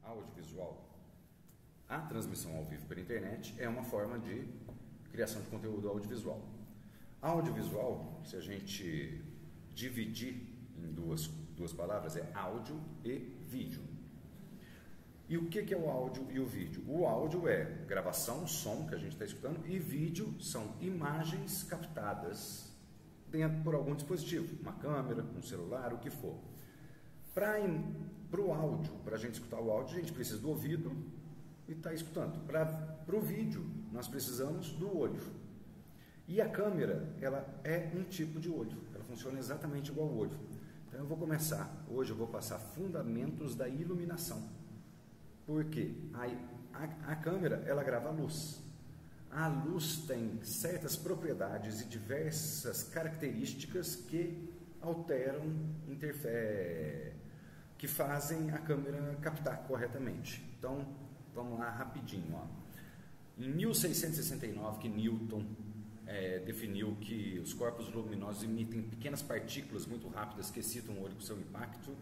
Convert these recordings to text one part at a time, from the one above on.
audiovisual, a transmissão ao vivo pela internet é uma forma de criação de conteúdo audiovisual. Audiovisual, se a gente dividir em duas palavras, é áudio e vídeo. E o que é o áudio e o vídeo? O áudio é gravação, som que a gente está escutando, e vídeo são imagens captadas por algum dispositivo, uma câmera, um celular, o que for. Para o áudio, para a gente escutar o áudio, a gente precisa do ouvido e está escutando. Para o vídeo, nós precisamos do olho. E a câmera, ela é um tipo de olho, ela funciona exatamente igual ao olho. Então eu vou começar, hoje eu vou passar fundamentos da iluminação. Porque a câmera, ela grava a luz. A luz tem certas propriedades e diversas características que alteram, que fazem a câmera captar corretamente. Então, vamos lá rapidinho. Ó. Em 1669, que Newton definiu que os corpos luminosos emitem pequenas partículas muito rápidas que excitam o olho com seu impacto.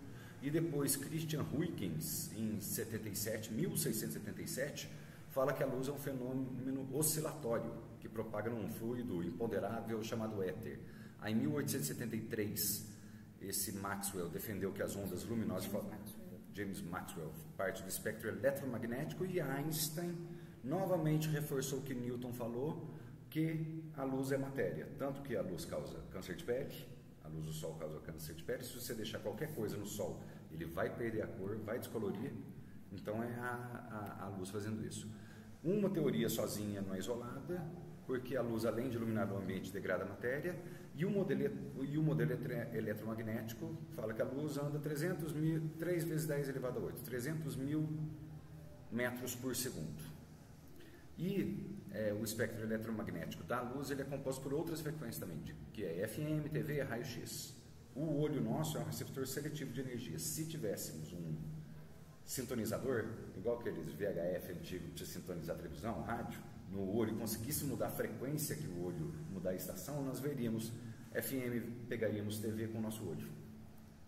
E depois Christian Huygens, em 1677, fala que a luz é um fenômeno oscilatório que propaga num fluido imponderável chamado éter. Aí, em 1873, esse Maxwell defendeu que as ondas luminosas... James Maxwell, parte do espectro eletromagnético, e Einstein novamente reforçou o que Newton falou, que a luz é matéria, tanto que a luz causa câncer de pele, a luz do sol causa câncer de pele. Se você deixar qualquer coisa no sol, ele vai perder a cor, vai descolorir. Então é a luz fazendo isso. Uma teoria sozinha não é isolada, porque a luz, além de iluminar o ambiente, degrada a matéria, e o modelo eletromagnético fala que a luz anda 3 vezes 10 elevado a 8, 300 mil metros por segundo. E o espectro eletromagnético da luz, ele é composto por outras frequências também, que é FM, TV e raio-x. O olho nosso é um receptor seletivo de energia. Se tivéssemos um sintonizador, igual aqueles VHF antigos de sintonizar a televisão, rádio, no olho, conseguisse mudar a frequência que o olho mudar a estação, nós veríamos FM, pegaríamos TV com o nosso olho,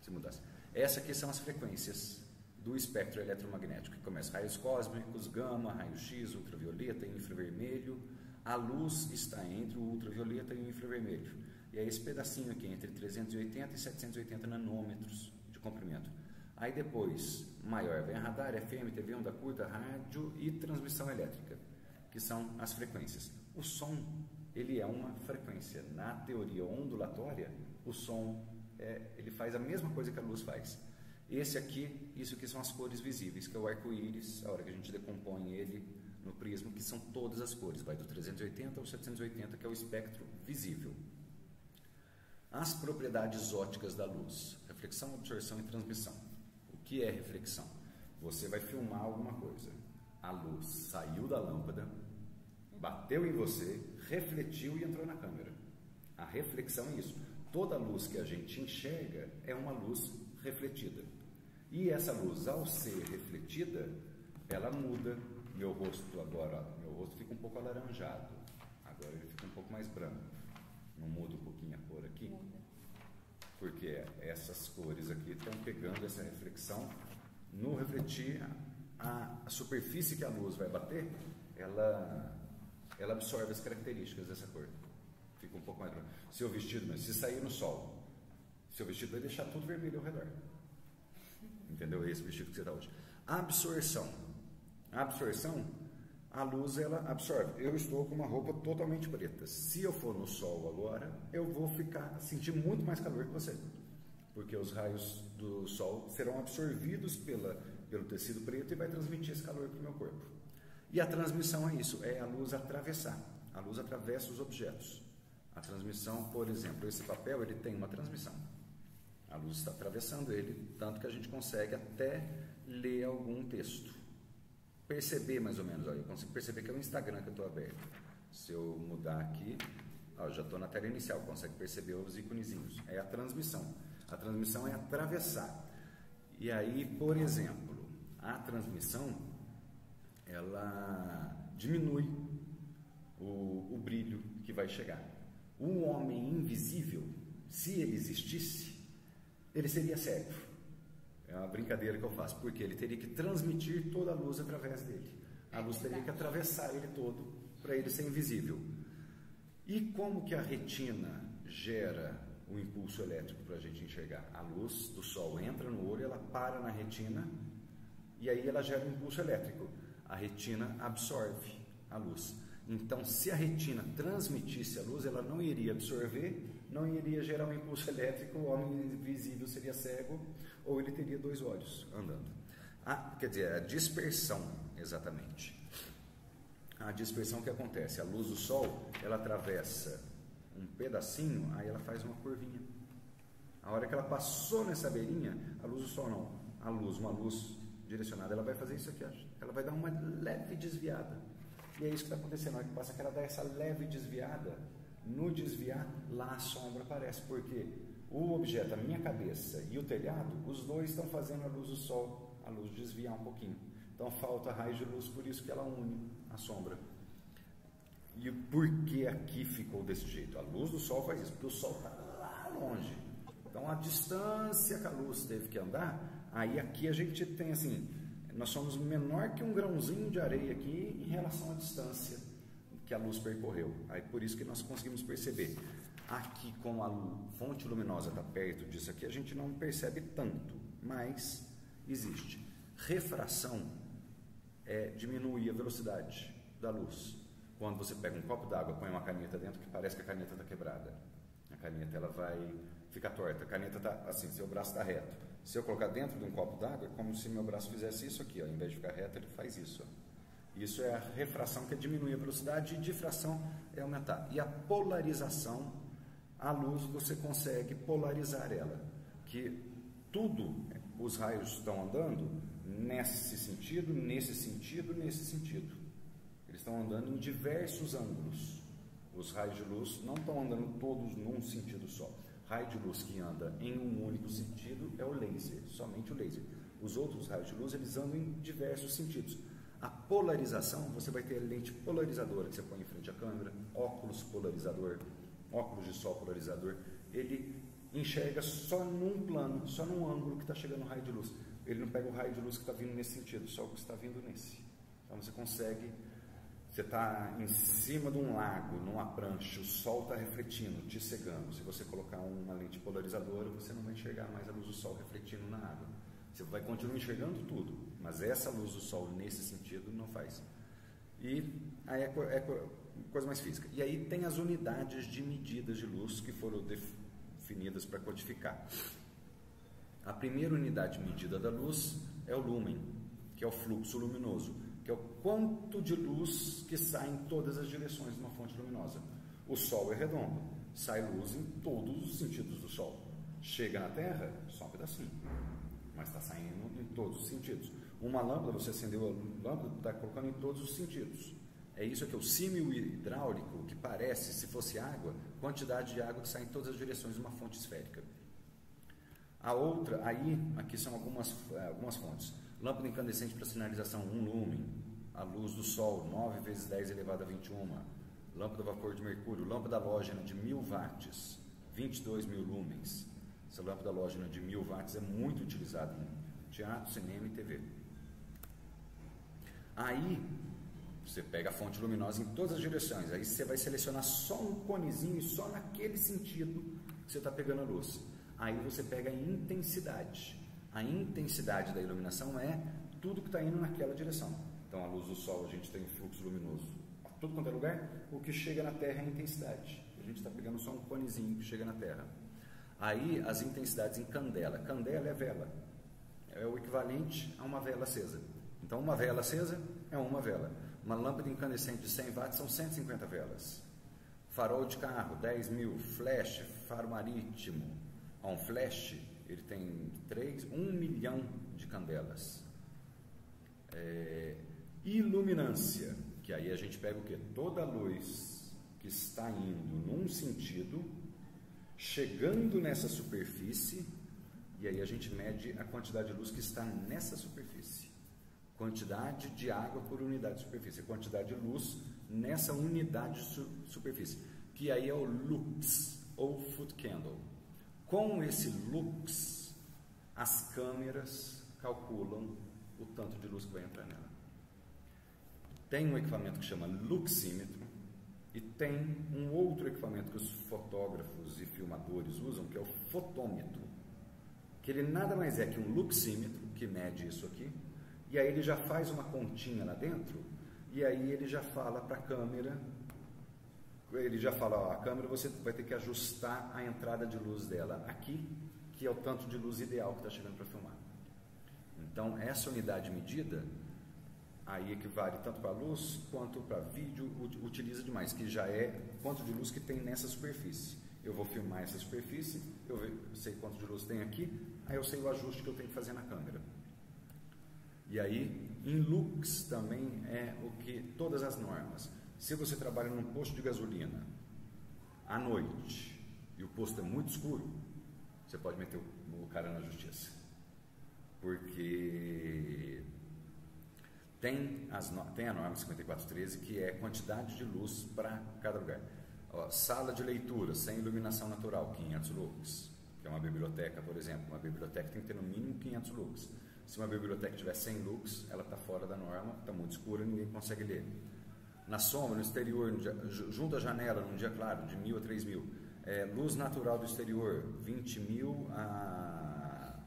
se mudasse. Essas aqui são as frequências do espectro eletromagnético, que começa raios cósmicos, gama, raio-x, ultravioleta e infravermelho. A luz está entre o ultravioleta e o infravermelho. E é esse pedacinho aqui, entre 380 e 780 nanômetros de comprimento. Aí depois, maior vem radar, FM, TV, onda curta, rádio e transmissão elétrica, que são as frequências. O som, ele é uma frequência. Na teoria ondulatória, o som, ele faz a mesma coisa que a luz faz. Isso aqui são as cores visíveis, que é o arco-íris, a hora que a gente decompõe ele no prisma, que são todas as cores, vai do 380 ao 780, que é o espectro visível. As propriedades ópticas da luz: reflexão, absorção e transmissão. O que é reflexão? Você vai filmar alguma coisa, a luz saiu da lâmpada, bateu em você, refletiu e entrou na câmera. A reflexão é isso. Toda luz que a gente enxerga é uma luz refletida. E essa luz, ao ser refletida, ela muda. Meu rosto agora, meu rosto fica um pouco alaranjado. Agora ele fica um pouco mais branco. Não muda um pouquinho a cor aqui? Muda. Porque essas cores aqui estão pegando essa reflexão. No refletir, a superfície que a luz vai bater, ela absorve as características dessa cor. Fica um pouco mais branco. Seu vestido, mas se sair no sol, seu vestido vai deixar tudo vermelho ao redor. Entendeu? Esse vestido que você está hoje. A absorção. A absorção, a luz, ela absorve. Eu estou com uma roupa totalmente preta. Se eu for no sol agora, eu vou sentir muito mais calor que você. Porque os raios do sol serão absorvidos pelo tecido preto e vai transmitir esse calor para o meu corpo. E a transmissão é isso, é a luz atravessar. A luz atravessa os objetos. A transmissão, por exemplo, esse papel, ele tem uma transmissão. A luz está atravessando ele, tanto que a gente consegue até ler algum texto. Perceber mais ou menos, olha, eu consigo perceber que é o Instagram que eu estou aberto. Se eu mudar aqui, ó, já estou na tela inicial, consegue perceber os iconezinhos. É a transmissão. A transmissão é atravessar. E aí, por exemplo, a transmissão, ela diminui o brilho que vai chegar. O homem invisível, se ele existisse, ele seria cego. É uma brincadeira que eu faço, porque ele teria que transmitir toda a luz através dele. A luz teria que atravessar ele todo para ele ser invisível. E como que a retina gera o impulso elétrico para a gente enxergar? A luz do sol entra no olho, ela para na retina e aí ela gera um impulso elétrico. A retina absorve a luz. Então, se a retina transmitisse a luz, ela não iria absorver, não iria gerar um impulso elétrico, o homem invisível seria cego, ou ele teria 2 olhos andando. Quer dizer, a dispersão, exatamente. A dispersão que acontece, a luz do sol, ela atravessa um pedacinho, aí ela faz uma curvinha. A hora que ela passou nessa beirinha, a luz do sol não, uma luz direcionada, ela vai fazer isso aqui, ela vai dar uma leve desviada. E é isso que está acontecendo, na hora que passa que ela dá essa leve desviada, no desviar, lá a sombra aparece, porque o objeto, a minha cabeça e o telhado, os dois estão fazendo a luz do sol, a luz desviar um pouquinho. Então falta raio de luz, por isso que ela une a sombra. E por que aqui ficou desse jeito? A luz do sol faz isso, porque o sol está lá longe. Então a distância que a luz teve que andar, aí aqui a gente tem assim, nós somos menor que um grãozinho de areia aqui em relação à distância que a luz percorreu. Aí por isso que nós conseguimos perceber. Aqui, como a fonte luminosa está perto disso aqui, a gente não percebe tanto, mas existe. Refração é diminuir a velocidade da luz. Quando você pega um copo d'água, põe uma caneta dentro, que parece que a caneta está quebrada. A caneta ela vai ficar torta. A caneta está assim, seu braço está reto. Se eu colocar dentro de um copo d'água, é como se meu braço fizesse isso aqui, ó. Ao invés de ficar reto, ele faz isso, ó. Isso é a refração, que é diminuir a velocidade, e difração é aumentar. E a polarização, a luz você consegue polarizar ela, que tudo, os raios estão andando nesse sentido, nesse sentido, nesse sentido. Eles estão andando em diversos ângulos. Os raios de luz não estão andando todos num sentido só. Raio de luz que anda em um único sentido é o laser, somente o laser. Os outros raios de luz, eles andam em diversos sentidos. A polarização, você vai ter lente polarizadora que você põe em frente à câmera, óculos polarizador, óculos de sol polarizador, ele enxerga só num plano, só num ângulo que está chegando o raio de luz. Ele não pega o raio de luz que está vindo nesse sentido, só o que está vindo nesse. Então você consegue, você está em cima de um lago, numa prancha, o sol está refletindo, te cegando. Se você colocar uma lente polarizadora, você não vai enxergar mais a luz do sol refletindo na água. Você vai continuar enxergando tudo, mas essa luz do sol nesse sentido não faz. E aí é coisa mais física. E aí tem as unidades de medidas de luz que foram definidas para codificar. A primeira unidade de medida da luz é o lúmen, que é o fluxo luminoso, que é o quanto de luz que sai em todas as direções de uma fonte luminosa. O sol é redondo, sai luz em todos os sentidos do sol. Chega na Terra, só um pedacinho, mas está saindo em todos os sentidos. Uma lâmpada, você acendeu a lâmpada, está colocando em todos os sentidos. É isso aqui, o símil hidráulico, que parece, se fosse água, quantidade de água que sai em todas as direções de uma fonte esférica. A outra, aí, aqui são algumas fontes. Lâmpada incandescente para sinalização, 1 lumen. A luz do sol, 9 vezes 10 elevado a 21. Lâmpada a vapor de mercúrio. Lâmpada halógena de 1000 watts, 22.000 lumens. Essa lâmpada halógena de 1000 watts é muito utilizada em teatro, cinema e TV. Aí, você pega a fonte luminosa em todas as direções. Aí você vai selecionar só um conezinho, só naquele sentido que você está pegando a luz. Aí você pega a intensidade. A intensidade da iluminação é tudo que está indo naquela direção. Então, a luz do sol, a gente tem fluxo luminoso a tudo quanto é lugar. O que chega na Terra é a intensidade. A gente está pegando só um conezinho que chega na Terra. Aí, as intensidades em candela. Candela é vela. É o equivalente a uma vela acesa. Então, uma vela acesa é uma vela. Uma lâmpada incandescente de 100 watts são 150 velas. Farol de carro, 10.000. Flash, faro marítimo. Um flash, ele tem 1 milhão de candelas. Iluminância, que aí a gente pega o quê? Toda a luz que está indo num sentido, chegando nessa superfície, e aí a gente mede a quantidade de luz que está nessa superfície. Quantidade de água por unidade de superfície, quantidade de luz nessa unidade de superfície, que aí é o lux, ou foot candle. Com esse lux, As câmeras calculam o tanto de luz que vai entrar nela. Tem um equipamento que chama luxímetro e tem um outro equipamento que os fotógrafos e filmadores usam, que é o fotômetro, que ele nada mais é que um luxímetro, que mede isso aqui, e aí ele já faz uma continha lá dentro, e aí ele já fala para a câmera, ele já fala, ó, a câmera você vai ter que ajustar a entrada de luz dela aqui, que é o tanto de luz ideal que está chegando para filmar. Então, essa unidade medida, aí equivale tanto para luz quanto para vídeo, utiliza demais, que já é quanto de luz que tem nessa superfície. Eu vou filmar essa superfície, eu sei quanto de luz tem aqui, aí eu sei o ajuste que eu tenho que fazer na câmera. E aí, em lux também é o que todas as normas. Se você trabalha num posto de gasolina à noite e o posto é muito escuro, você pode meter o cara na justiça. Porque tem a norma 5413, que é quantidade de luz para cada lugar. Ó, sala de leitura sem iluminação natural, 500 lux, que é uma biblioteca, por exemplo. Uma biblioteca tem que ter no mínimo 500 lux. Se uma biblioteca tiver 100 lux, ela está fora da norma, está muito escura e ninguém consegue ler. Na sombra, no exterior, junto à janela, num dia claro, de 1000 a 3000. Luz natural do exterior, 20.000 a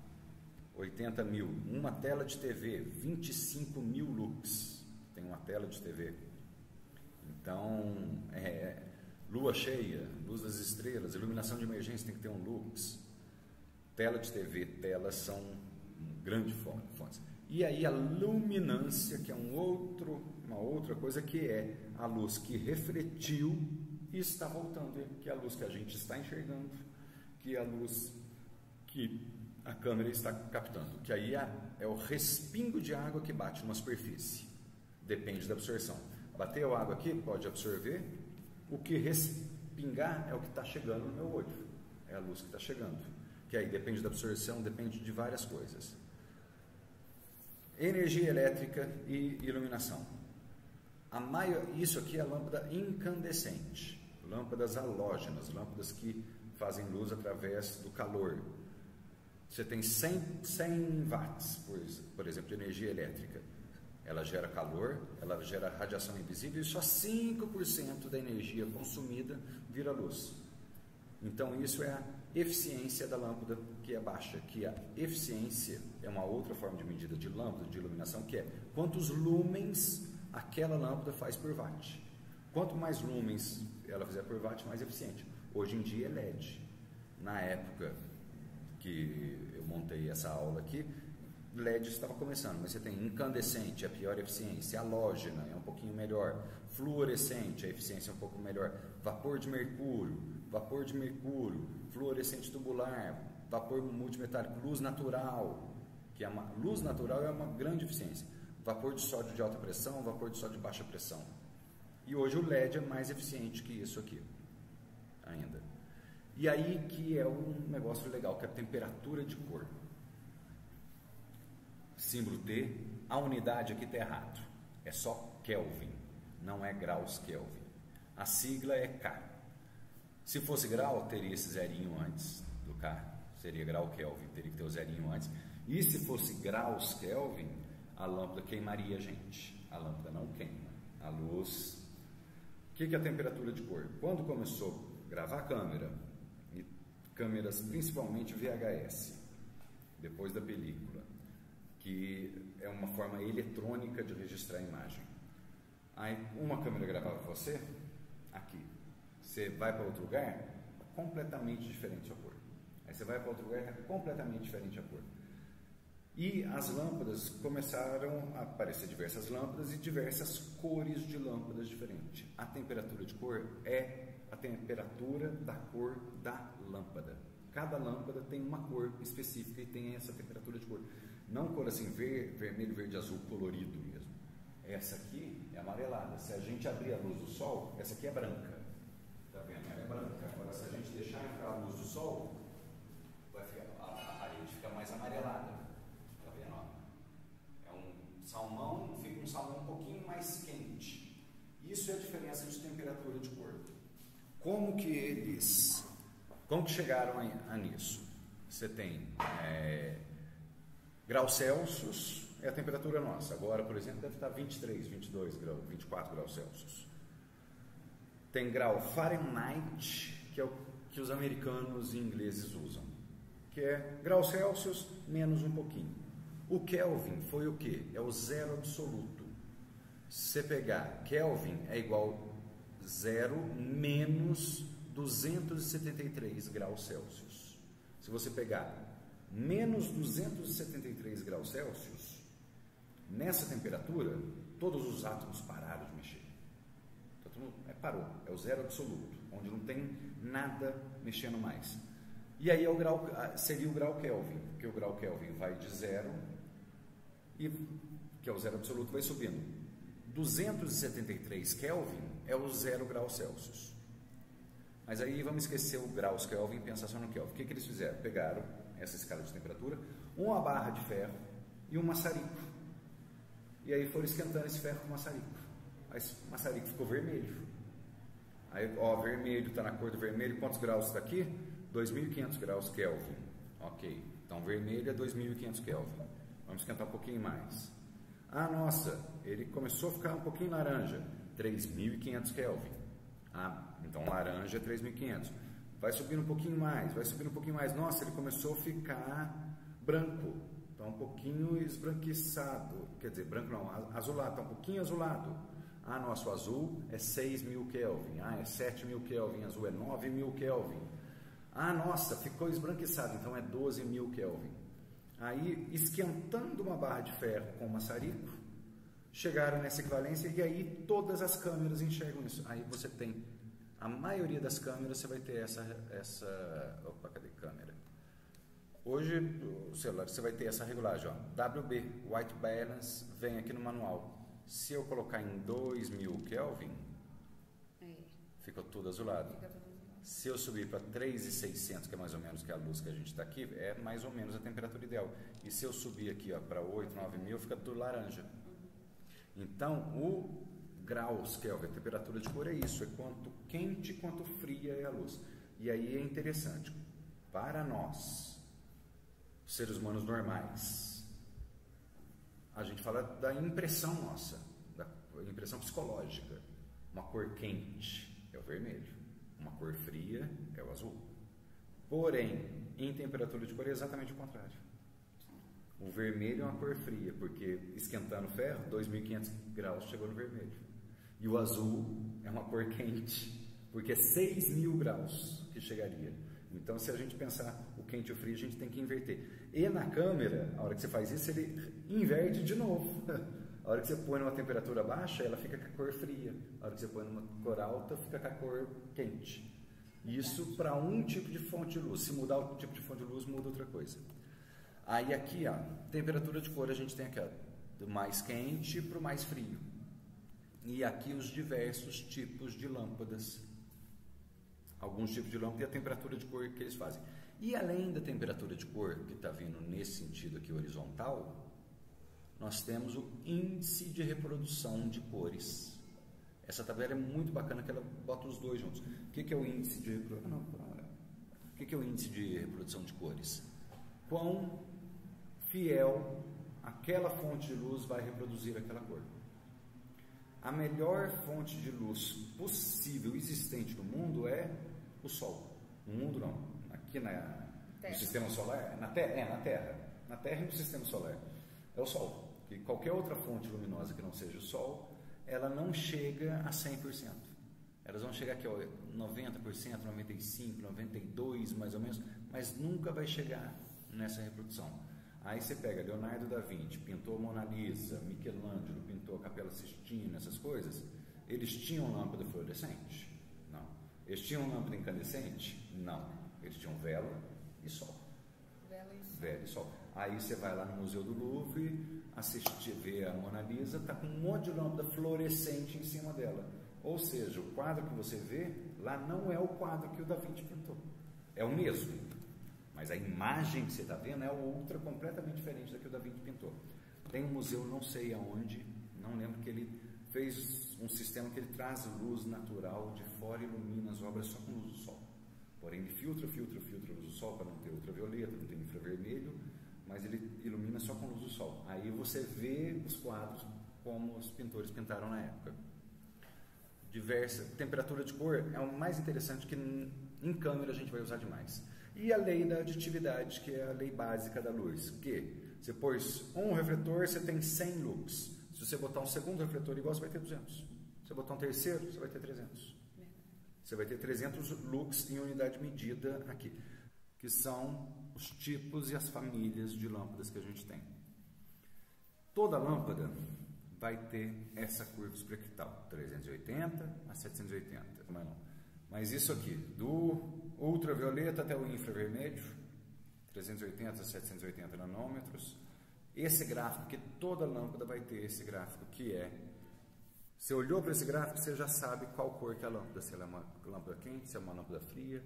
80.000. Uma tela de TV, 25.000 lux. Tem uma tela de TV. Então, lua cheia, luz das estrelas, iluminação de emergência tem que ter um lux. Tela de TV, telas são grande fonte. E aí a luminância, que é uma outra coisa, que é a luz que refletiu e está voltando, que é a luz que a gente está enxergando, que é a luz que a câmera está captando, que aí é o respingo de água que bate numa superfície. Depende da absorção. Bateu água aqui, pode absorver. O que respingar é o que está chegando no meu olho. É a luz que está chegando. Que aí depende da absorção, depende de várias coisas. Energia elétrica e iluminação. Isso aqui é a lâmpada incandescente. Lâmpadas halógenas, lâmpadas que fazem luz através do calor. Você tem 100 watts, por exemplo, de energia elétrica. Ela gera calor, ela gera radiação invisível e só 5% da energia consumida vira luz. Então isso é a eficiência da lâmpada, que é baixa, que a eficiência é uma outra forma de medida de lâmpada, de iluminação, que é quantos lumens aquela lâmpada faz por watt. Quanto mais lumens ela fizer por watt, mais eficiente. Hoje em dia é LED. Na época que eu montei essa aula aqui, LED estava começando, mas você tem incandescente, a pior eficiência, halógena é um pouquinho melhor, fluorescente, a eficiência é um pouco melhor, vapor de mercúrio, fluorescente tubular, vapor multimetálico, luz natural, luz natural é uma grande eficiência, vapor de sódio de alta pressão, vapor de sódio de baixa pressão. E hoje o LED é mais eficiente que isso aqui, ainda. E aí que é um negócio legal, que é a temperatura de cor. Símbolo T, a unidade aqui está errado, é só Kelvin, não é graus Kelvin. A sigla é K. Se fosse grau, teria esse zerinho antes do K, seria grau Kelvin, teria que ter o zerinho antes. E se fosse graus Kelvin, a lâmpada queimaria, gente. A lâmpada não queima, a luz. O que é a temperatura de cor? Quando começou a gravar câmera, e câmeras principalmente VHS, depois da película, que é uma forma eletrônica de registrar a imagem. Aí uma câmera gravava você, aqui. Você vai para outro lugar, completamente diferente a cor. Aí você vai para outro lugar, completamente diferente a cor. E as lâmpadas começaram a aparecer diversas lâmpadas e diversas cores de lâmpadas diferentes. A temperatura de cor é a temperatura da cor da lâmpada. Cada lâmpada tem uma cor específica e tem essa temperatura de cor. Não cor assim, vermelho, verde, azul, colorido mesmo. Essa aqui é amarelada. Se a gente abrir a luz do sol, essa aqui é branca. Tá vendo? Ela é branca. Agora, se a gente deixar entrar a luz do sol, vai ficar, a parede fica mais amarelada. Tá vendo? Ó? É um salmão, fica um salmão um pouquinho mais quente. Isso é a diferença de temperatura de cor. Como que chegaram a nisso? Você tem Graus Celsius é a temperatura nossa. Agora, por exemplo, deve estar 23, 22 graus, 24 graus Celsius. Tem grau Fahrenheit, que é o que os americanos e ingleses usam, que é graus Celsius menos um pouquinho. O Kelvin foi o quê? É o zero absoluto. Se você pegar Kelvin é igual a 0 menos 273 graus Celsius. Se você pegar menos 273 graus Celsius, nessa temperatura, todos os átomos pararam de mexer. Parou, é o zero absoluto, onde não tem nada mexendo mais. E aí seria o grau Kelvin, porque o grau Kelvin vai de 0, que é o zero absoluto, vai subindo. 273 Kelvin é o 0 graus Celsius. Mas aí vamos esquecer o graus Kelvin e pensar só no Kelvin. O que eles fizeram? Pegaram essa escala de temperatura, uma barra de ferro e um maçarico. E aí foram esquentando esse ferro com o maçarico. Aí o maçarico ficou vermelho. Aí, ó, vermelho, está na cor do vermelho. Quantos graus está aqui? 2.500 graus Kelvin. Ok, então vermelho é 2.500 Kelvin. Vamos esquentar um pouquinho mais. Ah, nossa, ele começou a ficar um pouquinho laranja. 3.500 Kelvin. Ah, então laranja é 3.500. Vai subindo um pouquinho mais, vai subindo um pouquinho mais. Nossa, ele começou a ficar branco. Está um pouquinho esbranquiçado. Quer dizer, branco não, azulado, está um pouquinho azulado. Ah, nosso azul é 6.000 Kelvin. Ah, é 7.000 Kelvin. Azul é 9.000 Kelvin. Ah, nossa, ficou esbranquiçado, então é 12.000 Kelvin. Aí, esquentando uma barra de ferro com maçarico, chegaram nessa equivalência e aí todas as câmeras enxergam isso. Aí você tem, a maioria das câmeras você vai ter opa, cadê a câmera? Hoje, o celular, você vai ter essa regulagem, ó, WB, White Balance, vem aqui no manual. Se eu colocar em 2.000 Kelvin, fica tudo azulado. Se eu subir para 3.600, que é mais ou menos que a luz que a gente está aqui, é mais ou menos a temperatura ideal. E se eu subir aqui para 8, 9.000, fica tudo laranja. Então, o graus Kelvin, a temperatura de cor é isso, é quanto quente, quanto fria é a luz. E aí é interessante, para nós, seres humanos normais, a gente fala da impressão nossa, da impressão psicológica. Uma cor quente é o vermelho, uma cor fria é o azul. Porém, em temperatura de cor é exatamente o contrário. O vermelho é uma cor fria, porque esquentando o ferro, 2.500 graus chegou no vermelho. E o azul é uma cor quente, porque é 6.000 graus que chegaria. Então, se a gente pensar o quente e o frio, a gente tem que inverter. E na câmera, a hora que você faz isso, ele inverte de novo. A hora que você põe numa temperatura baixa, ela fica com a cor fria. A hora que você põe numa cor alta, fica com a cor quente. Isso para um tipo de fonte de luz. Se mudar o tipo de fonte de luz, muda outra coisa. Aí aqui, ó, temperatura de cor, a gente tem aqui, ó, do mais quente para o mais frio. E aqui os diversos tipos de lâmpadas. Alguns tipos de lâmpada e a temperatura de cor que eles fazem. E além da temperatura de cor, que está vindo nesse sentido aqui horizontal, nós temos o índice de reprodução de cores. Essa tabela é muito bacana, que ela bota os dois juntos. O que é o índice de reprodução? O que é o índice de reprodução de cores? Quão fiel aquela fonte de luz vai reproduzir aquela cor. A melhor fonte de luz possível existente no mundo é o Sol. No mundo não, aqui no sistema solar, na Terra. Na Terra e no sistema solar é o Sol. E qualquer outra fonte luminosa que não seja o Sol, ela não chega a 100%. Elas vão chegar aqui a 90%, 95%, 92% mais ou menos, mas nunca vai chegar nessa reprodução. Aí você pega Leonardo da Vinci, pintou a Mona Lisa, Michelangelo pintou a Capela Sistina, essas coisas. Eles tinham lâmpada fluorescente? Não. Eles tinham lâmpada incandescente? Não. Eles tinham vela e sol. Vela e sol. Aí você vai lá no Museu do Louvre, assistir, ver a Mona Lisa, está com um monte de lâmpada fluorescente em cima dela. Ou seja, o quadro que você vê lá não é o quadro que o da Vinci pintou. É o mesmo. Mas a imagem que você está vendo é outra, completamente diferente da que o da Vinci pintou. Tem um museu, não sei aonde, não lembro, que ele fez um sistema que ele traz luz natural de fora e ilumina as obras só com luz do sol. Porém, ele filtra a luz do sol para não ter ultravioleta, não ter infravermelho, mas ele ilumina só com luz do sol. Aí você vê os quadros como os pintores pintaram na época. Diversa temperatura de cor é o mais interessante, que em câmera a gente vai usar demais. E a lei da aditividade, que é a lei básica da luz, que você pôs um refletor, você tem 100 lux. Se você botar um segundo refletor igual, você vai ter 200. Se você botar um terceiro, você vai ter 300. Você vai ter 300 lux em unidade de medida aqui, que são os tipos e as famílias de lâmpadas que a gente tem. Toda lâmpada vai ter essa curva espectral, 380 a 780. Mas isso aqui, do ultravioleta até o infravermelho, 380 a 780 nanômetros, esse gráfico, que toda lâmpada vai ter esse gráfico, que é, você olhou para esse gráfico, você já sabe qual cor que é a lâmpada, se ela é uma lâmpada quente, se é uma lâmpada fria,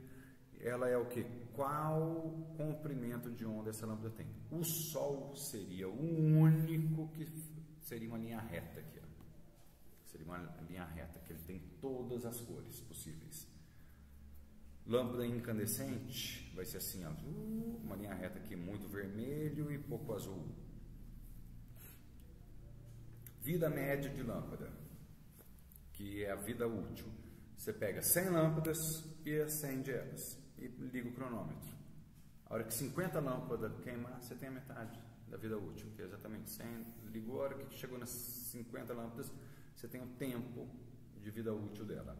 ela é o que? Qual comprimento de onda essa lâmpada tem. O Sol seria o único que seria uma linha reta aqui, ó. Seria uma linha reta, que ele tem todas as cores possíveis. Lâmpada incandescente vai ser assim, ó, uma linha reta aqui, muito vermelho e pouco azul. Vida média de lâmpada, que é a vida útil. Você pega 100 lâmpadas e acende elas e liga o cronômetro. A hora que 50 lâmpadas queimar, você tem a metade da vida útil, que é exatamente 100. Ligou, a hora que chegou nas 50 lâmpadas, você tem o tempo de vida útil dela.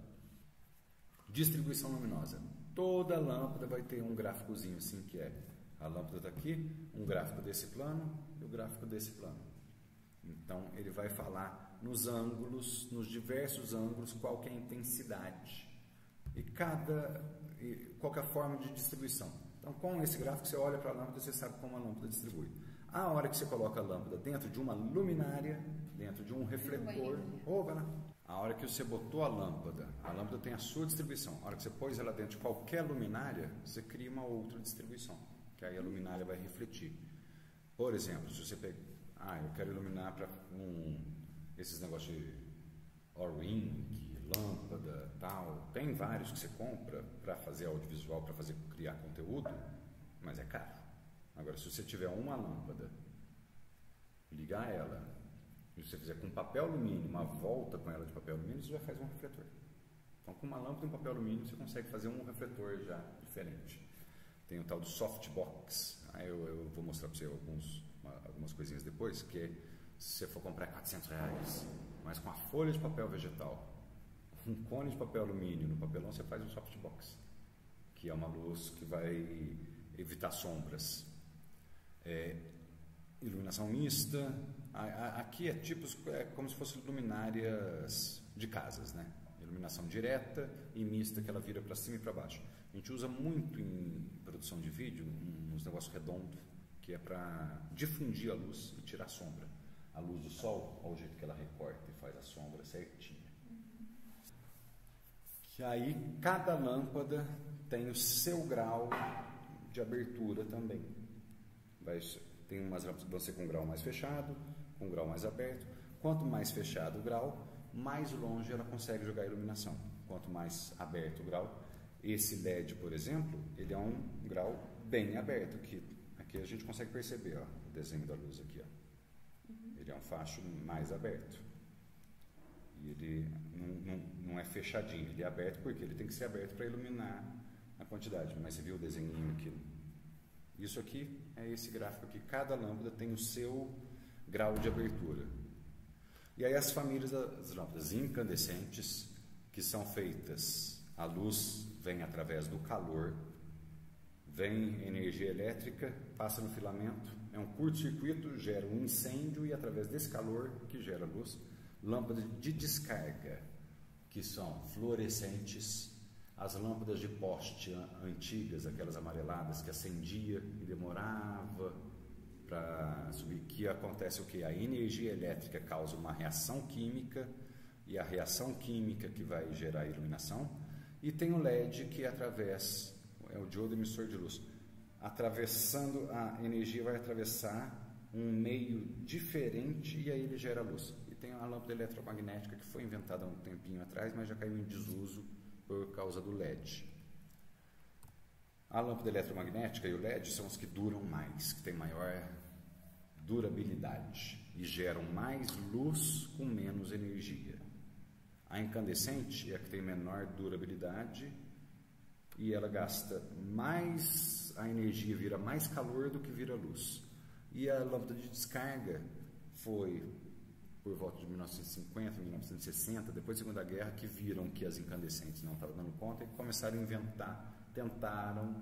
Distribuição luminosa. Toda lâmpada vai ter um gráficozinho assim, que é a lâmpada está aqui, um gráfico desse plano e o gráfico desse plano. Então, ele vai falar nos ângulos, nos diversos ângulos, qual que é a intensidade e qual que é a forma de distribuição. Então, com esse gráfico, você olha para a lâmpada e você sabe como a lâmpada distribui. A hora que você coloca a lâmpada dentro de uma luminária, dentro de um refletor, vai lá. A hora que você botou a lâmpada tem a sua distribuição. A hora que você pôs ela dentro de qualquer luminária, você cria uma outra distribuição, que aí a luminária vai refletir. Por exemplo, se você pega, eu quero iluminar para esses negócios de O-ring, lâmpada, tal. Tem vários que você compra para fazer audiovisual, para criar conteúdo, mas é caro. Agora, se você tiver uma lâmpada, ligar ela, e você fizer com papel alumínio, uma volta com ela de papel alumínio, você já faz um refletor. Então, com uma lâmpada e um papel alumínio, você consegue fazer um refletor já diferente. Tem o tal do softbox. Eu vou mostrar para você algumas coisinhas depois, que se você for comprar R$400, mas com a folha de papel vegetal, um cone de papel alumínio no papelão, você faz um softbox, que é uma luz que vai evitar sombras. Iluminação mista. Aqui é como se fossem luminárias de casas, né? Iluminação direta e mista, que ela vira para cima e para baixo. A gente usa muito em produção de vídeo uns negócios redondos, que é para difundir a luz e tirar a sombra. A luz do sol, olha o jeito que ela recorta e faz a sombra certinha. Que aí cada lâmpada tem o seu grau de abertura também. Tem umas lâmpadas que vão ser com grau mais fechado, com grau mais aberto. Quanto mais fechado o grau, mais longe ela consegue jogar a iluminação. Quanto mais aberto o grau, esse LED, por exemplo, ele é um grau bem aberto, que aqui a gente consegue perceber, ó, o desenho da luz aqui, ó. Ele é um facho mais aberto. E ele não é fechadinho, ele é aberto porque ele tem que ser aberto para iluminar a quantidade. Mas você viu o desenho aqui? Isso aqui é esse gráfico aqui. Cada lâmpada tem o seu grau de abertura. E aí as famílias das lâmpadas incandescentes, que são feitas, a luz vem através do calor, vem energia elétrica, passa no filamento, é um curto-circuito, gera um incêndio e através desse calor que gera luz, lâmpadas de descarga, que são fluorescentes, as lâmpadas de poste antigas, aquelas amareladas que acendia e demorava para subir, que acontece o que? A energia elétrica causa uma reação química e a reação química que vai gerar a iluminação, e tem o LED que é o diodo emissor de luz, atravessando, a energia vai atravessar um meio diferente e aí ele gera luz. E tem a lâmpada eletromagnética que foi inventada há um tempinho atrás, mas já caiu em desuso por causa do LED. A lâmpada eletromagnética e o LED são os que duram mais, que têm maior durabilidade e geram mais luz com menos energia. A incandescente é a que tem menor durabilidade e ela gasta mais, a energia vira mais calor do que vira luz. E a lâmpada de descarga foi por volta de 1950, 1960, depois da Segunda Guerra, que viram que as incandescentes não estavam dando conta e começaram a inventar, tentaram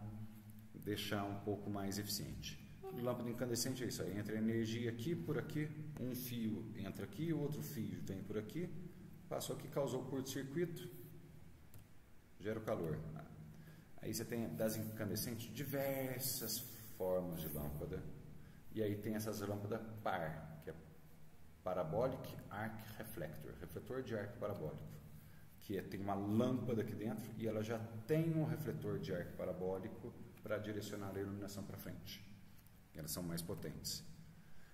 deixar um pouco mais eficiente. Lâmpada incandescente é isso aí, entra energia aqui, por aqui, um fio entra aqui, outro fio vem por aqui, passou aqui, causou curto-circuito, gera o calor. Aí você tem das incandescentes diversas formas de lâmpada, e aí tem essas lâmpadas par, que é Parabolic Arc Reflector, refletor de arco parabólico, que tem uma lâmpada aqui dentro e ela já tem um refletor de arco parabólico para direcionar a iluminação para frente. Elas são mais potentes.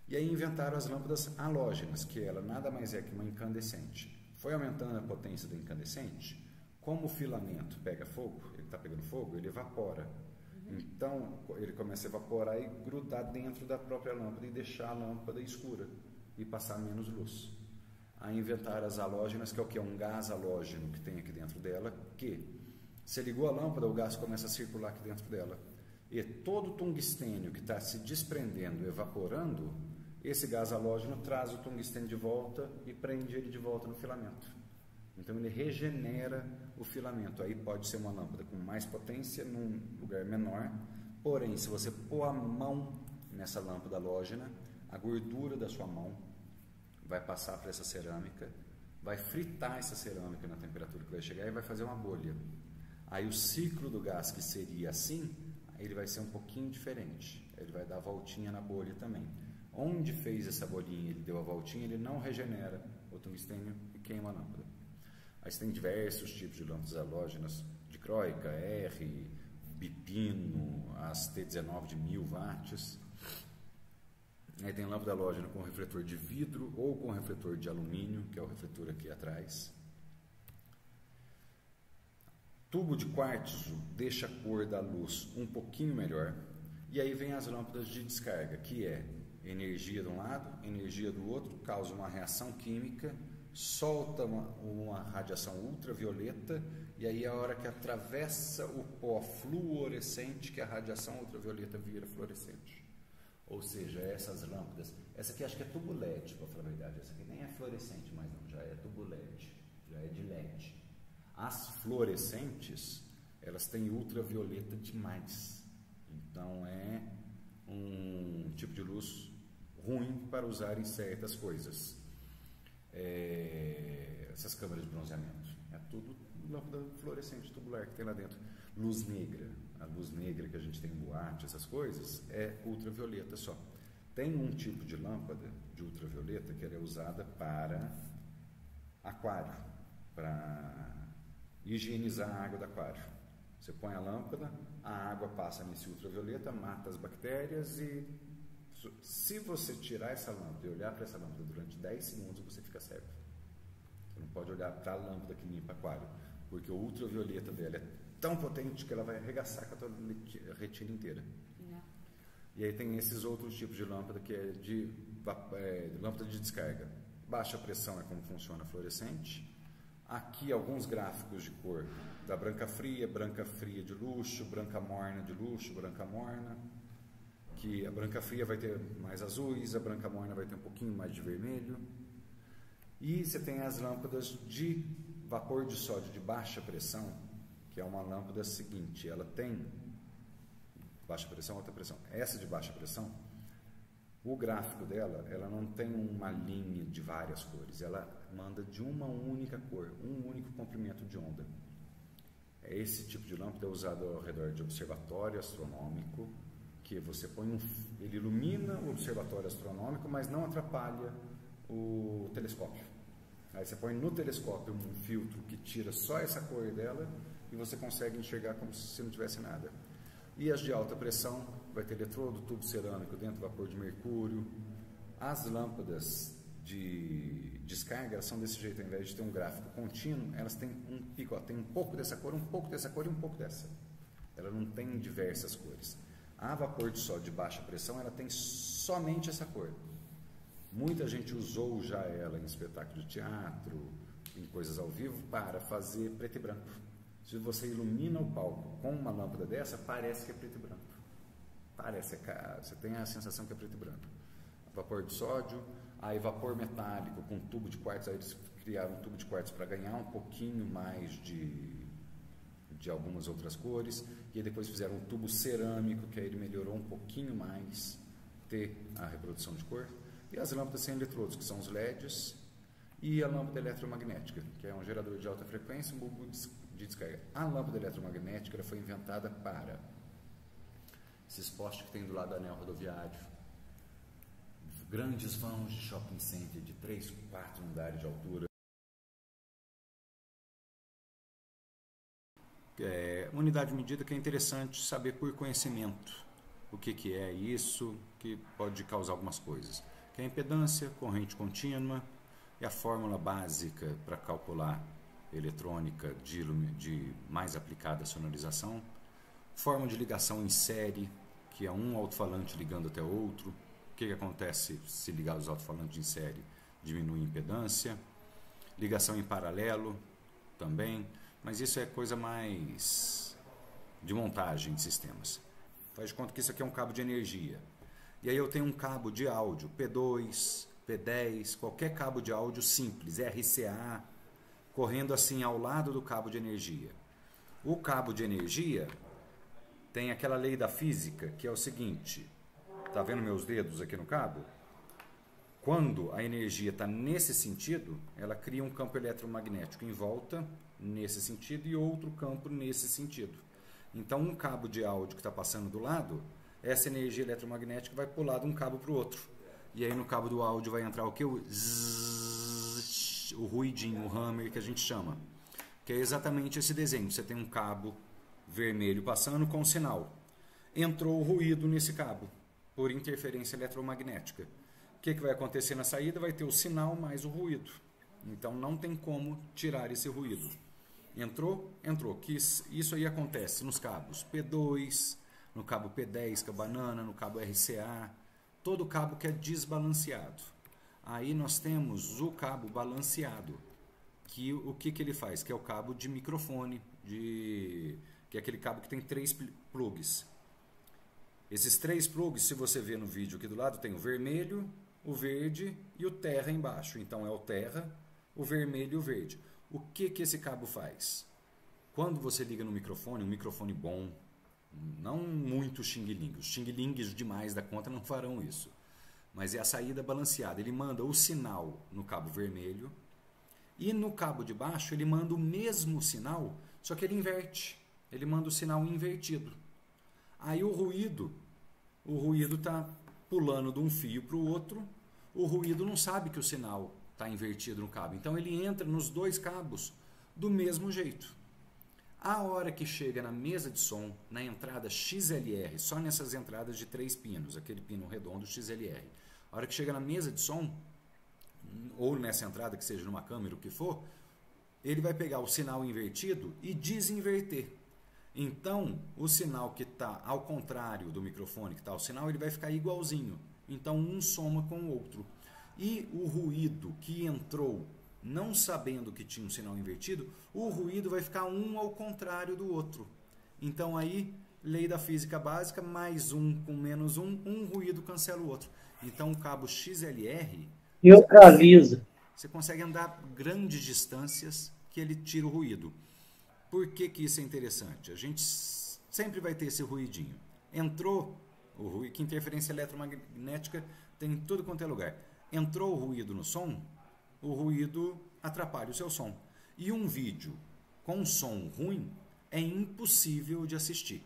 E aí inventaram as lâmpadas halógenas, que ela nada mais é que uma incandescente. Foi aumentando a potência do incandescente, como o filamento pega fogo, ele está pegando fogo, ele evapora. Então, ele começa a evaporar e grudar dentro da própria lâmpada e deixar a lâmpada escura e passar menos luz. Aí inventaram as halógenas, que é o que? É um gás halógeno que tem aqui dentro dela, que você ligou a lâmpada, o gás começa a circular aqui dentro dela. E todo o tungstênio que está se desprendendo, evaporando, esse gás halógeno traz o tungstênio de volta e prende ele de volta no filamento. Então ele regenera o filamento. Aí pode ser uma lâmpada com mais potência num lugar menor, porém se você pôr a mão nessa lâmpada halógena, a gordura da sua mão vai passar para essa cerâmica, vai fritar essa cerâmica na temperatura que vai chegar e vai fazer uma bolha. Aí o ciclo do gás, que seria assim, ele vai ser um pouquinho diferente. Ele vai dar a voltinha na bolha também. Onde fez essa bolinha, ele deu a voltinha, ele não regenera o tungstênio e queima a lâmpada. Aí você tem diversos tipos de lâmpadas halógenas, dicróica, R, bipino, as T19 de 1000 watts. Aí tem lâmpada halógena com refletor de vidro ou com refletor de alumínio, que é o refletor aqui atrás. Tubo de quartzo deixa a cor da luz um pouquinho melhor. E aí vem as lâmpadas de descarga, que é energia de um lado, energia do outro, causa uma reação química, solta uma radiação ultravioleta, e aí a hora que atravessa o pó fluorescente, que a radiação ultravioleta vira fluorescente. Ou seja, essas lâmpadas, essa aqui acho que é tubo LED, para falar a verdade, essa aqui nem é fluorescente mais não, já é tubo LED, já é de LED. As fluorescentes, elas têm ultravioleta demais, então é um tipo de luz ruim para usar em certas coisas. Essas câmeras de bronzeamento, é tudo lâmpada fluorescente tubular que tem lá dentro. Luz negra, a luz negra que a gente tem em boate, essas coisas, é ultravioleta só. Tem um tipo de lâmpada de ultravioleta que ela é usada para aquário, para higienizar a água do aquário. Você põe a lâmpada, a água passa nesse ultravioleta, mata as bactérias e se você tirar essa lâmpada e olhar para essa lâmpada durante 10 segundos, você fica cego. Você não pode olhar para a lâmpada que limpa aquário, porque o ultravioleta dela é tão potente que ela vai arregaçar com a tua retina inteira. Não. E aí tem esses outros tipos de lâmpada que é de lâmpada de descarga. Baixa pressão é como funciona a fluorescente. Aqui alguns gráficos de cor da branca fria de luxo, branca morna de luxo, branca morna, que a branca fria vai ter mais azuis, a branca morna vai ter um pouquinho mais de vermelho. E você tem as lâmpadas de vapor de sódio de baixa pressão, que é uma lâmpada seguinte, ela tem baixa pressão, alta pressão. Essa de baixa pressão, o gráfico dela, ela não tem uma linha de várias cores, ela manda de uma única cor, um único comprimento de onda. Esse tipo de lâmpada é usado ao redor de observatório astronômico, que você põe ele ilumina o observatório astronômico, mas não atrapalha o telescópio. Aí você põe no telescópio um filtro que tira só essa cor dela e você consegue enxergar como se não tivesse nada. E as de alta pressão, vai ter eletrodo, tubo cerâmico dentro, vapor de mercúrio. As lâmpadas de descarga são desse jeito, ao invés de ter um gráfico contínuo, elas têm um pico, ó, tem um pouco dessa cor, um pouco dessa cor e um pouco dessa. ela não tem diversas cores. A vapor de sódio de baixa pressão, ela tem somente essa cor. Muita gente usou já ela em espetáculo de teatro, em coisas ao vivo, para fazer preto e branco. Se você ilumina o palco com uma lâmpada dessa, parece que é preto e branco. Parece, você tem a sensação que é preto e branco. Vapor de sódio, aí vapor metálico com tubo de quartzo, aí eles criaram um tubo de quartzo para ganhar um pouquinho mais de algumas outras cores, e aí depois fizeram um tubo cerâmico, que aí ele melhorou um pouquinho mais ter a reprodução de cor, e as lâmpadas sem eletrodos, que são os LEDs, e a lâmpada eletromagnética, que é um gerador de alta frequência, um bulbo de descarga. A lâmpada eletromagnética ela foi inventada para esses postes que tem do lado do anel rodoviário, grandes vãos de shopping center de 3, 4 andares de altura. Unidade de medida que é interessante saber por conhecimento o que é isso, que pode causar algumas coisas. Que é a impedância, corrente contínua e a fórmula básica para calcular eletrônica de mais aplicada à sonorização. Forma de ligação em série, que é um alto-falante ligando até outro. O que acontece se ligar os alto-falantes em série? Diminui a impedância. Ligação em paralelo também, mas isso é coisa mais de montagem de sistemas. Faz de conta que isso aqui é um cabo de energia. E aí eu tenho um cabo de áudio, P2, P10, qualquer cabo de áudio simples, RCA, correndo assim ao lado do cabo de energia. O cabo de energia tem aquela lei da física, que é o seguinte, tá vendo meus dedos aqui no cabo? Quando a energia está nesse sentido, ela cria um campo eletromagnético em volta, nesse sentido, e outro campo nesse sentido. Então, um cabo de áudio que está passando do lado, essa energia eletromagnética vai pular de um cabo para o outro. E aí no cabo do áudio vai entrar o que? O ruidinho, o hammer que a gente chama. Que é exatamente esse desenho. Você tem um cabo vermelho passando com sinal. Entrou o ruído nesse cabo, por interferência eletromagnética. O que vai acontecer na saída? Vai ter o sinal mais o ruído. Então não tem como tirar esse ruído. Entrou? Entrou. Que isso aí acontece nos cabos P2, no cabo P10, que é banana, no cabo RCA, todo cabo que é desbalanceado. Aí nós temos o cabo balanceado, que o que ele faz? Que é o cabo de microfone, que é aquele cabo que tem 3 plugs. Esses 3 plugs, se você ver no vídeo aqui do lado, tem o vermelho, o verde e o terra embaixo. Então é o terra, o vermelho e o verde. O que esse cabo faz? Quando você liga no microfone, um microfone bom, não muito xing-ling, os xing-lings demais da conta não farão isso, mas é a saída balanceada. Ele manda o sinal no cabo vermelho e no cabo de baixo ele manda o mesmo sinal, só que ele inverte, ele manda o sinal invertido. Aí o ruído está pulando de um fio para o outro, o ruído não sabe que o sinal está invertido no cabo, então ele entra nos 2 cabos do mesmo jeito. A hora que chega na mesa de som, na entrada XLR, só nessas entradas de 3 pinos, aquele pino redondo XLR, a hora que chega na mesa de som, ou nessa entrada que seja numa câmera, o que for, ele vai pegar o sinal invertido e desinverter. Então, o sinal que está ao contrário do microfone que está o sinal, ele vai ficar igualzinho. Então, um soma com o outro. E o ruído que entrou não sabendo que tinha um sinal invertido, o ruído vai ficar um ao contrário do outro. Então aí, lei da física básica, mais um com menos um ruído cancela o outro. Então o cabo XLR neutraliza. Você consegue andar grandes distâncias que ele tira o ruído. Por que isso é interessante? A gente sempre vai ter esse ruidinho. Entrou o ruído, que interferência eletromagnética tem em tudo quanto é lugar. Entrou o ruído no som, o ruído atrapalha o seu som. E um vídeo com som ruim é impossível de assistir.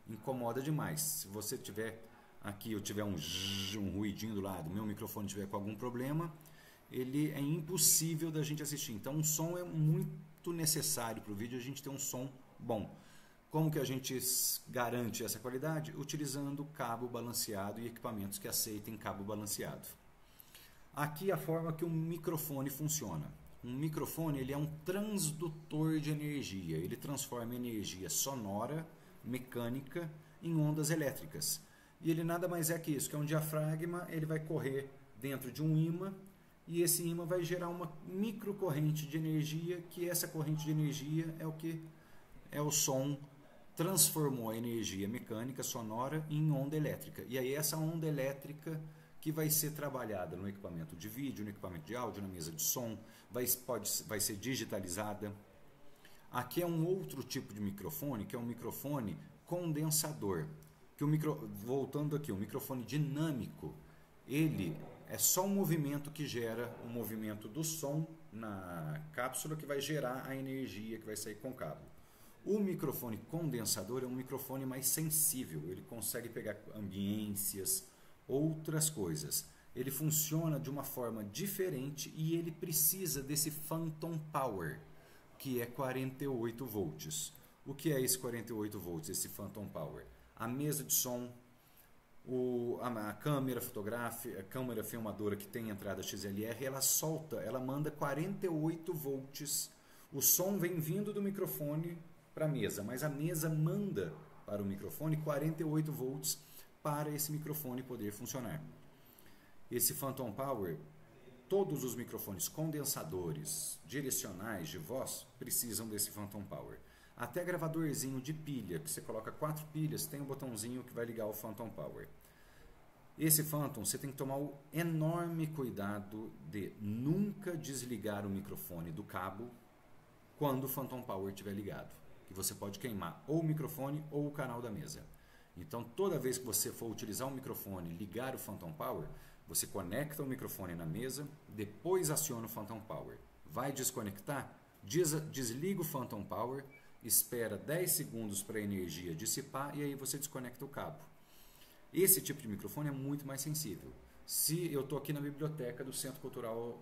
Incomoda demais. Se você tiver aqui, eu tiver um ruidinho do lado, meu microfone tiver com algum problema, ele é impossível da gente assistir. Então, um som é muito necessário para o vídeo, a gente ter um som bom. Como que a gente garante essa qualidade? Utilizando cabo balanceado e equipamentos que aceitem cabo balanceado. Aqui a forma que um microfone funciona. Um microfone ele é um transdutor de energia. Ele transforma energia sonora mecânica em ondas elétricas. E ele nada mais é que isso, que é um diafragma, ele vai correr dentro de um ímã, e esse ímã vai gerar uma microcorrente de energia, que essa corrente de energia é o que é o som, transformou a energia mecânica sonora em onda elétrica. E aí essa onda elétrica que vai ser trabalhada no equipamento de vídeo, no equipamento de áudio, na mesa de som, vai ser digitalizada. Aqui é um outro tipo de microfone, que é um microfone condensador. Voltando aqui, o microfone dinâmico, ele é só um movimento que gera o movimento do som na cápsula, que vai gerar a energia que vai sair com o cabo. O microfone condensador é um microfone mais sensível, ele consegue pegar ambiências, outras coisas. Ele funciona de uma forma diferente e ele precisa desse phantom power, que é 48 volts. O que é esse 48 volts, esse phantom power? A mesa de som, a câmera fotográfica, a câmera filmadora que tem entrada XLR, ela manda 48 volts. O som vem vindo do microfone para a mesa, mas a mesa manda para o microfone 48 volts para esse microfone poder funcionar. Esse phantom power, todos os microfones condensadores direcionais de voz precisam desse phantom power. Até gravadorzinho de pilha, que você coloca 4 pilhas, tem um botãozinho que vai ligar o phantom power. Esse phantom, você tem que tomar o enorme cuidado de nunca desligar o microfone do cabo quando o phantom power estiver ligado, que você pode queimar ou o microfone ou o canal da mesa. Então, toda vez que você for utilizar um microfone, ligar o phantom power, você conecta o microfone na mesa, depois aciona o phantom power. Vai desconectar? Desliga o phantom power, espera 10 segundos para a energia dissipar e aí você desconecta o cabo. Esse tipo de microfone é muito mais sensível. Se eu estou aqui na biblioteca do Centro Cultural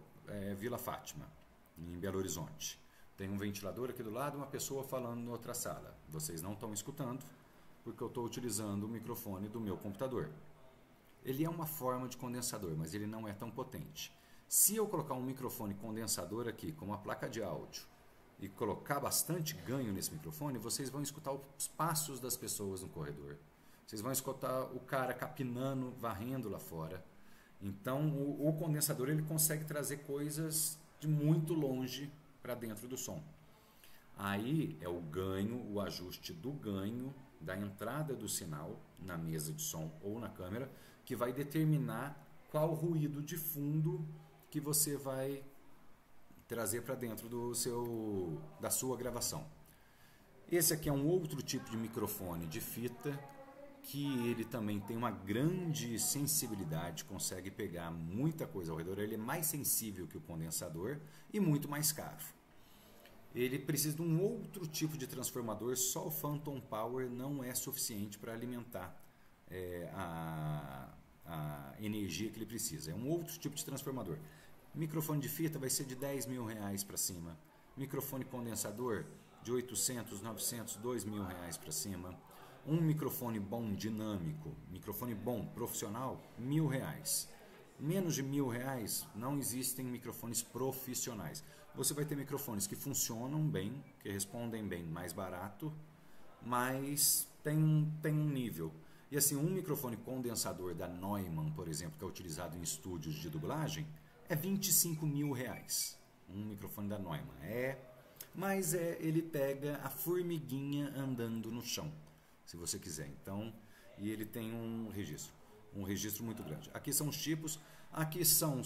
Vila Fátima, em Belo Horizonte, tem um ventilador aqui do lado, uma pessoa falando em outra sala. Vocês não estão escutando porque eu estou utilizando o microfone do meu computador. Ele é uma forma de condensador, mas ele não é tão potente. Se eu colocar um microfone condensador aqui com uma placa de áudio e colocar bastante ganho nesse microfone, vocês vão escutar os passos das pessoas no corredor. Vocês vão escutar o cara capinando, varrendo lá fora. Então, o condensador ele consegue trazer coisas de muito longe para dentro do som. Aí é o ganho, o ajuste do ganho da entrada do sinal na mesa de som ou na câmera, que vai determinar qual ruído de fundo que você vai trazer para dentro da sua gravação. Esse aqui é um outro tipo de microfone de fita, que ele também tem uma grande sensibilidade, consegue pegar muita coisa ao redor, ele é mais sensível que o condensador e muito mais caro. Ele precisa de um outro tipo de transformador, só o Phantom Power não é suficiente para alimentar a energia que ele precisa. É um outro tipo de transformador. Microfone de fita vai ser de R$10.000 para cima. Microfone condensador de 800, 900, R$2.000 para cima. Um microfone bom dinâmico, microfone bom profissional, R$1.000. Menos de R$1.000 não existem microfones profissionais. Você vai ter microfones que funcionam bem, que respondem bem, mais barato, mas tem um nível. E assim, um microfone condensador da Neumann, por exemplo, que é utilizado em estúdios de dublagem, é R$25.000. Um microfone da Neumann. Mas ele pega a formiguinha andando no chão, se você quiser. Então, e ele tem um registro muito grande. Aqui são os tipos, aqui são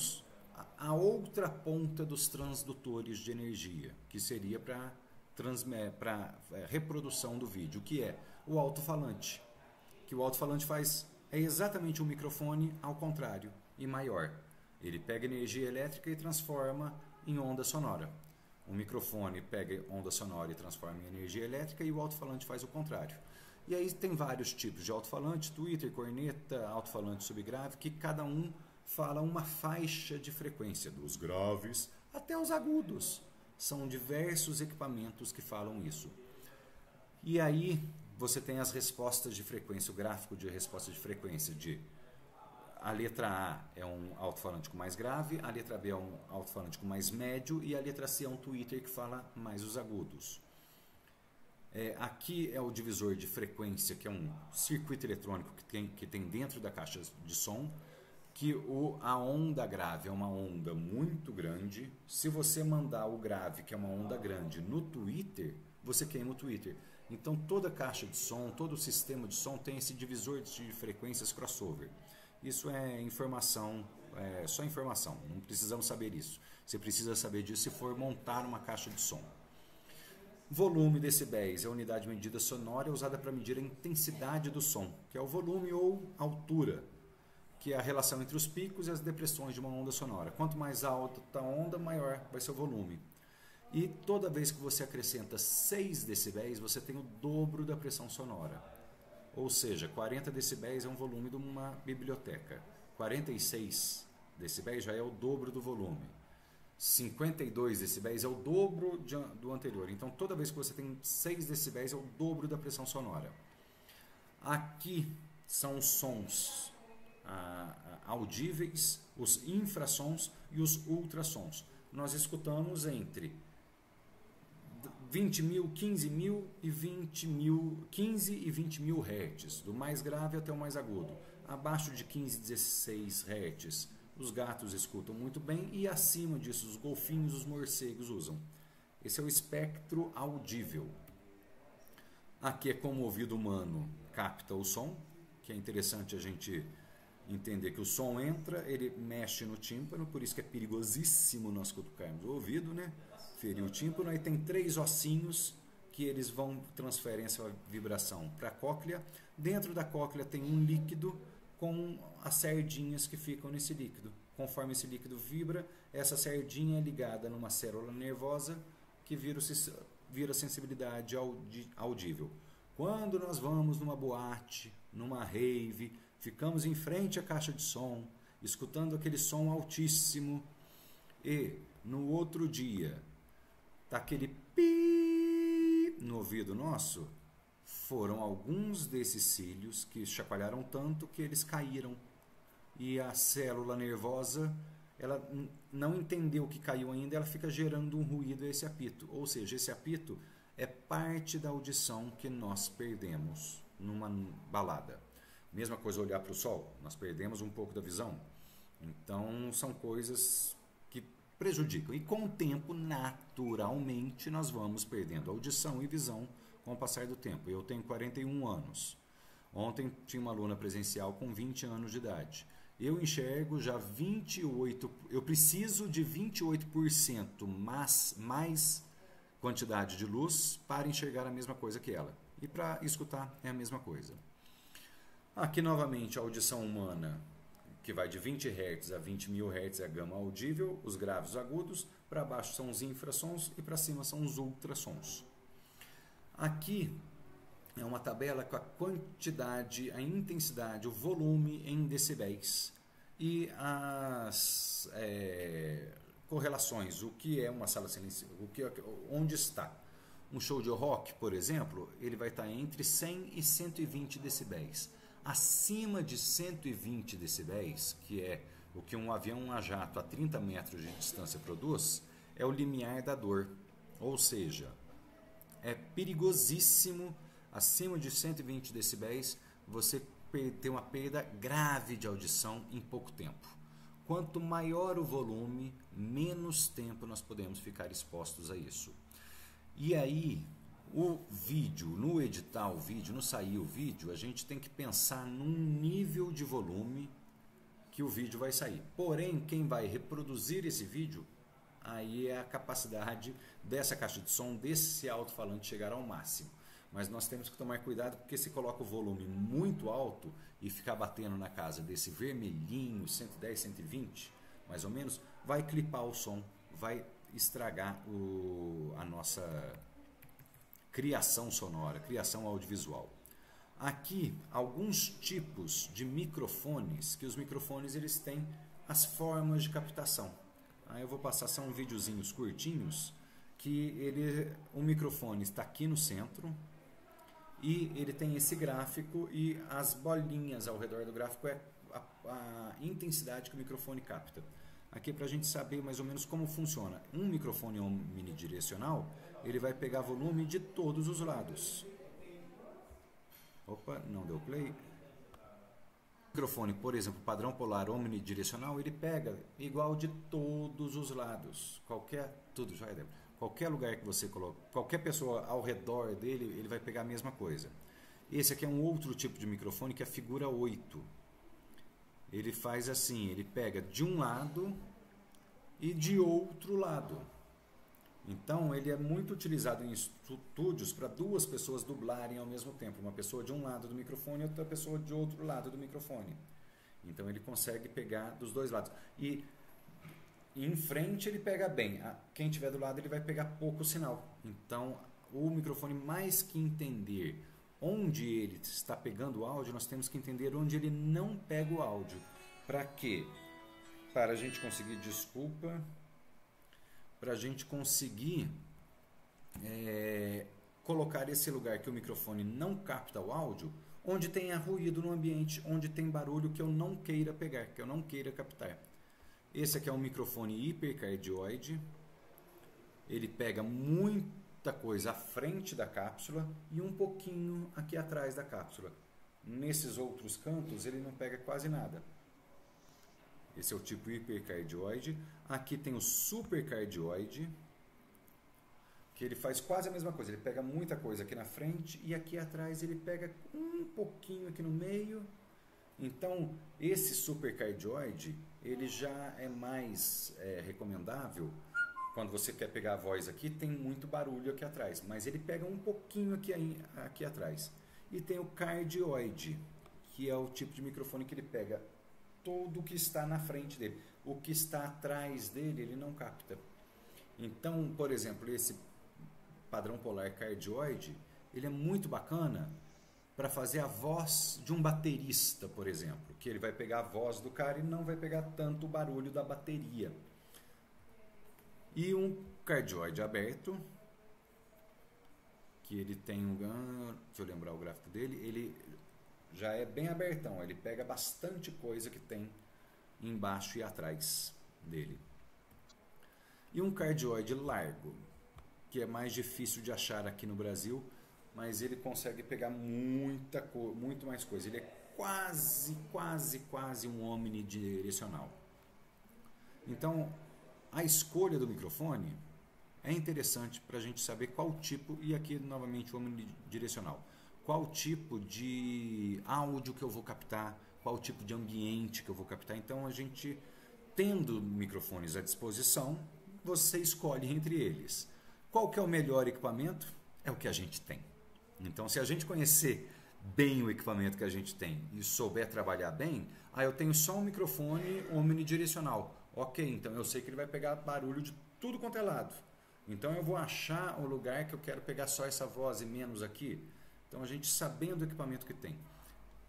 a outra ponta dos transdutores de energia, que seria para reprodução do vídeo, que é o alto-falante. Que o alto-falante é exatamente um microfone ao contrário e maior. Ele pega energia elétrica e transforma em onda sonora. O microfone pega onda sonora e transforma em energia elétrica e o alto-falante faz o contrário. E aí tem vários tipos de alto-falante, tweeter, corneta, alto-falante subgrave, que cada um fala uma faixa de frequência, dos graves até os agudos. São diversos equipamentos que falam isso. E aí você tem as respostas de frequência, o gráfico de resposta de frequência de a letra A é um alto-falante com mais grave, a letra B é um alto-falante com mais médio e a letra C é um tweeter que fala mais os agudos. Aqui é o divisor de frequência, que é um circuito eletrônico que tem dentro da caixa de som, que a onda grave é uma onda muito grande. Se você mandar o grave, que é uma onda grande, no Twitter, você queima o Twitter. Então toda caixa de som, todo o sistema de som tem esse divisor de frequências crossover. Isso é informação, só informação, não precisamos saber isso. Você precisa saber disso se for montar uma caixa de som. Volume decibéis é a unidade de medida sonora usada para medir a intensidade do som, que é o volume ou altura, que é a relação entre os picos e as depressões de uma onda sonora. Quanto mais alta a onda, maior vai ser o volume. E toda vez que você acrescenta 6 decibéis, você tem o dobro da pressão sonora. Ou seja, 40 decibéis é um volume de uma biblioteca. 46 decibéis já é o dobro do volume. 52 decibéis é o dobro do anterior. Então, toda vez que você tem 6 decibéis, é o dobro da pressão sonora. Aqui são os sons audíveis, os infrassons e os ultrassons. Nós escutamos entre 20 mil, 15 mil e 20 mil, 15 e 20 mil hertz, do mais grave até o mais agudo. Abaixo de 15 e 16 hertz, os gatos escutam muito bem, e acima disso, os golfinhos, os morcegos usam. Esse é o espectro audível. Aqui é como o ouvido humano capta o som, que é interessante a gente entender que o som entra, ele mexe no tímpano, por isso que é perigosíssimo nós cutucarmos o ouvido, né? Ferir o tímpano. Aí tem 3 ossinhos que eles transferem essa vibração para a cóclea. Dentro da cóclea tem um líquido com as sardinhas que ficam nesse líquido. Conforme esse líquido vibra, essa sardinha é ligada numa célula nervosa que vira sensibilidade audível. Quando nós vamos numa boate, numa rave, ficamos em frente à caixa de som, escutando aquele som altíssimo, e no outro dia tá aquele pi no ouvido nosso, foram alguns desses cílios que chacoalharam tanto que eles caíram. E a célula nervosa, ela não entendeu que caiu ainda, ela fica gerando um ruído, esse apito. Ou seja, esse apito é parte da audição que nós perdemos numa balada. Mesma coisa olhar para o sol, nós perdemos um pouco da visão. Então, são coisas que prejudicam. E com o tempo, naturalmente, nós vamos perdendo audição e visão com o passar do tempo. Eu tenho 41 anos. Ontem tinha uma aluna presencial com 20 anos de idade. Eu enxergo já 28%, eu preciso de 28% mais quantidade de luz para enxergar a mesma coisa que ela. E para escutar é a mesma coisa. Aqui novamente a audição humana, que vai de 20 Hz a 20 mil Hz é a gama audível, os graves e agudos, para baixo são os infrassons e para cima são os ultrassons. Aqui é uma tabela com a quantidade, a intensidade, o volume em decibéis e as correlações, o que é uma sala silenciosa, onde está. Um show de rock, por exemplo, ele vai estar entre 100 e 120 decibéis. Acima de 120 decibéis, que é o que um avião a jato a 30 metros de distância produz, é o limiar da dor. Ou seja, é perigosíssimo, acima de 120 decibéis, você ter uma perda grave de audição em pouco tempo. Quanto maior o volume, menos tempo nós podemos ficar expostos a isso. E aí, o vídeo, no editar o vídeo, no sair o vídeo, a gente tem que pensar num nível de volume que o vídeo vai sair. Porém, quem vai reproduzir esse vídeo, aí é a capacidade dessa caixa de som, desse alto-falante chegar ao máximo. Mas nós temos que tomar cuidado, porque se coloca o volume muito alto e ficar batendo na casa desse vermelhinho, 110, 120, mais ou menos, vai clipar o som, vai estragar a nossa criação sonora, criação audiovisual. Aqui, alguns tipos de microfones, que os microfones eles têm as formas de captação. Aí eu vou passar, são videozinhos curtinhos, que o microfone está aqui no centro, e ele tem esse gráfico, e as bolinhas ao redor do gráfico é a intensidade que o microfone capta. aqui é para a gente saber mais ou menos como funciona. Um microfone omnidirecional, ele vai pegar volume de todos os lados. Opa, não deu play. O microfone, por exemplo, padrão polar omnidirecional, ele pega igual de todos os lados. Qualquer lugar que você coloque, qualquer pessoa ao redor dele, ele vai pegar a mesma coisa. Esse aqui é um outro tipo de microfone que é a figura 8. Ele faz assim, ele pega de um lado e de outro lado. Então, ele é muito utilizado em estúdios para duas pessoas dublarem ao mesmo tempo. Uma pessoa de um lado do microfone e outra pessoa de outro lado do microfone. Então, ele consegue pegar dos dois lados. E em frente ele pega bem. Quem estiver do lado, ele vai pegar pouco sinal. Então, o microfone, mais que entender onde ele está pegando o áudio, nós temos que entender onde ele não pega o áudio. Para quê? Para a gente conseguir, para a gente conseguir colocar esse lugar que o microfone não capta o áudio, onde tenha ruído no ambiente, onde tem barulho que eu não queira pegar, que eu não queira captar. Esse aqui é um microfone hipercardioide, ele pega muita coisa à frente da cápsula e um pouquinho aqui atrás da cápsula. Nesses outros cantos ele não pega quase nada. Esse é o tipo hipercardioide. Aqui tem o supercardioide, que ele faz quase a mesma coisa. Ele pega muita coisa aqui na frente e aqui atrás ele pega um pouquinho aqui no meio. Então, esse supercardioide, ele já é mais recomendável quando você quer pegar a voz aqui, tem muito barulho aqui atrás, mas ele pega um pouquinho aqui atrás. E tem o cardioide, que é o tipo de microfone que ele pega todo o que está na frente dele. O que está atrás dele, ele não capta. Então, por exemplo, esse padrão polar cardioide, ele é muito bacana para fazer a voz de um baterista, por exemplo, que ele vai pegar a voz do cara e não vai pegar tanto o barulho da bateria. E um cardioide aberto, que ele tem deixa eu lembrar o gráfico dele, ele já é bem abertão, ele pega bastante coisa que tem embaixo e atrás dele. E um cardioide largo, que é mais difícil de achar aqui no Brasil, mas ele consegue pegar muito mais coisa. Ele é quase um omnidirecional. Então, a escolha do microfone é interessante para a gente saber qual tipo, e aqui novamente o omnidirecional, qual tipo de áudio que eu vou captar, qual tipo de ambiente que eu vou captar. Então, a gente, tendo microfones à disposição, você escolhe entre eles. Qual que é o melhor equipamento? É o que a gente tem. Então, se a gente conhecer bem o equipamento que a gente tem e souber trabalhar bem, eu tenho só um microfone omnidirecional. Ok, então eu sei que ele vai pegar barulho de tudo quanto é lado. Então eu vou achar o lugar que eu quero pegar só essa voz e menos aqui. Então a gente sabendo o equipamento que tem.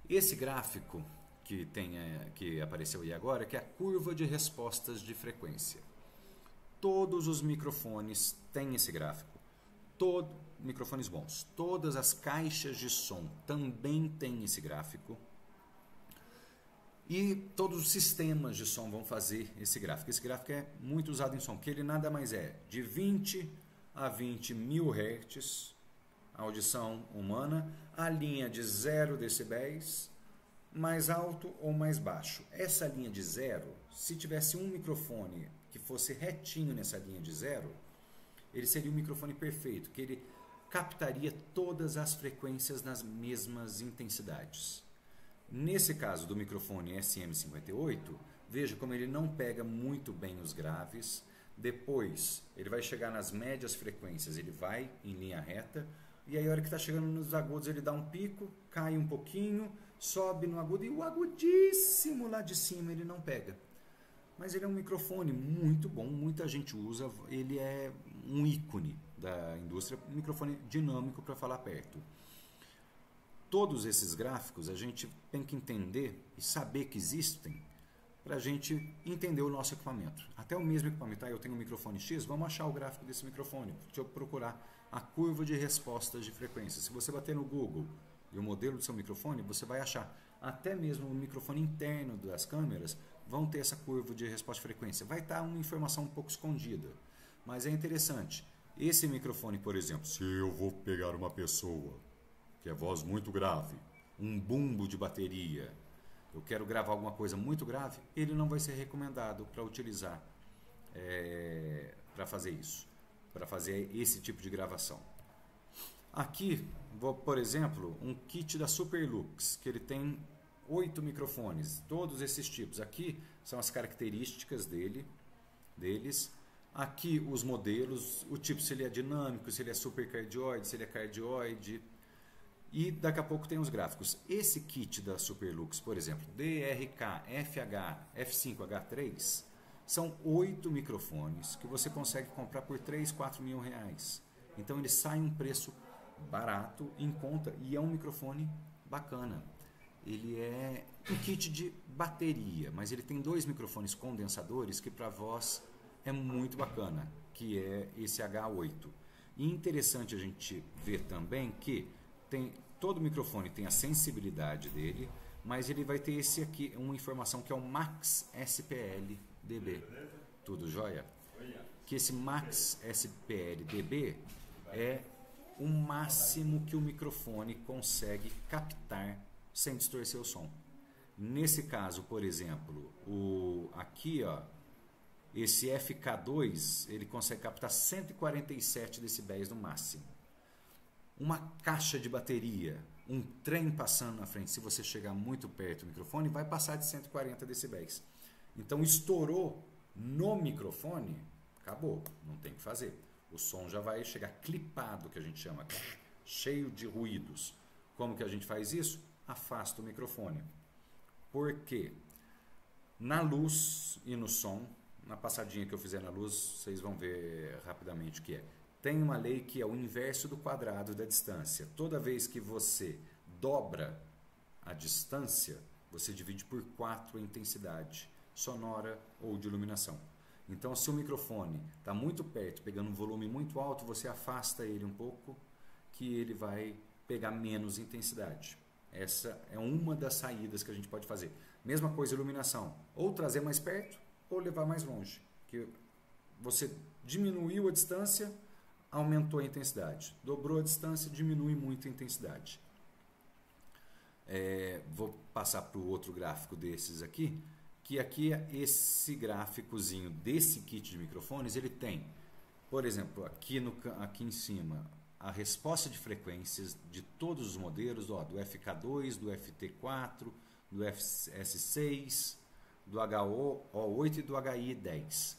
Esse gráfico que apareceu aí agora, que é a curva de respostas de frequência. Todos os microfones têm esse gráfico. Microfones bons. Todas as caixas de som também têm esse gráfico. E todos os sistemas de som vão fazer esse gráfico. Esse gráfico é muito usado em som, porque ele nada mais é de 20 a 20 mil Hz, a audição humana, a linha de 0 decibéis, mais alto ou mais baixo. Essa linha de 0, se tivesse um microfone que fosse retinho nessa linha de 0, ele seria um microfone perfeito, que ele captaria todas as frequências nas mesmas intensidades. Nesse caso do microfone SM58, veja como ele não pega muito bem os graves. Depois ele vai chegar nas médias frequências, ele vai em linha reta, e aí a hora que está chegando nos agudos ele dá um pico, cai um pouquinho, sobe no agudo, e o agudíssimo lá de cima ele não pega. Mas ele é um microfone muito bom, muita gente usa, ele é um ícone da indústria, um microfone dinâmico para falar perto. Todos esses gráficos a gente tem que entender e saber que existem para a gente entender o nosso equipamento. Até o mesmo equipamento, eu tenho um microfone X, vamos achar o gráfico desse microfone. Deixa eu procurar a curva de respostas de frequência. Se você bater no Google e o modelo do seu microfone, você vai achar até mesmo o microfone interno das câmeras vão ter essa curva de resposta de frequência. Vai estar uma informação um pouco escondida, mas é interessante. Esse microfone, por exemplo, se eu vou pegar uma pessoa que é voz muito grave, um bumbo de bateria, eu quero gravar alguma coisa muito grave, ele não vai ser recomendado para utilizar, para fazer isso, para fazer esse tipo de gravação. Aqui, por exemplo, um kit da Superlux, que ele tem 8 microfones, todos esses tipos. Aqui são as características deles. Aqui os modelos, o tipo, se ele é dinâmico, se ele é supercardioide, se ele é cardioide. E daqui a pouco tem os gráficos. Esse kit da Superlux, por exemplo, DRK, FH, F5H3, são 8 microfones que você consegue comprar por 3, 4 mil reais. Então ele sai um preço barato, em conta, e é um microfone bacana. Ele é um kit de bateria, mas ele tem 2 microfones condensadores que para voz é muito bacana, que é esse H8. E interessante a gente ver também que todo microfone tem a sensibilidade dele, mas ele vai ter esse aqui, uma informação que é o Max SPL DB. Tudo jóia? Que esse Max SPL DB é o máximo que o microfone consegue captar sem distorcer o som. Nesse caso, por exemplo, aqui, ó, esse FK2, ele consegue captar 147 decibéis no máximo. Uma caixa de bateria, um trem passando na frente, se você chegar muito perto do microfone, vai passar de 140 decibéis. Então, estourou no microfone, acabou, não tem o que fazer. O som já vai chegar clipado, que a gente chama, cheio de ruídos. Como que a gente faz isso? Afasta o microfone. Por quê? Na luz e no som, na passadinha que eu fizer na luz, vocês vão ver rapidamente o que é. Tem uma lei que é o inverso do quadrado da distância. Toda vez que você dobra a distância, você divide por 4 a intensidade sonora ou de iluminação. Então, se o microfone está muito perto, pegando um volume muito alto, você afasta ele um pouco, que ele vai pegar menos intensidade. Essa é uma das saídas que a gente pode fazer. Mesma coisa iluminação. Ou trazer mais perto, ou levar mais longe. Que você diminuiu a distância, aumentou a intensidade. Dobrou a distância, diminui muito a intensidade. Vou passar para o outro gráfico desses aqui, que aqui é esse gráficozinho desse kit de microfones, ele tem, por exemplo, aqui em cima, a resposta de frequências de todos os modelos, ó, do FK2, do FT4, do FS6, do HO8 e do HI10.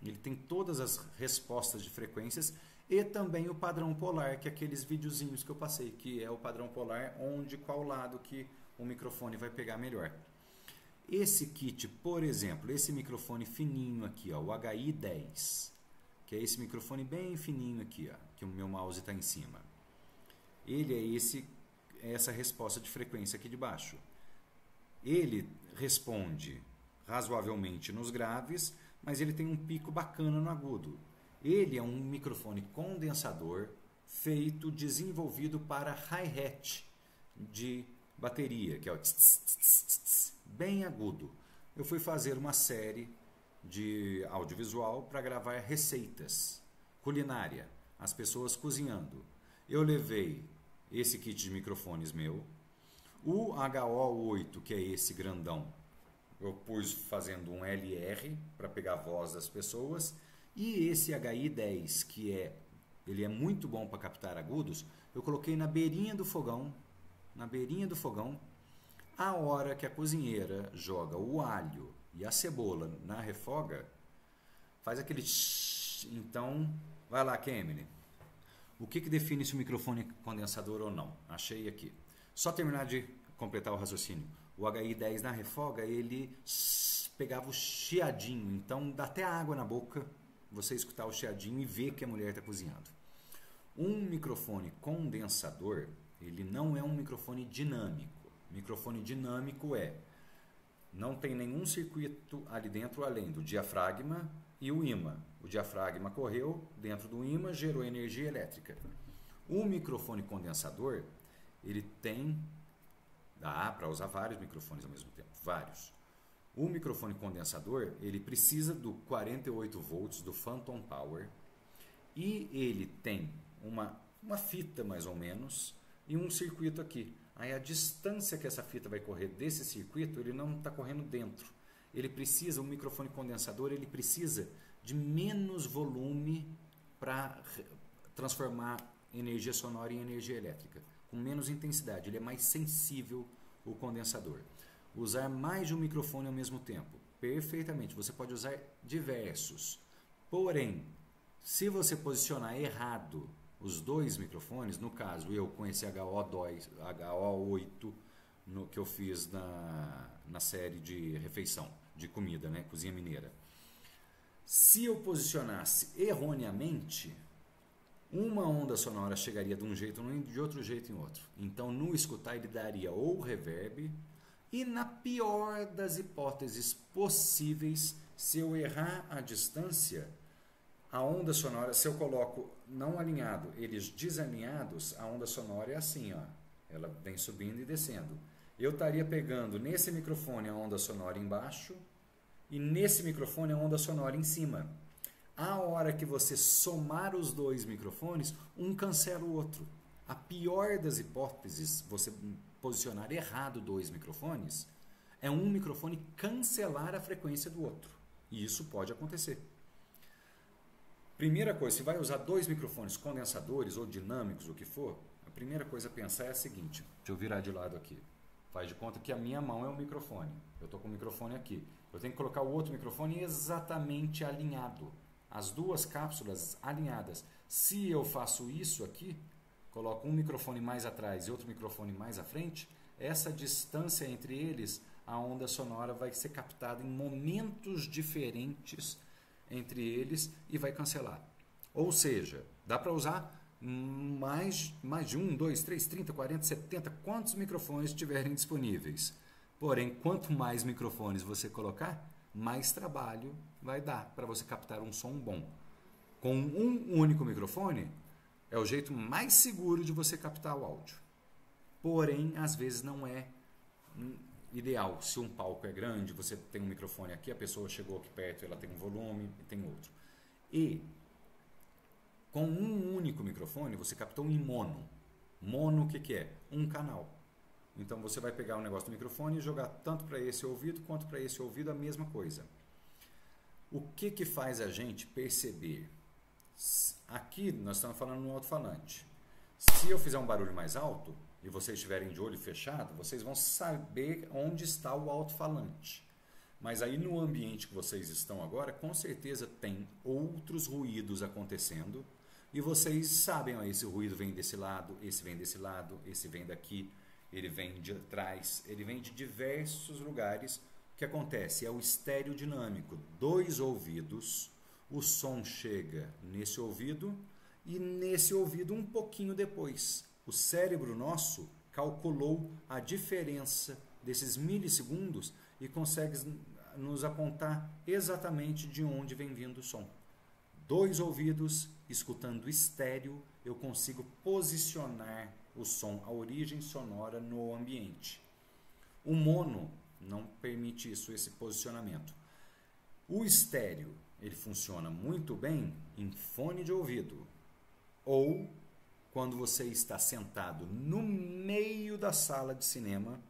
Ele tem todas as respostas de frequências e também o padrão polar, que é aqueles videozinhos que eu passei, que é o padrão polar qual lado que o microfone vai pegar melhor. Esse kit, por exemplo, esse microfone fininho aqui, ó, o HI10, que é esse microfone bem fininho aqui, ó, que o meu mouse está em cima. Ele é essa resposta de frequência aqui de baixo. Ele responde razoavelmente nos graves, mas ele tem um pico bacana no agudo. Ele é um microfone condensador desenvolvido para hi-hat de bateria, que é o bem agudo. Eu fui fazer uma série de audiovisual para gravar receitas culinária, as pessoas cozinhando. Eu levei esse kit de microfones meu, o HO8, que é esse grandão, eu pus fazendo um LR para pegar a voz das pessoas, e esse HI10, ele é muito bom para captar agudos, eu coloquei na beirinha do fogão, a hora que a cozinheira joga o alho e a cebola na refoga, faz aquele então, vai lá, Kemily. O que define se o microfone é condensador ou não? Achei aqui. Só terminar de completar o raciocínio. O HI10 na refoga, ele pegava o chiadinho, então dá até água na boca você escutar o chiadinho e ver que a mulher está cozinhando. Um microfone condensador, ele não é um microfone dinâmico. Microfone dinâmico não tem nenhum circuito ali dentro além do diafragma e o ímã. O diafragma correu dentro do ímã, gerou energia elétrica. O microfone condensador, ele dá para usar vários microfones ao mesmo tempo, vários. O microfone condensador, ele precisa do 48 volts do Phantom Power e ele tem uma fita mais ou menos e um circuito aqui. Aí a distância que essa fita vai correr desse circuito, ele não está correndo dentro. Ele precisa, o microfone condensador, ele precisa de menos volume para transformar energia sonora em energia elétrica, com menos intensidade. Ele é mais sensível, o condensador. Usar mais de um microfone ao mesmo tempo, perfeitamente. Você pode usar diversos. Porém, se você posicionar errado os dois microfones, no caso eu com esse HO8 que eu fiz na série de refeição, de comida, né, cozinha mineira. Se eu posicionasse erroneamente, uma onda sonora chegaria de um jeito e de outro jeito em outro. Então, no escutar, ele daria ou reverb, e na pior das hipóteses possíveis, se eu errar a distância, a onda sonora, se eu coloco não alinhado, eles desalinhados, a onda sonora é assim, ó. Ela vem subindo e descendo. Eu estaria pegando nesse microfone a onda sonora embaixo e nesse microfone a onda sonora em cima. A hora que você somar os dois microfones, um cancela o outro. A pior das hipóteses, você posicionar errado dois microfones, é um microfone cancelar a frequência do outro. E isso pode acontecer. Primeira coisa, se vai usar dois microfones condensadores ou dinâmicos, o que for, a primeira coisa a pensar é a seguinte. Deixa eu virar de lado aqui. Faz de conta que a minha mão é o microfone. Eu estou com o microfone aqui. Eu tenho que colocar o outro microfone exatamente alinhado. As duas cápsulas alinhadas. Se eu faço isso aqui, coloco um microfone mais atrás e outro microfone mais à frente, essa distância entre eles, a onda sonora vai ser captada em momentos diferentes entre eles e vai cancelar. Ou seja, dá para usar mais de 1, 2, 3, 30, 40, 70, quantos microfones tiverem disponíveis. Porém, quanto mais microfones você colocar, mais trabalho vai dar para você captar um som bom. Com um único microfone, é o jeito mais seguro de você captar o áudio. Porém, às vezes não é ideal. Se um palco é grande, você tem um microfone aqui, a pessoa chegou aqui perto, ela tem um volume e tem outro. E com um único microfone, você captou em mono. Mono, o que é? Um canal. Então você vai pegar o negócio do microfone e jogar tanto para esse ouvido quanto para esse ouvido a mesma coisa. O que faz a gente perceber? Aqui nós estamos falando no alto-falante. Se eu fizer um barulho mais alto e vocês estiverem de olho fechado, vocês vão saber onde está o alto-falante. Mas aí no ambiente que vocês estão agora, com certeza tem outros ruídos acontecendo e vocês sabem, ó, esse ruído vem desse lado, esse vem daqui, ele vem de trás, ele vem de diversos lugares. O que acontece? É o estéreo dinâmico. Dois ouvidos, o som chega nesse ouvido e nesse ouvido um pouquinho depois. O cérebro nosso calculou a diferença desses milissegundos e consegue nos apontar exatamente de onde vem vindo o som. Dois ouvidos, escutando estéreo, eu consigo posicionar o som, a origem sonora no ambiente. O mono não permite isso, esse posicionamento. O estéreo, ele funciona muito bem em fone de ouvido ou quando você está sentado no meio da sala de cinema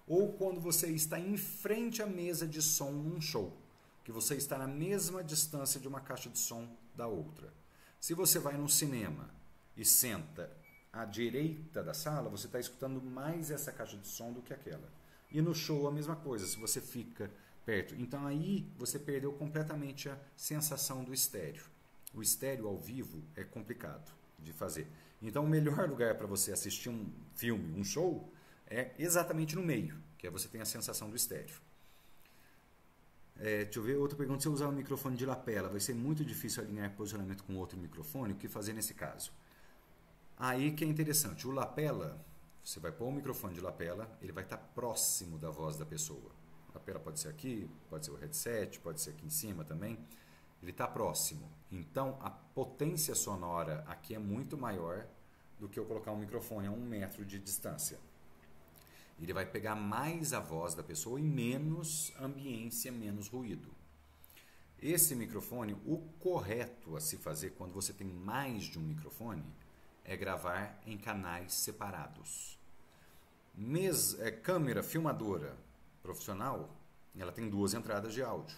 ou quando você está em frente à mesa de som num show, que você está na mesma distância de uma caixa de som da outra. Se você vai num cinema e senta à direita da sala, você está escutando mais essa caixa de som do que aquela. E no show a mesma coisa, se você fica perto. Então aí você perdeu completamente a sensação do estéreo. O estéreo ao vivo é complicado de fazer. Então o melhor lugar para você assistir um filme, um show, é exatamente no meio, que é você tem a sensação do estéreo. Deixa eu ver, outra pergunta, se eu usar um microfone de lapela, vai ser muito difícil alinhar posicionamento com outro microfone, o que fazer nesse caso? Aí que é interessante, o lapela, você vai pôr um microfone de lapela, ele vai estar próximo da voz da pessoa. A lapela pode ser aqui, pode ser o headset, pode ser aqui em cima também, ele está próximo. Então a potência sonora aqui é muito maior do que eu colocar um microfone a 1 metro de distância. Ele vai pegar mais a voz da pessoa e menos ambiência, menos ruído. Esse microfone, o correto a se fazer quando você tem mais de um microfone é gravar em canais separados. Câmera filmadora profissional, ela tem duas entradas de áudio,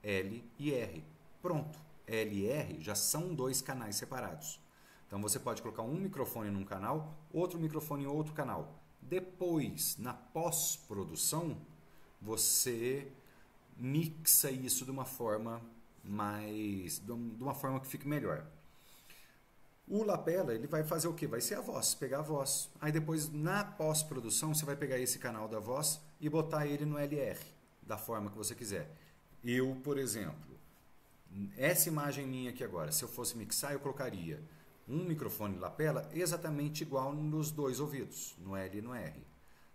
L e R. Pronto, L e R já são dois canais separados. Então você pode colocar um microfone num canal, outro microfone em outro canal. Depois, na pós-produção, você mixa isso de uma forma que fique melhor. O lapela, ele vai fazer o quê? Vai ser a voz, pegar a voz. Aí depois, na pós-produção, você vai pegar esse canal da voz e botar ele no LR, da forma que você quiser. Eu, por exemplo, essa imagem minha aqui agora, se eu fosse mixar, eu colocaria um microfone lapela exatamente igual nos dois ouvidos, no L e no R.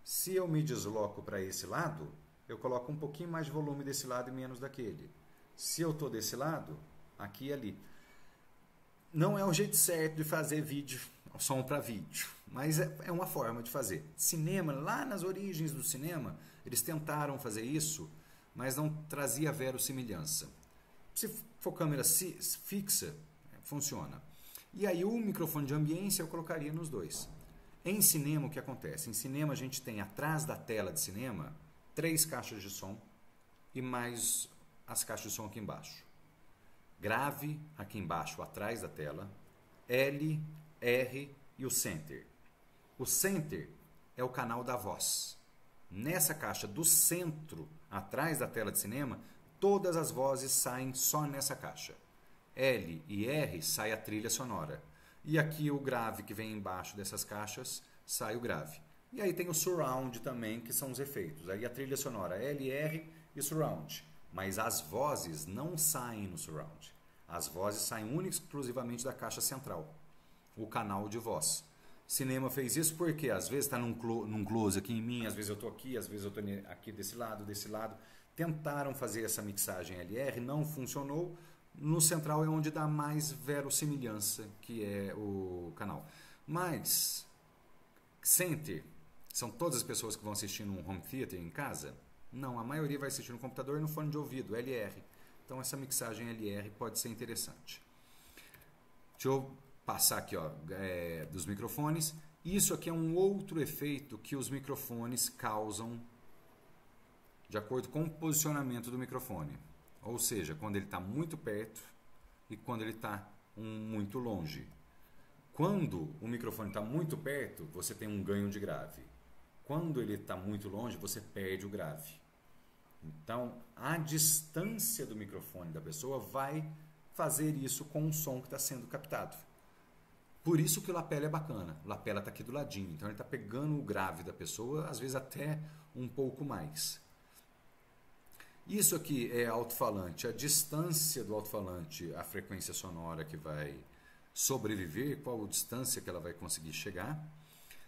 Se eu me desloco para esse lado, eu coloco um pouquinho mais de volume desse lado e menos daquele. Se eu estou desse lado, aqui e ali. Não é o jeito certo de fazer vídeo, som para vídeo, mas é uma forma de fazer. Cinema, lá nas origens do cinema, eles tentaram fazer isso, mas não trazia verossimilhança. Se for câmera fixa, funciona. E aí o microfone de ambiência eu colocaria nos dois. Em cinema, o que acontece? Em cinema a gente tem atrás da tela de cinema 3 caixas de som e mais as caixas de som aqui embaixo. Grave aqui embaixo, atrás da tela, L, R e o center. O center é o canal da voz. Nessa caixa do centro, atrás da tela de cinema, todas as vozes saem só nessa caixa. L e R sai a trilha sonora. E aqui o grave que vem embaixo dessas caixas, sai o grave. E aí tem o surround também, que são os efeitos. Aí a trilha sonora L, R e surround. Mas as vozes não saem no surround. As vozes saem única e exclusivamente da caixa central, o canal de voz. Cinema fez isso porque às vezes está num close aqui em mim, às vezes eu estou aqui, às vezes eu estou aqui desse lado. Tentaram fazer essa mixagem LR, não funcionou. No central é onde dá mais verossimilhança, que é o canal. Mas, center, são todas as pessoas que vão assistir num home theater em casa? Não, a maioria vai assistir no computador e no fone de ouvido, LR. Então essa mixagem LR pode ser interessante. Deixa eu passar aqui dos microfones. Isso aqui é um outro efeito que os microfones causam de acordo com o posicionamento do microfone. Ou seja, quando ele está muito perto e quando ele está muito longe. Quando o microfone está muito perto, você tem um ganho de grave. Quando ele está muito longe, você perde o grave. Então, a distância do microfone da pessoa vai fazer isso com o som que está sendo captado. Por isso que o lapela é bacana. O lapela está aqui do ladinho. Então, ele está pegando o grave da pessoa, às vezes até um pouco mais. Isso aqui é alto-falante. A distância do alto-falante, a frequência sonora que vai sobreviver, qual a distância que ela vai conseguir chegar.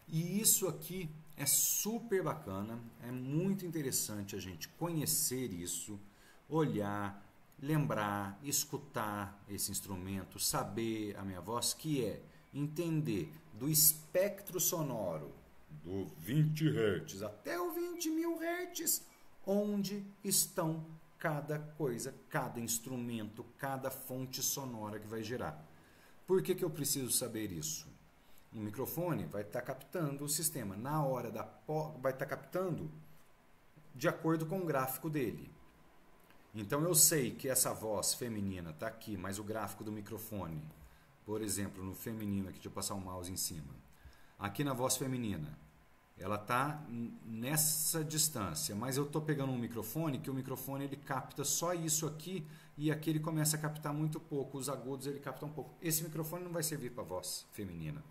E isso aqui é super bacana, é muito interessante a gente conhecer isso, olhar, lembrar, escutar esse instrumento, saber a minha voz, que é entender do espectro sonoro do 20 Hz até o 20.000 Hz, onde estão cada coisa, cada instrumento, cada fonte sonora que vai gerar. Por que eu preciso saber isso? O microfone vai estar captando o sistema. Na hora vai estar captando de acordo com o gráfico dele. Então eu sei que essa voz feminina está aqui, mas o gráfico do microfone, por exemplo, no feminino, aqui deixa eu passar o mouse em cima. Aqui na voz feminina, ela está nessa distância, mas eu estou pegando um microfone, que o microfone ele capta só isso aqui, e aqui ele começa a captar muito pouco, os agudos ele capta um pouco. Esse microfone não vai servir para voz feminina.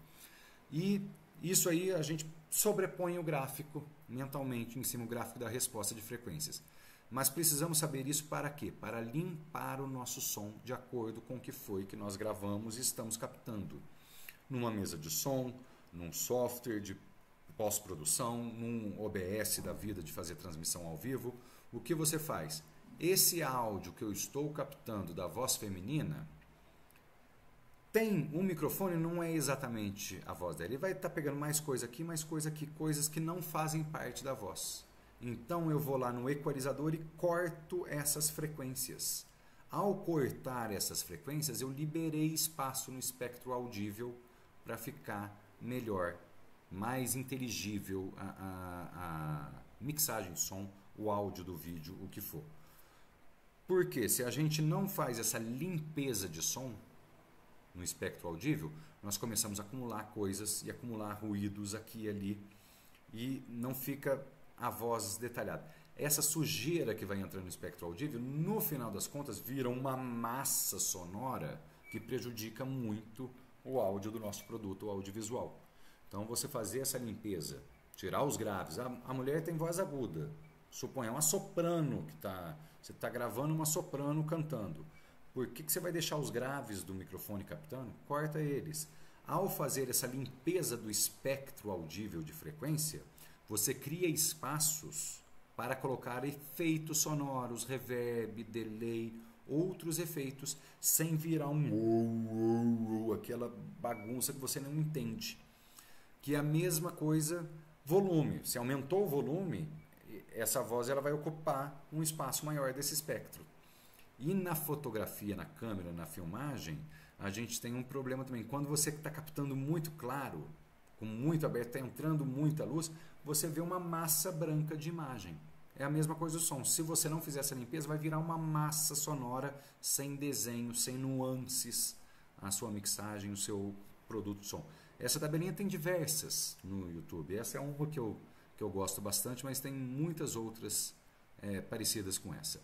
E isso aí a gente sobrepõe o gráfico mentalmente em cima do gráfico da resposta de frequências. Mas precisamos saber isso para quê? Para limpar o nosso som de acordo com o que foi que nós gravamos e estamos captando. Numa mesa de som, num software de pós-produção, num OBS da vida de fazer transmissão ao vivo, o que você faz? Esse áudio que eu estou captando da voz feminina o microfone não é exatamente a voz dela. Ele vai estar pegando mais coisa aqui, coisas que não fazem parte da voz. Então eu vou lá no equalizador e corto essas frequências. Ao cortar essas frequências, eu liberei espaço no espectro audível para ficar melhor, mais inteligível a mixagem de som, o áudio do vídeo, o que for. Porque se a gente não faz essa limpeza de som no espectro audível, nós começamos a acumular coisas e acumular ruídos aqui e ali e não fica a voz detalhada. Essa sujeira que vai entrando no espectro audível, no final das contas, vira uma massa sonora que prejudica muito o áudio do nosso produto, o audiovisual. Então, você fazer essa limpeza, tirar os graves. A mulher tem voz aguda. Suponha uma soprano que você está gravando uma soprano cantando. Por que você vai deixar os graves do microfone captando? Corta eles. Ao fazer essa limpeza do espectro audível de frequência, você cria espaços para colocar efeitos sonoros, reverb, delay, outros efeitos, sem virar aquela bagunça que você não entende. Que é a mesma coisa, volume. Se aumentou o volume, essa voz ela vai ocupar um espaço maior desse espectro. E na fotografia, na câmera, na filmagem, a gente tem um problema também. Quando você está captando muito claro, com muito aberto, está entrando muita luz, você vê uma massa branca de imagem. É a mesma coisa o som. Se você não fizer essa limpeza, vai virar uma massa sonora sem desenho, sem nuances, a sua mixagem, o seu produto de som. Essa tabelinha tem diversas no YouTube. Essa é uma que eu gosto bastante, mas tem muitas outras parecidas com essa.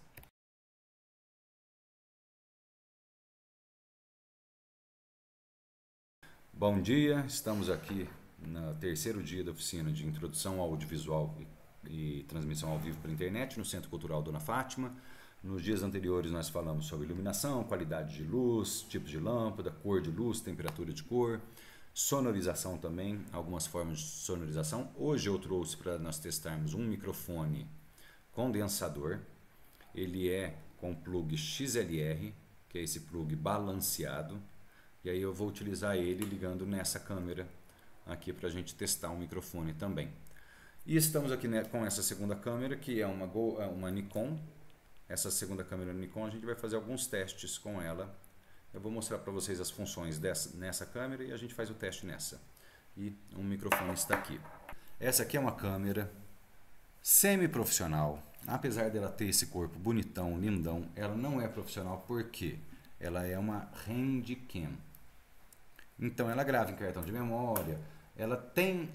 Bom dia, estamos aqui no terceiro dia da oficina de Introdução ao Audiovisual e Transmissão ao Vivo pela Internet no Centro Cultural Dona Fátima. Nos dias anteriores nós falamos sobre iluminação, qualidade de luz, tipos de lâmpada, cor de luz, temperatura de cor, sonorização também, algumas formas de sonorização. Hoje eu trouxe para nós testarmos um microfone condensador. Ele é com plug XLR, que é esse plug balanceado. E aí eu vou utilizar ele ligando nessa câmera aqui para a gente testar o microfone também. E estamos aqui com essa segunda câmera, que é uma Nikon. Essa segunda câmera Nikon, a gente vai fazer alguns testes com ela. Eu vou mostrar para vocês as funções nessa câmera e a gente faz o teste nessa. E o microfone está aqui. Essa aqui é uma câmera semi-profissional. Apesar dela ter esse corpo bonitão, lindão, ela não é profissional porque ela é uma Handycam. Então ela grava em cartão de memória, ela tem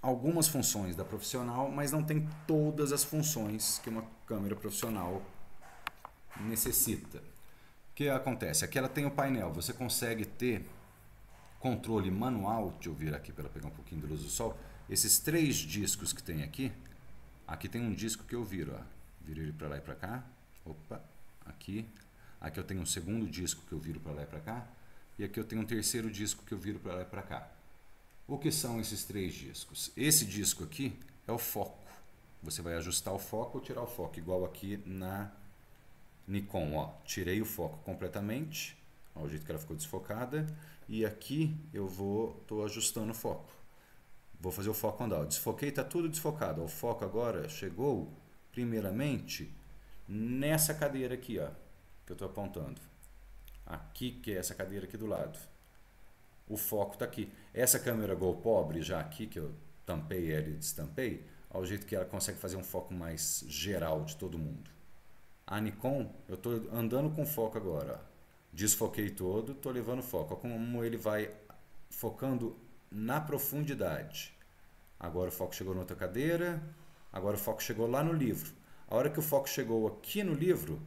algumas funções da profissional, mas não tem todas as funções que uma câmera profissional necessita. O que acontece? Aqui ela tem o painel, você consegue ter controle manual. Deixa eu vir aqui para pegar um pouquinho de luz do sol. Esses 3 discos que tem aqui tem um disco que eu viro, ó. Viro ele para lá e para cá. Opa, aqui eu tenho um segundo disco que eu viro para lá e para cá. E aqui eu tenho um terceiro disco que eu viro para lá e para cá. O que são esses 3 discos? Esse disco aqui é o foco. Você vai ajustar o foco ou tirar o foco, igual aqui na Nikon. Ó, tirei o foco completamente, ó, o jeito que ela ficou desfocada. E aqui eu estou ajustando o foco. Vou fazer o foco andar. Desfoquei, está tudo desfocado. O foco agora chegou, primeiramente, nessa cadeira aqui, ó, que eu estou apontando. Aqui, que é essa cadeira aqui do lado. O foco está aqui. Essa câmera Go pobre, já aqui, que eu tampei ela e destampei, ao jeito que ela consegue fazer um foco mais geral de todo mundo. A Nikon, eu estou andando com foco agora. Ó. Desfoquei todo, estou levando foco. Olha como ele vai focando na profundidade. Agora o foco chegou na outra cadeira. Agora o foco chegou lá no livro. A hora que o foco chegou aqui no livro,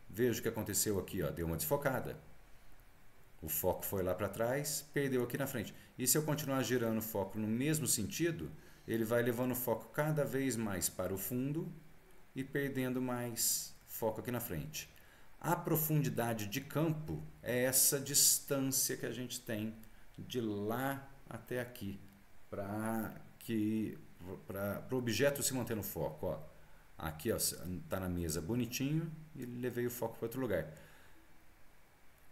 veja o que aconteceu aqui, ó, deu uma desfocada. O foco foi lá para trás, perdeu aqui na frente. E se eu continuar girando o foco no mesmo sentido, ele vai levando o foco cada vez mais para o fundo e perdendo mais foco aqui na frente. A profundidade de campo é essa distância que a gente tem de lá até aqui, para o objeto se manter no foco. Ó. Aqui está na mesa bonitinho e levei o foco para outro lugar.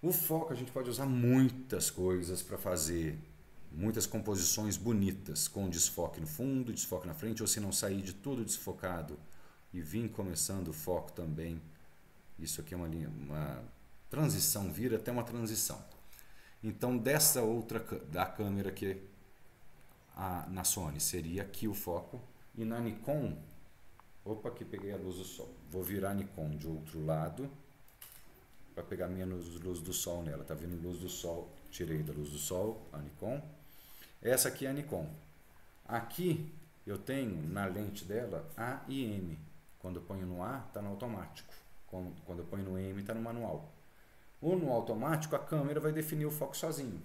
O foco a gente pode usar muitas coisas para fazer muitas composições bonitas, com desfoque no fundo, desfoque na frente, ou se não sair de tudo desfocado e vir começando o foco também. Isso aqui é uma transição, vira até uma transição. Então dessa outra, da câmera que na Sony seria aqui o foco, e na Nikon, opa, aqui peguei a luz do sol, vou virar a Nikon de outro lado para pegar menos luz do sol nela. Tá vendo luz do sol? Tirei da luz do sol a Nikon. Essa aqui é a Nikon. Aqui eu tenho na lente dela A e M. Quando eu ponho no A, está no automático. Quando eu ponho no M, está no manual. Ou no automático, a câmera vai definir o foco sozinho.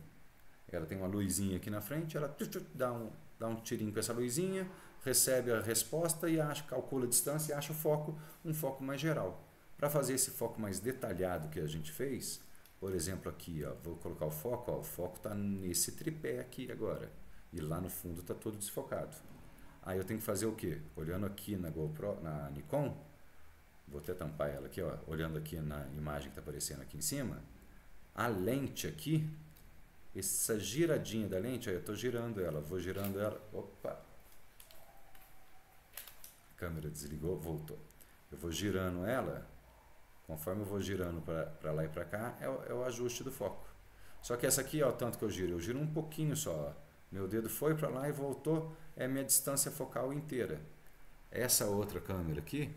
Ela tem uma luzinha aqui na frente, ela dá um tirinho com essa luzinha, recebe a resposta e calcula a distância e acha o foco, um foco mais geral. Para fazer esse foco mais detalhado que a gente fez, por exemplo aqui, ó, vou colocar o foco está nesse tripé aqui agora, e lá no fundo está todo desfocado. Aí eu tenho que fazer o quê? Olhando aqui na GoPro, na Nikon, vou até tampar ela aqui, ó, olhando aqui na imagem que está aparecendo aqui em cima, a lente aqui, essa giradinha da lente, aí eu estou girando ela, vou girando ela, opa, a câmera desligou, voltou. Eu vou girando ela, conforme eu vou girando para lá e para cá, é o ajuste do foco. Só que essa aqui, ó, tanto que eu giro um pouquinho só, ó. Meu dedo foi para lá e voltou, é a minha distância focal inteira. Essa outra câmera aqui,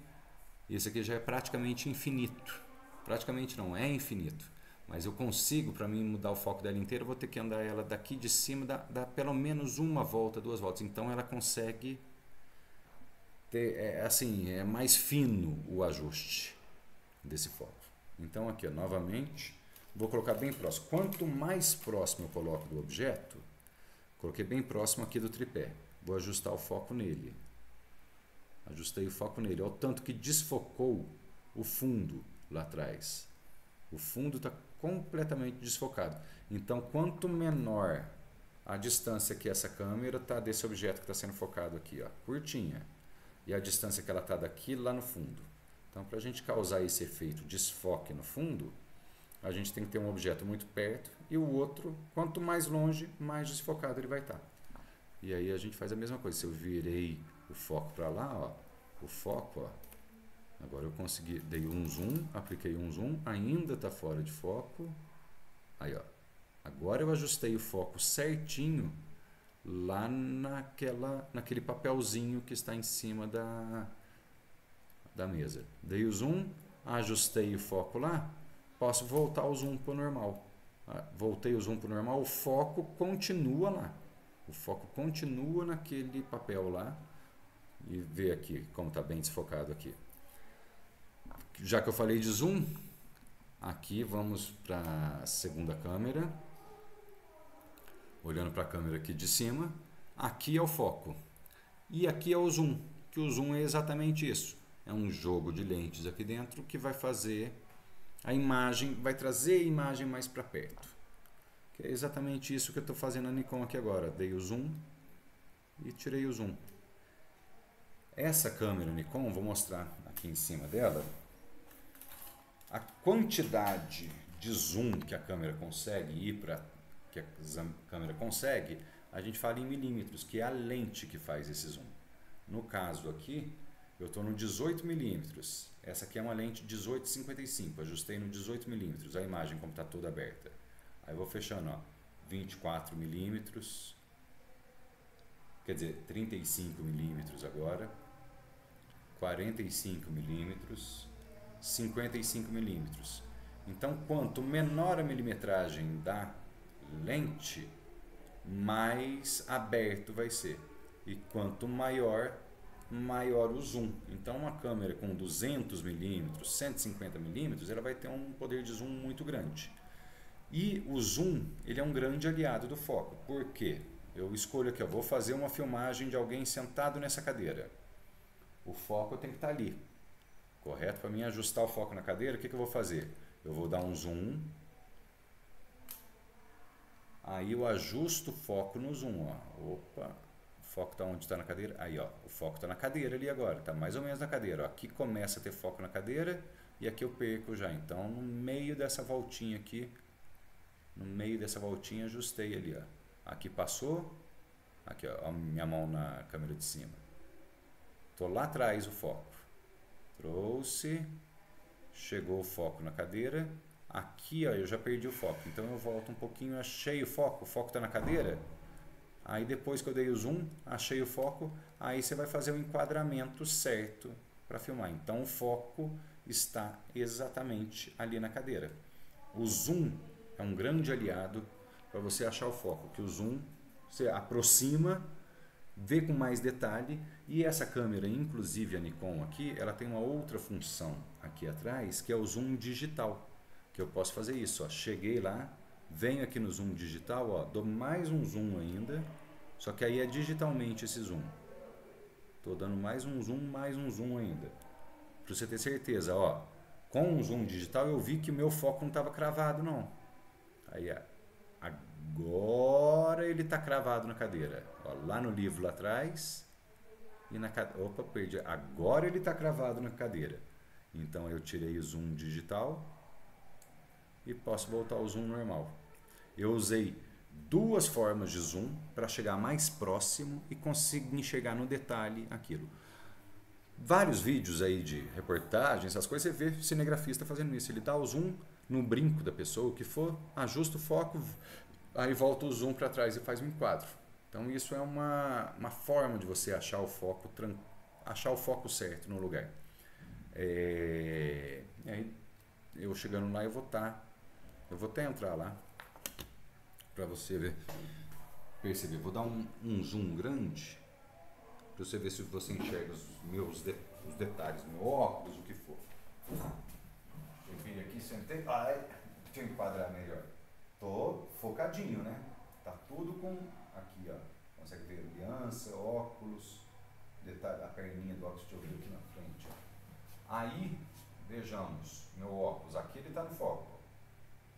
isso aqui já é praticamente infinito. Praticamente não, é infinito. Mas eu consigo, para mim mudar o foco dela inteira, eu vou ter que andar ela daqui de cima, dá pelo menos uma volta, 2 voltas. Então ela consegue ter, assim, é mais fino o ajuste desse foco. Então aqui, ó, novamente, vou colocar bem próximo. Quanto mais próximo eu coloco do objeto, coloquei bem próximo aqui do tripé. Vou ajustar o foco nele. Ajustei o foco nele. Olha o tanto que desfocou o fundo lá atrás. O fundo está completamente desfocado. Então, quanto menor a distância que essa câmera está desse objeto que está sendo focado aqui, ó, curtinha, e a distância que ela está daqui lá no fundo. Então, para a gente causar esse efeito desfoque no fundo, a gente tem que ter um objeto muito perto e o outro, quanto mais longe, mais desfocado ele vai estar. E aí a gente faz a mesma coisa. Se eu virei o foco para lá, ó, o foco, ó, agora eu consegui, dei um zoom, apliquei um zoom, ainda está fora de foco. Aí, ó, agora eu ajustei o foco certinho lá naquele papelzinho que está em cima da mesa. Dei o zoom, ajustei o foco lá, posso voltar o zoom para o normal. Voltei o zoom para o normal, o foco continua lá. O foco continua naquele papel lá. E vê aqui como está bem desfocado aqui. Já que eu falei de zoom, aqui vamos para a segunda câmera. Olhando para a câmera aqui de cima, aqui é o foco. E aqui é o zoom, que o zoom é exatamente isso. É um jogo de lentes aqui dentro que vai fazer a imagem, vai trazer a imagem mais para perto. Que é exatamente isso que eu estou fazendo na Nikon aqui agora. Dei o zoom e tirei o zoom. Essa câmera Nikon, vou mostrar aqui em cima dela, a quantidade de zoom que a câmera consegue ir para, que a câmera consegue, a gente fala em milímetros, que é a lente que faz esse zoom. No caso aqui, eu estou no 18 milímetros. Essa aqui é uma lente 18-55, ajustei no 18 milímetros, a imagem como está toda aberta. Aí vou fechando, ó, 24 milímetros, quer dizer, 35 milímetros agora, 45 milímetros, 55 milímetros. Então, quanto menor a milimetragem da lente, mais aberto vai ser. E quanto maior o zoom. Então, uma câmera com 200 milímetros, 150 milímetros, ela vai ter um poder de zoom muito grande. E o zoom, ele é um grande aliado do foco. Por quê? Eu escolho aqui, eu vou fazer uma filmagem de alguém sentado nessa cadeira. O foco tem que estar ali, correto? Para mim ajustar o foco na cadeira, o que eu vou fazer? Eu vou dar um zoom, aí eu ajusto o foco no zoom, ó. Opa, o foco está onde está na cadeira? Aí, ó, o foco está na cadeira ali agora, está mais ou menos na cadeira. Ó. Aqui começa a ter foco na cadeira e aqui eu perco já. Então, no meio dessa voltinha aqui, No meio dessa voltinha, ajustei ali, ó. Aqui passou, aqui, ó, a minha mão na câmera de cima. Tô lá atrás o foco. Trouxe, chegou o foco na cadeira. Aqui, ó, eu já perdi o foco. Então eu volto um pouquinho, achei o foco tá na cadeira. Aí depois que eu dei o zoom, achei o foco, aí você vai fazer o enquadramento certo para filmar. Então o foco está exatamente ali na cadeira. O zoom é um grande aliado para você achar o foco, que o zoom você aproxima, vê com mais detalhe, e essa câmera, inclusive a Nikon aqui, ela tem uma outra função aqui atrás, que é o zoom digital, que eu posso fazer isso, ó. Cheguei lá, venho aqui no zoom digital, ó, dou mais um zoom ainda, só que aí é digitalmente esse zoom. Tô dando mais um zoom ainda, para você ter certeza, ó. Com o zoom digital eu vi que o meu foco não estava cravado, não. Aí, agora ele está cravado na cadeira. Ó, lá no livro lá atrás e na cadeira. Opa, perdi. Agora ele está cravado na cadeira. Então eu tirei o zoom digital e posso voltar ao zoom normal. Eu usei duas formas de zoom para chegar mais próximo e conseguir enxergar no detalhe aquilo. Vários vídeos aí de reportagem, essas coisas, você vê cinegrafista fazendo isso. Ele dá o zoom no brinco da pessoa, o que for, ajusta o foco, aí volta o zoom para trás e faz um enquadro. Então isso é uma forma de você achar o foco certo no lugar. E aí eu chegando lá, eu vou até entrar lá para você perceber. Vou dar um zoom grande para você ver se você enxerga os detalhes, meu óculos, o que for. Eu vim aqui, sentei, deixa eu enquadrar melhor. Tô focadinho, né? Tá tudo com, aqui ó, consegue ver aliança, óculos, detalhe, a perninha do óculos, deixa eu ver aqui na frente. Ó. Aí, vejamos, meu óculos, aqui ele tá no foco.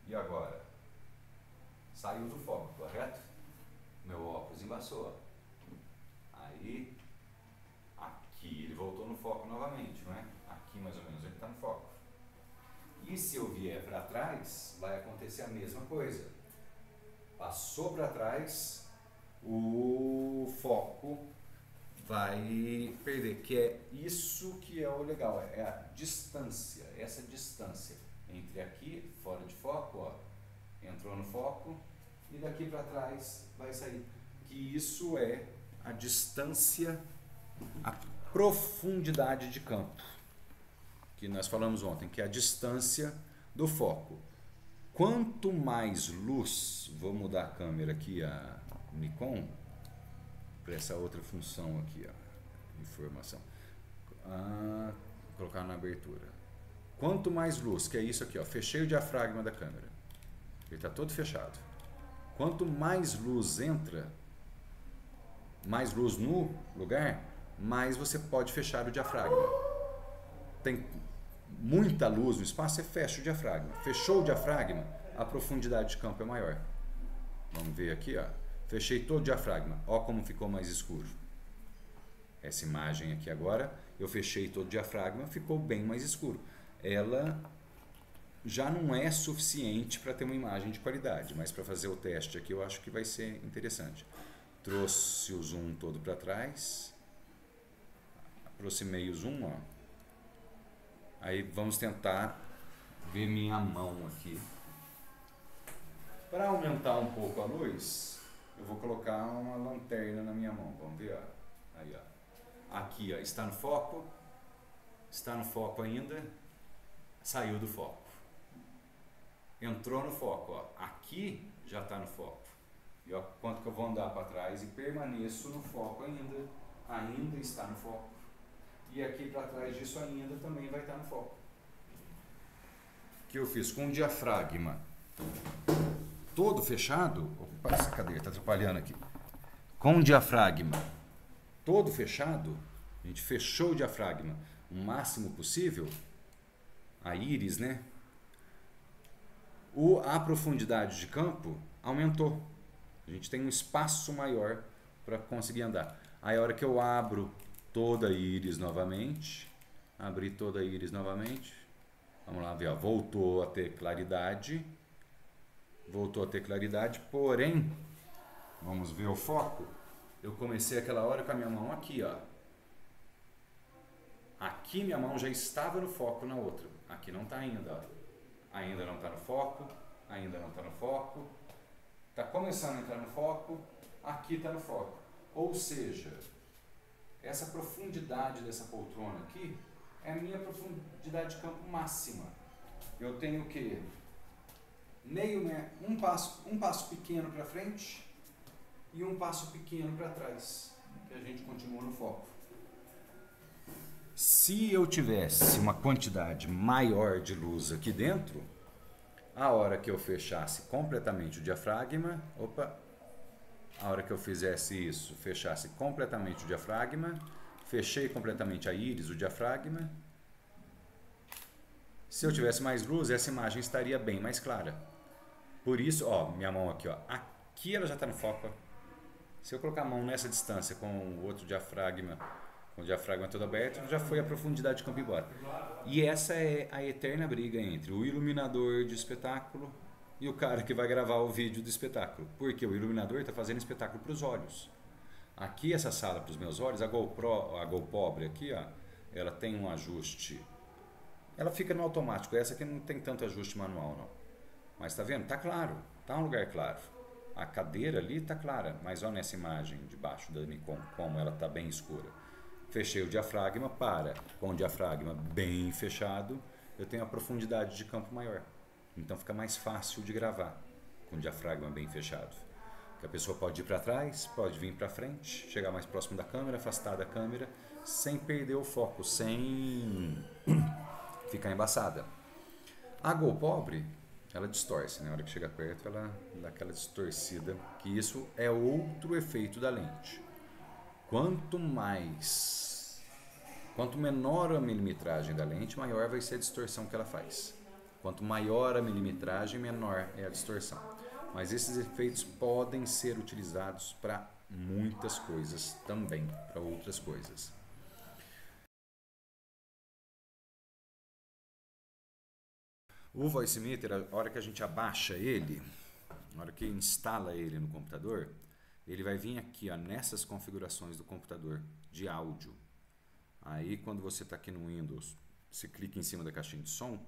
E agora? Saiu do foco, correto? Meu óculos embaçou. Aí, aqui ele voltou no foco novamente, não é? Aqui mais ou menos ele está no foco. E se eu vier para trás, vai acontecer a mesma coisa. Passou para trás, o foco vai perder, que é isso que é o legal, é a distância, essa distância entre aqui, fora de foco, ó, entrou no foco, e daqui para trás vai sair. Que isso é a distância, a profundidade de campo, que nós falamos ontem, que é a distância do foco. Quanto mais luz, vou mudar a câmera aqui, a Nikon, para essa outra função aqui, ó, informação, colocar na abertura. Quanto mais luz, que é isso aqui, ó, fechei o diafragma da câmera, ele está todo fechado. Quanto mais luz entra, mais luz no lugar, mais você pode fechar o diafragma. Tem muita luz no espaço, você fecha o diafragma. Fechou o diafragma, a profundidade de campo é maior. Vamos ver aqui, ó. Fechei todo o diafragma. Ó como ficou mais escuro. Essa imagem aqui agora, eu fechei todo o diafragma, ficou bem mais escuro. Ela já não é suficiente para ter uma imagem de qualidade, mas para fazer o teste aqui eu acho que vai ser interessante. Trouxe o zoom todo para trás, aproximei o zoom, ó. Aí vamos tentar ver minha mão aqui. Para aumentar um pouco a luz, eu vou colocar uma lanterna na minha mão. Vamos ver, ó. Aí, ó. Aqui, ó, está no foco ainda, saiu do foco. Entrou no foco, ó. Aqui já está no foco. E ó, quanto que eu vou andar para trás e permaneço no foco ainda está no foco. E aqui para trás disso ainda também vai estar no foco. O que eu fiz com o diafragma todo fechado, opa, essa cadeira está atrapalhando aqui. Com o diafragma todo fechado, a gente fechou o diafragma o máximo possível, a íris, né? A profundidade de campo aumentou. A gente tem um espaço maior para conseguir andar. Aí a hora que eu abro toda a íris novamente, abri toda a íris novamente, vamos lá ver, ó, voltou a ter claridade, voltou a ter claridade, porém, vamos ver o foco. Eu comecei aquela hora com a minha mão aqui, ó. Aqui minha mão já estava no foco na outra. Aqui não está ainda, ó. Ainda não está no foco, ainda não está no foco. Está começando a entrar no foco, aqui está no foco. Ou seja, essa profundidade dessa poltrona aqui é a minha profundidade de campo máxima. Eu tenho o quê? Um passo pequeno para frente e um passo pequeno para trás, que a gente continua no foco. Se eu tivesse uma quantidade maior de luz aqui dentro, a hora que eu fechasse completamente o diafragma, a hora que eu fizesse isso, fechasse completamente o diafragma, fechei completamente a íris, o diafragma, se eu tivesse mais luz, essa imagem estaria bem mais clara. Por isso, ó, minha mão aqui, ó, aqui ela já está no foco. Ó. Se eu colocar a mão nessa distância com o outro diafragma, com o diafragma todo aberto, já foi a profundidade de campo embora. E essa é a eterna briga entre o iluminador de espetáculo e o cara que vai gravar o vídeo do espetáculo. Porque o iluminador está fazendo espetáculo para os olhos. Aqui essa sala para os meus olhos, a GoPobre aqui, ó, ela tem um ajuste. Ela fica no automático, essa aqui não tem tanto ajuste manual não. Mas tá vendo? Tá claro, tá um lugar claro. A cadeira ali tá clara, mas olha nessa imagem de baixo da Nikon, como ela tá bem escura. Fechei o diafragma, com o diafragma bem fechado, eu tenho a profundidade de campo maior. Então fica mais fácil de gravar com o diafragma bem fechado. Que a pessoa pode ir para trás, pode vir para frente, chegar mais próximo da câmera, afastar da câmera, sem perder o foco, sem ficar embaçada. A GoPobre, ela distorce, né? Na hora que chega perto, ela dá aquela distorcida, que isso é outro efeito da lente. Quanto menor a milimetragem da lente, maior vai ser a distorção que ela faz. Quanto maior a milimetragem, menor é a distorção. Mas esses efeitos podem ser utilizados para muitas coisas também, para outras coisas. O Voice Meter, a hora que a gente abaixa ele, na hora que instala ele no computador, ele vai vir aqui, ó, nessas configurações do computador de áudio. Aí quando você está aqui no Windows, você clica em cima da caixinha de som,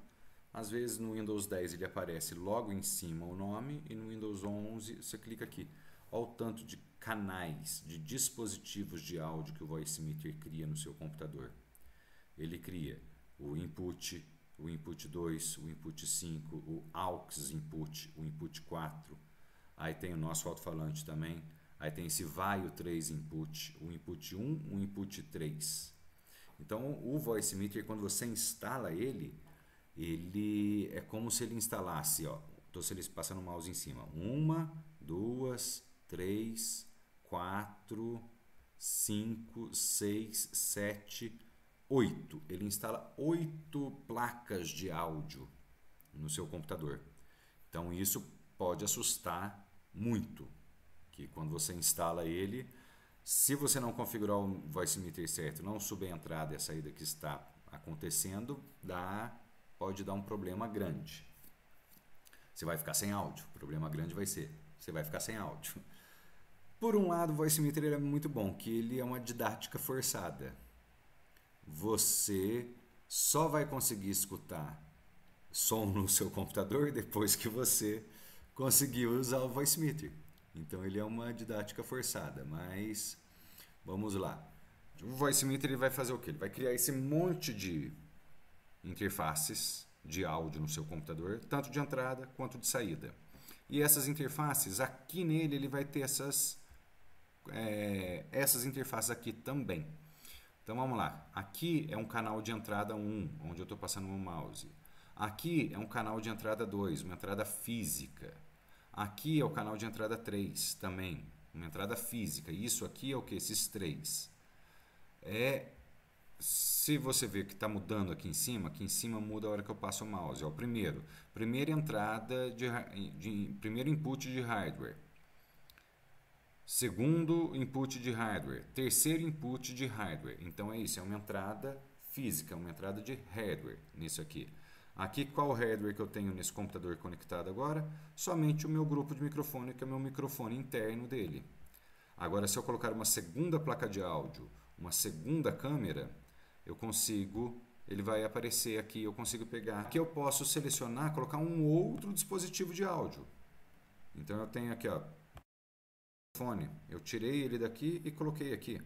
às vezes no Windows 10 ele aparece logo em cima o nome e no Windows 11 você clica aqui. Olha o tanto de canais, de dispositivos de áudio que o Voice Meter cria no seu computador. Ele cria o input 2, o input 5, o aux input, o input 4. Aí tem o nosso alto-falante também. Aí tem esse vaio 3 input, o input 1, o input 3. Então o Voice Meter, quando você instala ele é como se ele instalasse, ó, então se ele passa no mouse em cima, 1, 2, 3, 4, 5, 6, 7, 8. Ele instala 8 placas de áudio no seu computador. Então isso pode assustar muito, que quando você instala ele, se você não configurar o Voice Meter certo, não souber a entrada e a saída que está acontecendo, pode dar um problema grande. Você vai ficar sem áudio. O problema grande vai ser, você vai ficar sem áudio. Por um lado, o Voice Meter é muito bom, que ele é uma didática forçada. Você só vai conseguir escutar som no seu computador depois que você conseguir usar o Voice Meter. Então ele é uma didática forçada, mas vamos lá. O Voice Meter ele vai fazer o quê? Ele vai criar esse monte de interfaces de áudio no seu computador, tanto de entrada quanto de saída. E essas interfaces, aqui nele ele vai ter essas interfaces aqui também. Então vamos lá, aqui é um canal de entrada 1, onde eu estou passando o mouse. Aqui é um canal de entrada 2, uma entrada física. Aqui é o canal de entrada 3 também, uma entrada física. Isso aqui é o que? Esses 3. Se você ver que está mudando aqui em cima muda a hora que eu passo o mouse. É o primeira entrada, primeiro input de hardware. Segundo input de hardware, terceiro input de hardware. Então é isso, é uma entrada física, uma entrada de hardware nisso aqui. Aqui, qual hardware que eu tenho nesse computador conectado agora? Somente o meu grupo de microfone, que é o meu microfone interno dele. Agora, se eu colocar uma segunda placa de áudio, uma segunda câmera, eu consigo, ele vai aparecer aqui, eu consigo pegar. Aqui eu posso selecionar, colocar um outro dispositivo de áudio. Então, eu tenho aqui, ó, microfone. Eu tirei ele daqui e coloquei aqui.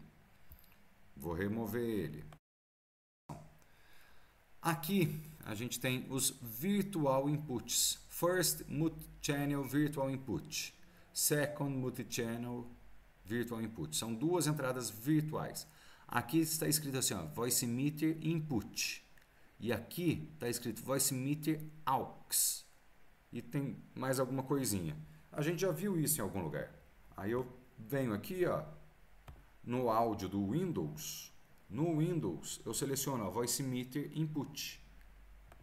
Vou remover ele. Aqui a gente tem os Virtual Inputs. First Multi-Channel Virtual Input. Second Multi-Channel Virtual Input. São duas entradas virtuais. Aqui está escrito assim, ó, Voice Meter Input. E aqui está escrito Voice Meter AUX. E tem mais alguma coisinha. A gente já viu isso em algum lugar. Aí eu venho aqui, ó, no áudio do Windows. No Windows, eu seleciono a Voice Meter Input.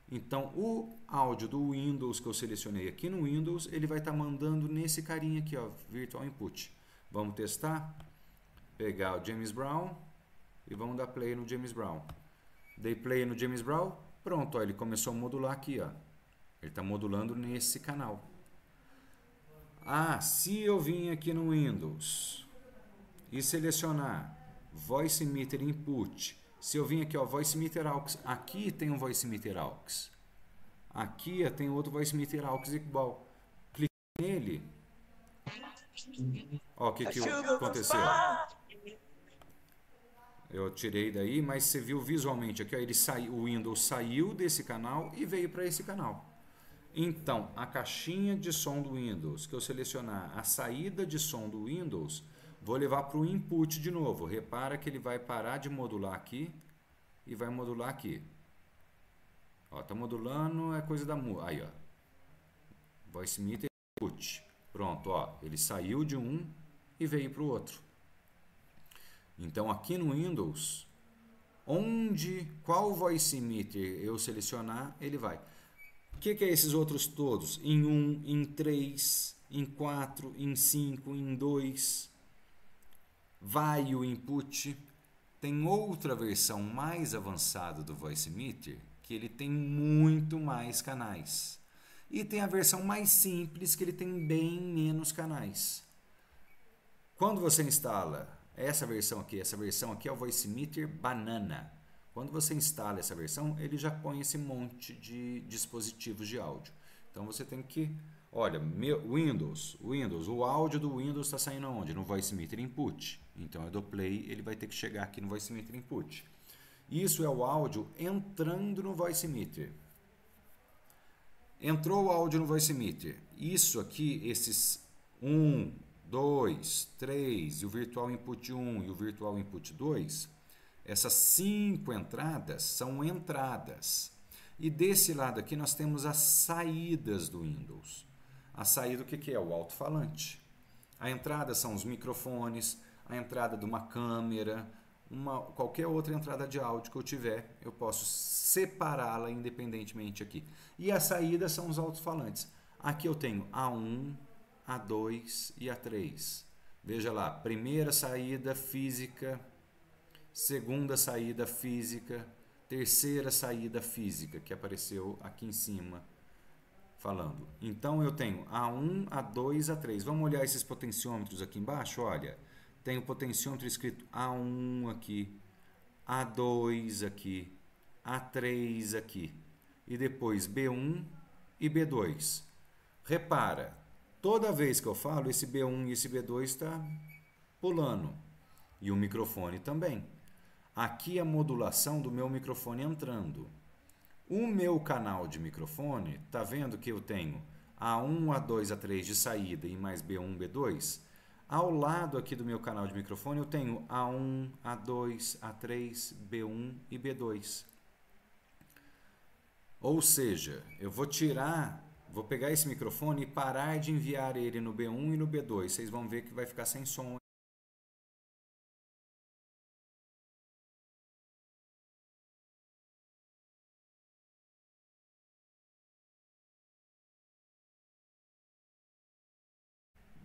Então, o áudio do Windows que eu selecionei aqui no Windows, ele vai estar mandando nesse carinha aqui, ó, Virtual Input. Vamos testar? Pegar o James Brown e vamos dar play no James Brown. Dei play no James Brown, pronto, ó, ele começou a modular aqui, ó. Ele está modulando nesse canal. Ah, se eu vim aqui no Windows e selecionar Voice Meter Input. Se eu vim aqui, ó, Voice Meter AUX, aqui tem um Voice Meter AUX. Aqui tem outro Voice Meter AUX igual. Clique nele. Ó, o que aconteceu? Eu tirei daí, mas você viu visualmente aqui, ó, ele saiu, o Windows saiu desse canal e veio para esse canal. Então, a caixinha de som do Windows, que eu selecionar a saída de som do Windows, vou levar para o input de novo. Repara que ele vai parar de modular aqui e vai modular aqui. Ó, tá modulando, é coisa da música. Aí, ó. Voice Meter Input. Pronto, ó. Ele saiu de um e veio para o outro. Então, aqui no Windows, qual Voice Meter eu selecionar, ele vai. O que é esses outros todos? Em 1, em 3, em 4, em 5, em 2... vai o input. Tem outra versão mais avançada do Voice Meter, que ele tem muito mais canais. E tem a versão mais simples, que ele tem bem menos canais. Quando você instala essa versão aqui é o Voice Meter Banana. Quando você instala essa versão, ele já põe esse monte de dispositivos de áudio. Então você tem que... Olha, Windows, o áudio do Windows está saindo aonde? No Voice Meter Input. Então eu dou play, ele vai ter que chegar aqui no Voice Meter Input. Isso é o áudio entrando no Voice Meter. Entrou o áudio no Voice Meter. Isso aqui, esses 1, 2, 3 e o Virtual Input 1 e o Virtual Input 2, essas 5 entradas são entradas. E desse lado aqui nós temos as saídas do Windows. A saída, o que é? O alto-falante. A entrada são os microfones, a entrada de uma câmera, qualquer outra entrada de áudio que eu tiver, eu posso separá-la independentemente aqui. E a saída são os alto-falantes. Aqui eu tenho A1, A2 e A3. Veja lá, primeira saída física, segunda saída física, terceira saída física, que apareceu aqui em cima. Falando. Então eu tenho A1, A2, A3. Vamos olhar esses potenciômetros aqui embaixo? Olha, tem o potenciômetro escrito A1 aqui, A2 aqui, A3 aqui e depois B1 e B2. Repara, toda vez que eu falo, esse B1 e esse B2 está pulando e o microfone também. Aqui a modulação do meu microfone entrando. O meu canal de microfone, tá vendo que eu tenho A1, A2, A3 de saída e mais B1, B2? Ao lado aqui do meu canal de microfone eu tenho A1, A2, A3, B1 e B2. Ou seja, eu vou pegar esse microfone e parar de enviar ele no B1 e no B2. Vocês vão ver que vai ficar sem som.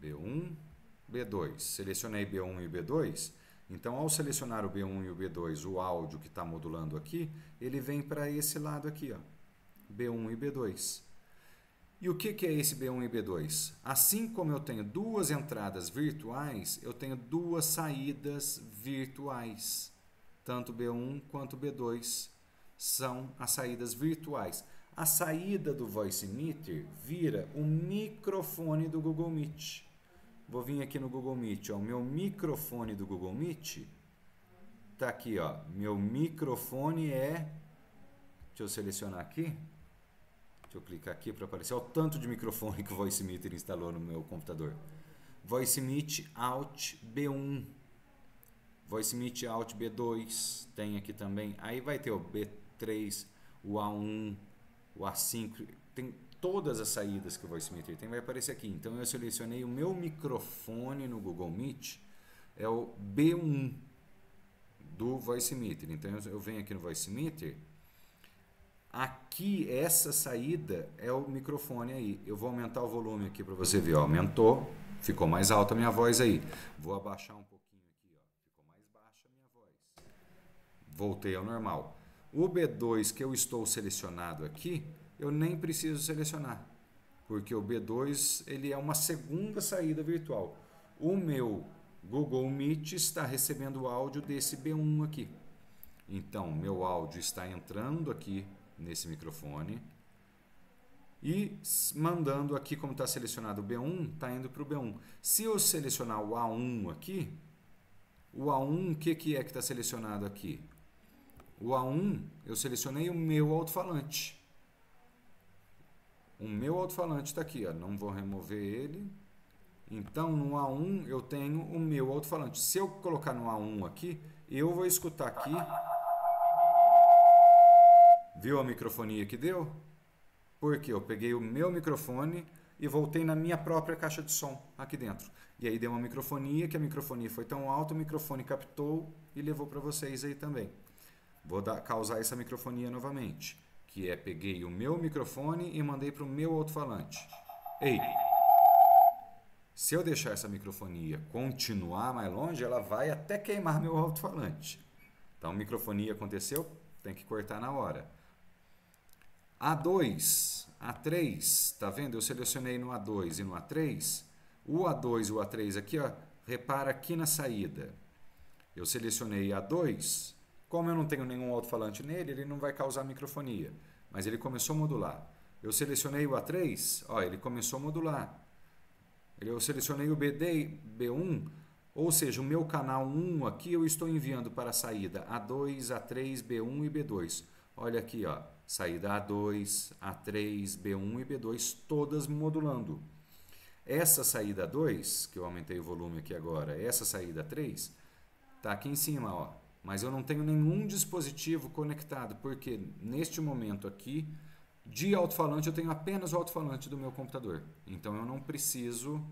B1, B2. Selecionei B1 e B2. Então, ao selecionar o B1 e o B2, o áudio que está modulando aqui, ele vem para esse lado aqui, ó. B1 e B2. E o que é esse B1 e B2? Assim como eu tenho duas entradas virtuais, eu tenho duas saídas virtuais. Tanto B1 quanto B2 são as saídas virtuais. A saída do Voicemeeter vira o microfone do Google Meet. Vou vir aqui no Google Meet, ó, o meu microfone do Google Meet tá aqui, ó. Meu microfone é, deixa eu selecionar aqui. Deixa eu clicar aqui para aparecer o tanto de microfone que o Voicemeeter instalou no meu computador. Voicemeet Out B1. Voicemeet Out B2. Tem aqui também. Aí vai ter o B3, o A1, o A5. Tem todas as saídas que o Voicemeeter tem. Vai aparecer aqui. Então eu selecionei o meu microfone no Google Meet. É o B1 do Voicemeeter. Então eu venho aqui no Voicemeeter. Aqui, essa saída é o microfone aí. Eu vou aumentar o volume aqui para você ver. Ó. Aumentou, ficou mais alta a minha voz aí. Vou abaixar um pouquinho aqui, ó. Ficou mais baixa a minha voz. Voltei ao normal. O B2 que eu estou selecionado aqui, eu nem preciso selecionar. Porque o B2 ele é uma segunda saída virtual. O meu Google Meet está recebendo o áudio desse B1 aqui. Então, meu áudio está entrando aqui nesse microfone e mandando aqui, como está selecionado o B1, está indo para o B1. Se eu selecionar o A1 aqui, o A1, o que é que está selecionado aqui? O A1, eu selecionei o meu alto-falante. O meu alto-falante está aqui, ó. Não vou remover ele. Então, no A1, eu tenho o meu alto-falante. Se eu colocar no A1 aqui, eu vou escutar aqui. Viu a microfonia que deu? Porque eu peguei o meu microfone e voltei na minha própria caixa de som aqui dentro. E aí deu uma microfonia, que a microfonia foi tão alta, o microfone captou e levou para vocês aí também. Vou causar essa microfonia novamente, que é peguei o meu microfone e mandei para o meu alto-falante. Ei! Se eu deixar essa microfonia continuar mais longe, ela vai até queimar meu alto-falante. Então, microfonia aconteceu, tem que cortar na hora. A2, A3, tá vendo? Eu selecionei no A2 e no A3. O A2 e o A3 aqui, ó, repara aqui na saída. Eu selecionei A2. Como eu não tenho nenhum alto-falante nele, ele não vai causar microfonia. Mas ele começou a modular. Eu selecionei o A3, ó, ele começou a modular. Eu selecionei o B1, ou seja, o meu canal 1 aqui eu estou enviando para a saída A2, A3, B1 e B2. Olha aqui, ó, saída A2, A3, B1 e B2, todas modulando. Essa saída 2, que eu aumentei o volume aqui agora, essa saída 3, tá aqui em cima, ó. Mas eu não tenho nenhum dispositivo conectado, porque neste momento aqui, de alto-falante, eu tenho apenas o alto-falante do meu computador. Então eu não preciso,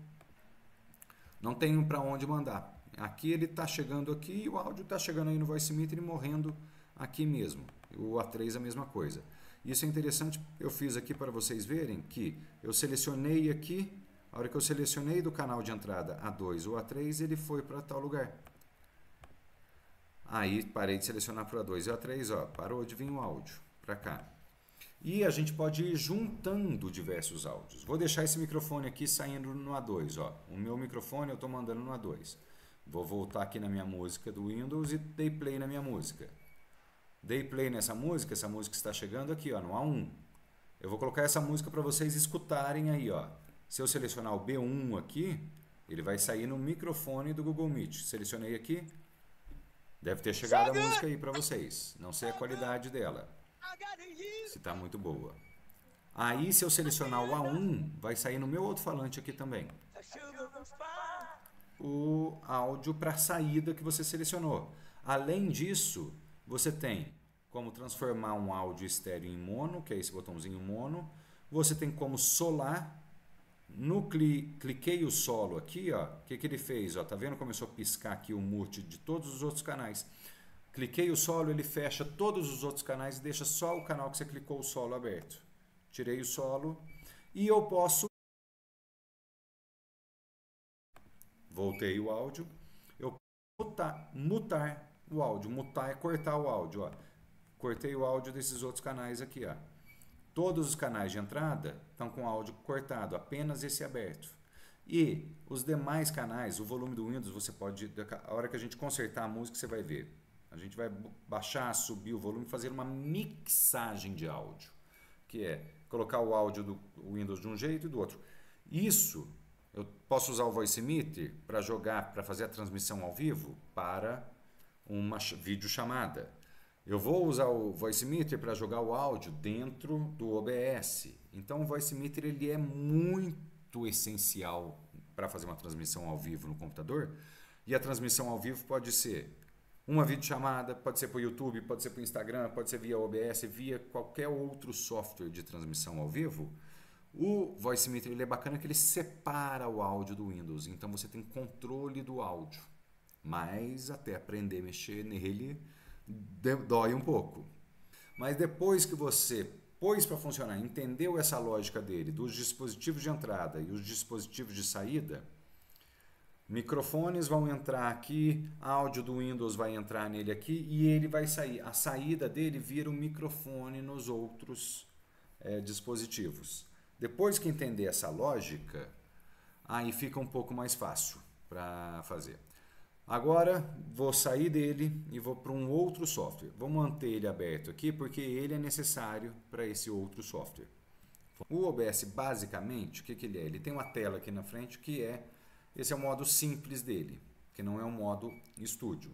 não tenho para onde mandar. Aqui ele está chegando aqui e o áudio está chegando aí no Voicemeeter e morrendo aqui mesmo. O A3 a mesma coisa. Isso é interessante, eu fiz aqui para vocês verem que eu selecionei aqui, a hora que eu selecionei do canal de entrada A2 ou A3, ele foi para tal lugar. Aí parei de selecionar para o A2 e o A3, ó, parou de vir o áudio para cá. E a gente pode ir juntando diversos áudios. Vou deixar esse microfone aqui saindo no A2, ó. O meu microfone eu estou mandando no A2. Vou voltar aqui na minha música do Windows e dei play na minha música. Dei play nessa música, essa música está chegando aqui, ó, no A1. Eu vou colocar essa música para vocês escutarem aí, ó. Se eu selecionar o B1 aqui, ele vai sair no microfone do Google Meet. Selecionei aqui. Deve ter chegado a música aí para vocês. Não sei a qualidade dela. Se está muito boa. Aí, se eu selecionar o A1, vai sair no meu alto-falante aqui também. O áudio para a saída que você selecionou. Além disso, você tem como transformar um áudio estéreo em mono, que é esse botãozinho mono. Você tem como solar. No cliquei o solo aqui, ó, o que ele fez? Ó, tá vendo? Começou a piscar aqui o mute de todos os outros canais. Cliquei o solo, ele fecha todos os outros canais e deixa só o canal que você clicou o solo aberto. Tirei o solo e eu posso... Voltei o áudio. Eu posso mutar o áudio. Mutar é cortar o áudio, ó. Cortei o áudio desses outros canais aqui, ó. todos os canais de entrada estão com áudio cortado, apenas esse aberto. E os demais canais, o volume do Windows, você pode, a hora que a gente consertar a música, você vai ver. A gente vai baixar, subir o volume, fazer uma mixagem de áudio, que é colocar o áudio do Windows de um jeito e do outro. Isso, eu posso usar o Voicemeeter para jogar, para fazer a transmissão ao vivo para uma videochamada. Eu vou usar o Voicemeeter para jogar o áudio dentro do OBS. Então o Voicemeeter ele é muito essencial para fazer uma transmissão ao vivo no computador. E a transmissão ao vivo pode ser uma videochamada, pode ser para o YouTube, pode ser para o Instagram, pode ser via OBS, via qualquer outro software de transmissão ao vivo. O Voicemeeter ele é bacana que ele separa o áudio do Windows, então você tem controle do áudio. Mas até aprender a mexer nele dói um pouco. Mas depois que você pôs para funcionar, entendeu essa lógica dele, dos dispositivos de entrada e os dispositivos de saída, microfones vão entrar aqui, áudio do Windows vai entrar nele aqui e ele vai sair. A saída dele vira um microfone nos outros dispositivos. Depois que entender essa lógica, aí fica um pouco mais fácil para fazer. Agora vou sair dele e vou para um outro software. Vou manter ele aberto aqui porque ele é necessário para esse outro software. O OBS basicamente, o que ele é? Ele tem uma tela aqui na frente que esse é o modo simples dele, que não é um modo estúdio.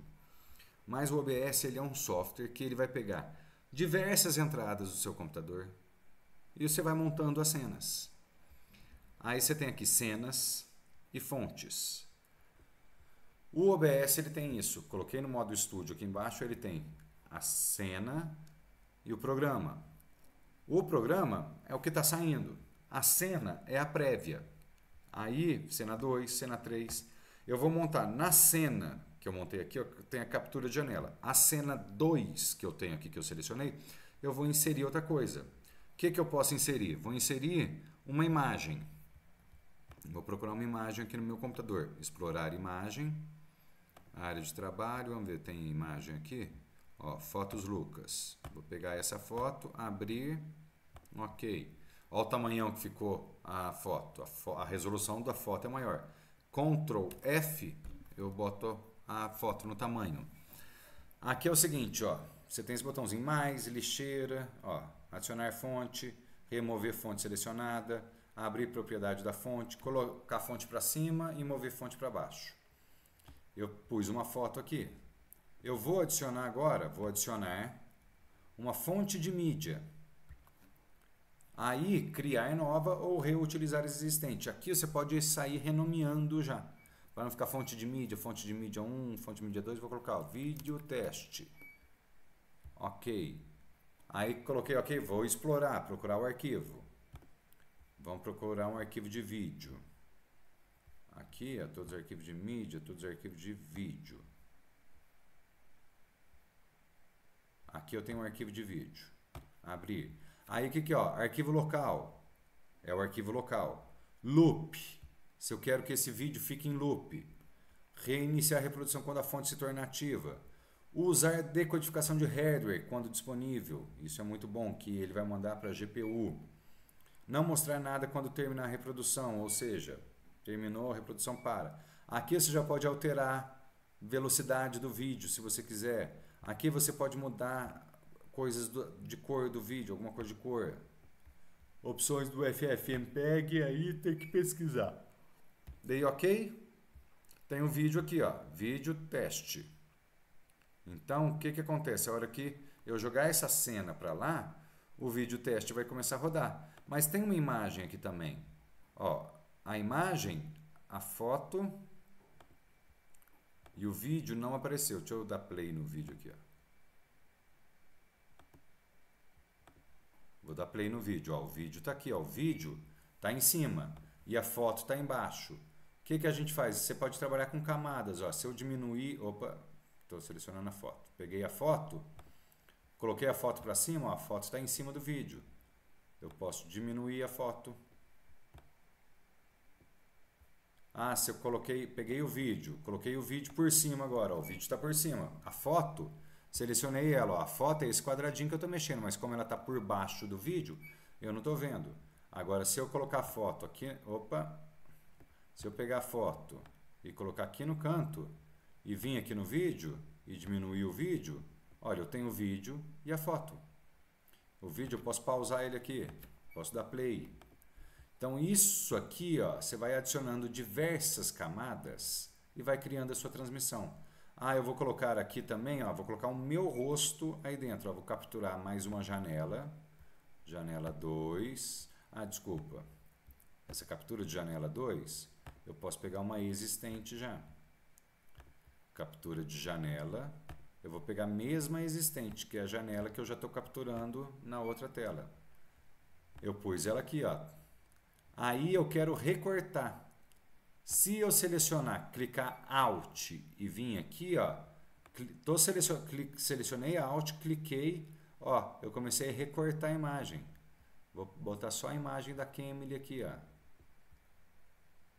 Mas o OBS ele é um software que ele vai pegar diversas entradas do seu computador e você vai montando as cenas. Aí você tem aqui cenas e fontes. O OBS ele tem isso. Coloquei no modo estúdio aqui embaixo, ele tem a cena e o programa. O programa é o que está saindo. A cena é a prévia. Aí, cena 2, cena 3. Eu vou montar na cena que eu montei aqui, eu tenho a captura de janela. A cena 2 que eu tenho aqui, que eu selecionei, eu vou inserir outra coisa. O que eu posso inserir? Vou inserir uma imagem. Vou procurar uma imagem aqui no meu computador. Explorar imagem. Área de trabalho, vamos ver, tem imagem aqui. Ó, fotos Lucas. Vou pegar essa foto, abrir. Ok. Olha o tamanhão que ficou a foto. A resolução da foto é maior. Ctrl F, eu boto a foto no tamanho. Aqui é o seguinte, ó. Você tem esse botãozinho mais, lixeira, ó, adicionar fonte, remover fonte selecionada, abrir propriedade da fonte, colocar a fonte para cima e mover fonte para baixo. Eu pus uma foto aqui. Eu vou adicionar agora, uma fonte de mídia. Aí, criar nova ou reutilizar existente. Aqui você pode sair renomeando já. Para não ficar fonte de mídia 1, fonte de mídia 2, vou colocar ó, vídeo teste. Ok. Aí coloquei ok, vou explorar, procurar o arquivo. Vamos procurar um arquivo de vídeo. Aqui, ó, todos os arquivos de mídia, todos os arquivos de vídeo. Aqui eu tenho um arquivo de vídeo. Abrir. Aí, o que ó? Arquivo local. É o arquivo local. Loop. Se eu quero que esse vídeo fique em loop. Reiniciar a reprodução quando a fonte se tornar ativa. Usar decodificação de hardware quando disponível. Isso é muito bom, que ele vai mandar para a GPU. Não mostrar nada quando terminar a reprodução, ou seja, terminou a reprodução, para. Aqui você já pode alterar velocidade do vídeo, se você quiser. Aqui você pode mudar coisas de cor do vídeo, alguma coisa de cor. Opções do FFmpeg, aí tem que pesquisar. Dei ok? Tem um vídeo aqui, ó, vídeo teste. Então, o que acontece? A hora que eu jogar essa cena para lá, o vídeo teste vai começar a rodar. Mas tem uma imagem aqui também. Ó, a imagem, a foto e o vídeo não apareceu. Deixa eu dar play no vídeo aqui, ó. Vou dar play no vídeo. Ó, o vídeo está aqui, ó. O vídeo está em cima e a foto está embaixo. O que a gente faz? Você pode trabalhar com camadas. Ó. Se eu diminuir... Opa, estou selecionando a foto. Peguei a foto, coloquei a foto para cima, ó, a foto está em cima do vídeo. Eu posso diminuir a foto. Ah, se eu peguei o vídeo, coloquei o vídeo por cima agora, ó, o vídeo está por cima. A foto, selecionei ela, ó, a foto é esse quadradinho que eu estou mexendo, mas como ela está por baixo do vídeo, Eu não estou vendo. Agora, se eu colocar foto aqui, opa, se eu pegar a foto e colocar aqui no canto e vir aqui no vídeo e diminuir o vídeo, olha, eu tenho o vídeo e a foto. O vídeo eu posso pausar ele aqui, posso dar play. Então isso aqui, ó, você vai adicionando diversas camadas e vai criando a sua transmissão. Ah, eu vou colocar aqui também, ó, vou colocar o meu rosto aí dentro, ó, vou capturar mais uma janela, janela 2. Ah, desculpa, essa captura de janela 2, eu posso pegar uma existente já. Captura de janela, eu vou pegar a mesma existente, que é a janela que eu já estou capturando na outra tela. Eu pus ela aqui, ó. Aí eu quero recortar. Se eu selecionar, clicar Alt e vir aqui, ó, selecionei Alt, cliquei, ó, eu comecei a recortar a imagem. Vou botar só a imagem da Camille aqui, ó.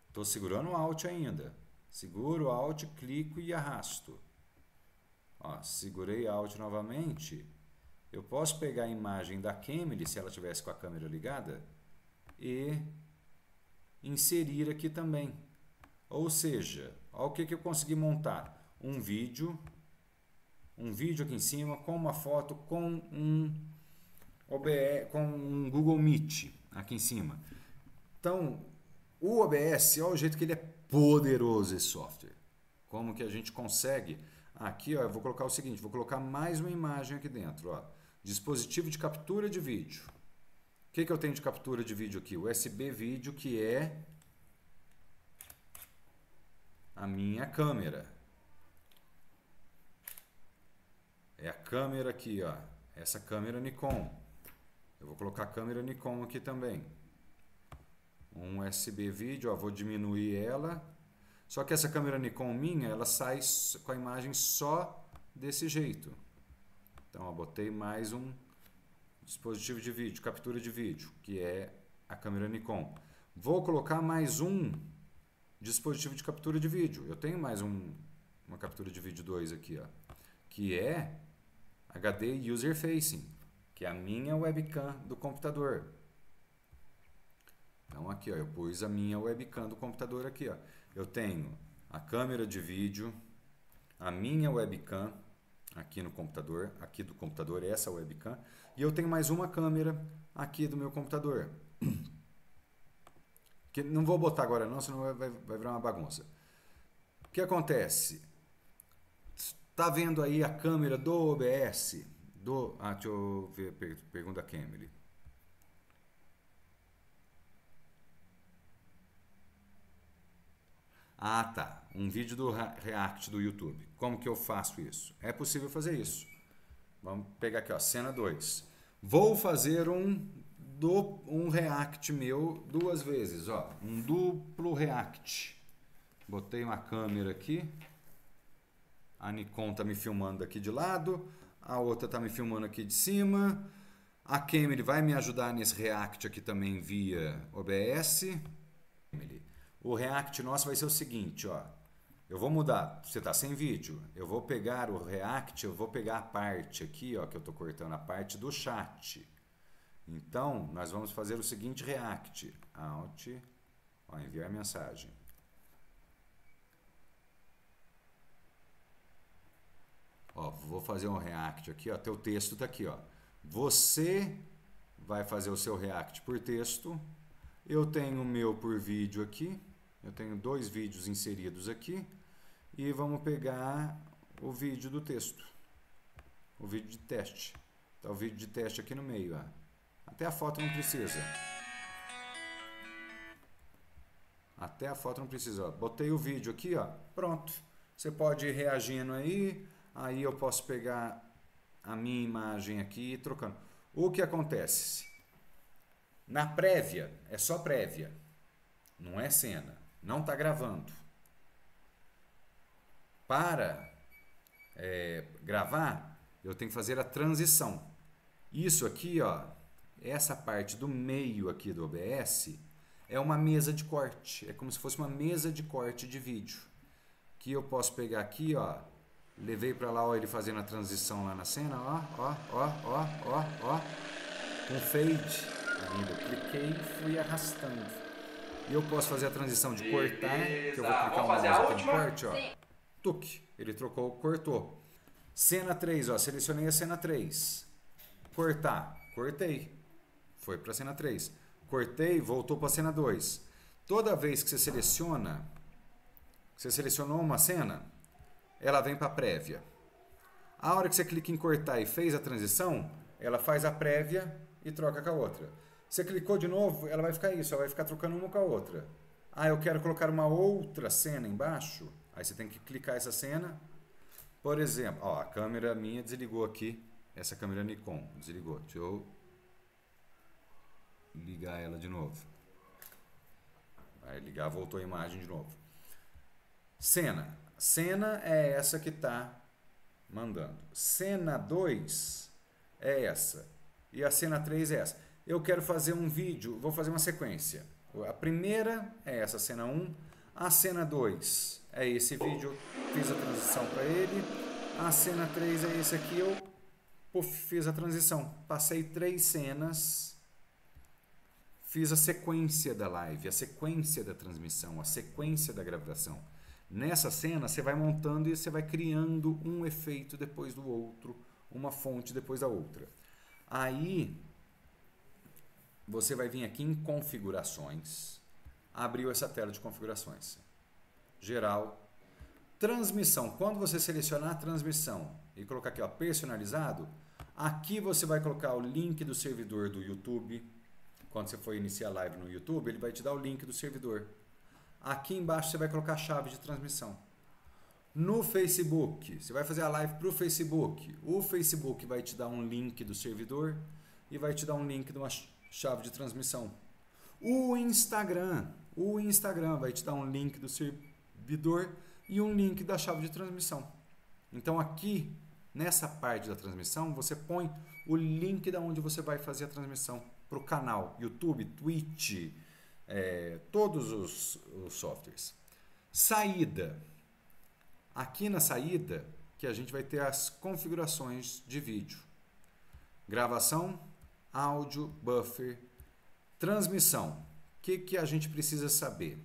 Estou segurando o Alt ainda. Seguro Alt, clico e arrasto. Ó, segurei Alt novamente. Eu posso pegar a imagem da Camille, se ela tivesse com a câmera ligada, e inserir aqui também. Ou seja, olha o que eu consegui montar. Um vídeo aqui em cima, com uma foto, com um OBS, com um Google Meet aqui em cima. Então, o OBS, olha o jeito que ele é poderoso, esse software. Como que a gente consegue... Aqui, ó, eu vou colocar o seguinte, vou colocar mais uma imagem aqui dentro, ó. Dispositivo de captura de vídeo. O que eu tenho de captura de vídeo aqui? USB vídeo, que é a minha câmera. É a câmera aqui, ó. Essa câmera Nikon. Eu vou colocar a câmera Nikon aqui também. Um USB vídeo, ó, vou diminuir ela. Só que essa câmera Nikon minha, ela sai com a imagem só desse jeito. Então, ó, botei mais um dispositivo de vídeo, captura de vídeo, que é a câmera Nikon. Vou colocar mais um dispositivo de captura de vídeo. Eu tenho mais uma captura de vídeo 2 aqui, ó, que é HD User Facing, que é a minha webcam do computador. Então aqui, ó, eu pus a minha webcam do computador aqui, ó. Eu tenho a câmera de vídeo, a minha webcam aqui no computador, aqui do computador, essa webcam, e eu tenho mais uma câmera aqui do meu computador. Que não vou botar agora não, senão vai virar uma bagunça. O que acontece? Tá vendo aí a câmera do OBS? Deixa eu ver, pergunta a Camille. Ah, tá. Um vídeo do React do YouTube. Como que eu faço isso? É possível fazer isso. Vamos pegar aqui, ó, cena 2. Vou fazer um React meu 2 vezes, ó. Um duplo React. Botei uma câmera aqui. A Nikon tá me filmando aqui de lado. A outra tá me filmando aqui de cima. A Camille vai me ajudar nesse React aqui também via OBS. O React nosso vai ser o seguinte, ó. Eu vou mudar, você está sem vídeo, eu vou pegar o React, eu vou pegar a parte aqui, ó, que eu estou cortando a parte do chat. Então, nós vamos fazer o seguinte React, Alt, ó, enviar mensagem. Ó, vou fazer um React aqui, ó, teu texto está aqui, ó. Você vai fazer o seu React por texto, eu tenho o meu por vídeo aqui. Eu tenho 2 vídeos inseridos aqui e vamos pegar o vídeo do texto, o vídeo de teste. Tá o vídeo de teste aqui no meio, ó. Até a foto não precisa. Até a foto não precisa, ó. Botei o vídeo aqui, ó. Pronto. Você pode ir reagindo aí, aí eu posso pegar a minha imagem aqui e trocando. O que acontece? Na prévia, é só prévia, não é cena. Não está gravando. Para gravar, eu tenho que fazer a transição. Isso aqui, ó, essa parte do meio aqui do OBS é uma mesa de corte. É como se fosse uma mesa de corte de vídeo. Que eu posso pegar aqui, ó, levei para lá, ó, ele fazendo a transição lá na cena, ó, ó, ó, ó, ó, ó, com fade. ainda. Eu cliquei e fui arrastando. E eu posso fazer a transição de cortar, que eu vou clicar o mouse aqui no corte, ó. Tuque, ele trocou, cortou. Cena 3, ó, selecionei a cena 3. Cortar, cortei. Foi para a cena 3. Cortei, voltou para a cena 2. Toda vez que você seleciona, você selecionou uma cena, ela vem para a prévia. A hora que você clica em cortar e fez a transição, ela faz a prévia e troca com a outra. Você clicou de novo, ela vai ficar isso, ela vai ficar trocando uma com a outra. Ah, eu quero colocar uma outra cena embaixo, aí você tem que clicar essa cena. Por exemplo, ó, a câmera minha desligou aqui, essa câmera Nikon desligou. Deixa eu ligar ela de novo. Vai ligar, voltou a imagem de novo. Cena. Cena é essa que está mandando. Cena 2 é essa. E a cena 3 é essa. Eu quero fazer um vídeo, vou fazer uma sequência. A primeira é essa, cena 1. A cena 2 é esse vídeo, eu fiz a transição para ele. A cena 3 é esse aqui, eu fiz a transição. Passei 3 cenas, fiz a sequência da live, a sequência da transmissão, a sequência da gravação. Nessa cena, você vai montando e você vai criando um efeito depois do outro, uma fonte depois da outra. Aí, você vai vir aqui em configurações, abriu essa tela de configurações. Geral, transmissão. Quando você selecionar a transmissão e colocar aqui, ó, personalizado, aqui você vai colocar o link do servidor do YouTube. Quando você for iniciar a live no YouTube, ele vai te dar o link do servidor. Aqui embaixo você vai colocar a chave de transmissão. No Facebook, você vai fazer a live para o Facebook. O Facebook vai te dar um link do servidor e vai te dar um link de uma chave de transmissão. O Instagram vai te dar um link do servidor e um link da chave de transmissão. Então aqui, nessa parte da transmissão, você põe o link da onde você vai fazer a transmissão para o canal, YouTube, Twitch, todos os softwares. Saída. Aqui na saída que a gente vai ter as configurações de vídeo. Gravação, áudio, buffer, transmissão. O que a gente precisa saber?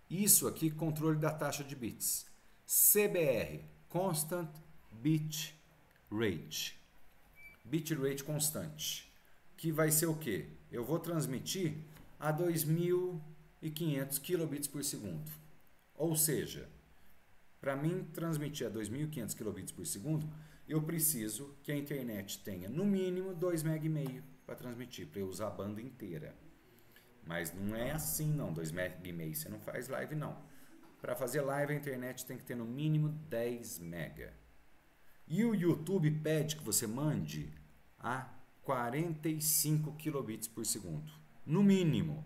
Isso aqui, controle da taxa de bits. CBR, Constant Bit Rate. Bit rate constante. Que vai ser o quê? Eu vou transmitir a 2.500 kilobits por segundo. Ou seja, para mim transmitir a 2.500 kilobits por segundo, eu preciso que a internet tenha no mínimo 2,5 MB para transmitir, para eu usar a banda inteira. Mas não é assim não, 2,5 MB você não faz live não. Para fazer live a internet tem que ter no mínimo 10 MB. E o YouTube pede que você mande a 45 kilobits por segundo, no mínimo.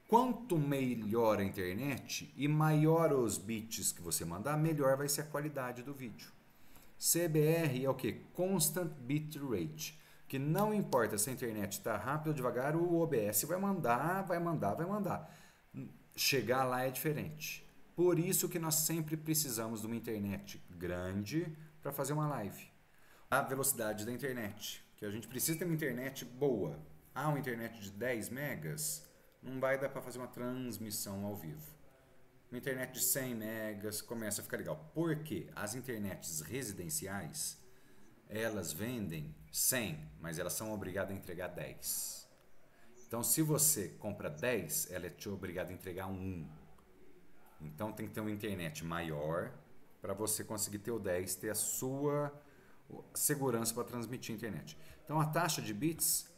Quanto melhor a internet e maior os bits que você mandar, melhor vai ser a qualidade do vídeo. CBR é o que? Constant Bit Rate. Que não importa se a internet está rápida ou devagar, o OBS vai mandar. Chegar lá é diferente. Por isso que nós sempre precisamos de uma internet grande para fazer uma live. A velocidade da internet, que a gente precisa ter uma internet boa. Uma internet de 10 megas, não vai dar para fazer uma transmissão ao vivo. Uma internet de 100 megas começa a ficar legal. Por quê? As internets residenciais, elas vendem 100, mas elas são obrigadas a entregar 10. Então, se você compra 10, ela é te obrigada a entregar 1. Então, tem que ter uma internet maior para você conseguir ter o 10, ter a sua segurança para transmitir a internet. Então, a taxa de bits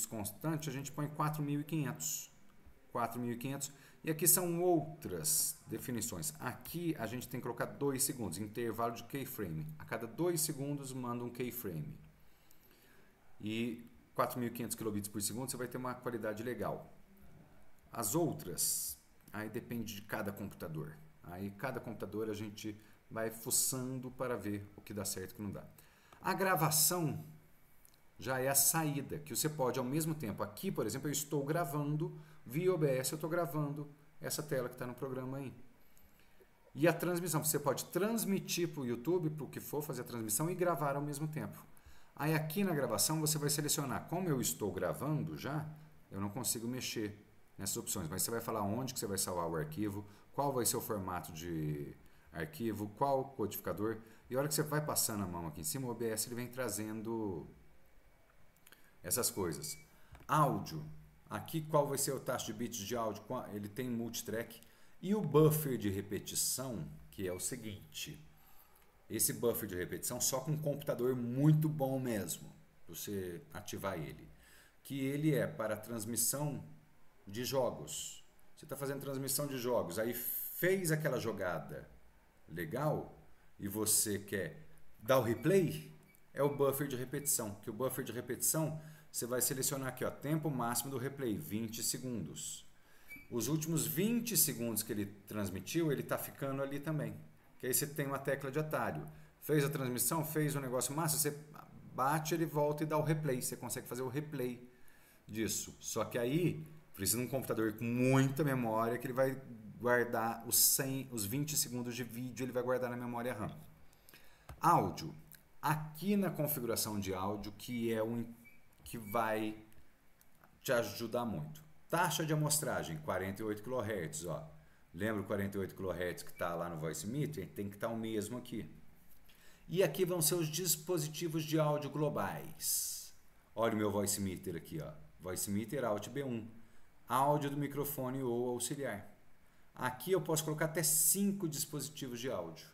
constante, a gente põe 4.500. 4.500. E aqui são outras definições. Aqui a gente tem que colocar 2 segundos, intervalo de keyframe. A cada 2 segundos manda um keyframe. E 4.500 kilobits por segundo você vai ter uma qualidade legal. As outras, aí depende de cada computador. Aí cada computador a gente vai fuçando para ver o que dá certo e o que não dá. A gravação já é a saída, que você pode ao mesmo tempo. Aqui, por exemplo, eu estou gravando, via OBS eu estou gravando essa tela que está no programa aí. E a transmissão, você pode transmitir para o YouTube, para o que for, fazer a transmissão e gravar ao mesmo tempo. Aí aqui na gravação você vai selecionar, como eu estou gravando já, eu não consigo mexer nessas opções, mas você vai falar onde que você vai salvar o arquivo, qual vai ser o formato de arquivo, qual codificador, e a hora que você vai passando a mão aqui em cima, o OBS ele vem trazendo essas coisas. Áudio, aqui qual vai ser o taxa de bits de áudio, ele tem multitrack, e o buffer de repetição, que é o seguinte, esse buffer de repetição só com um computador muito bom mesmo, você ativar ele, que ele é para transmissão de jogos. Você está fazendo transmissão de jogos, aí fez aquela jogada legal e você quer dar o replay, é o buffer de repetição, que o buffer de repetição você vai selecionar aqui, ó, tempo máximo do replay, 20 segundos. Os últimos 20 segundos que ele transmitiu, ele está ficando ali também. Que aí você tem uma tecla de atalho. Fez a transmissão, fez um negócio massa, você bate, ele volta e dá o replay. Você consegue fazer o replay disso. Só que aí precisa de um computador com muita memória que ele vai guardar os 20 segundos de vídeo, ele vai guardar na memória RAM. Áudio. Aqui na configuração de áudio, que é que vai te ajudar muito. Taxa de amostragem, 48 kHz, ó. Lembra o 48 kHz que está lá no Voicemeeter? Tem que estar o mesmo aqui. E aqui vão ser os dispositivos de áudio globais. Olha o meu Voicemeeter aqui, ó. Voicemeeter Alt B1. Áudio do microfone ou auxiliar. Aqui eu posso colocar até 5 dispositivos de áudio.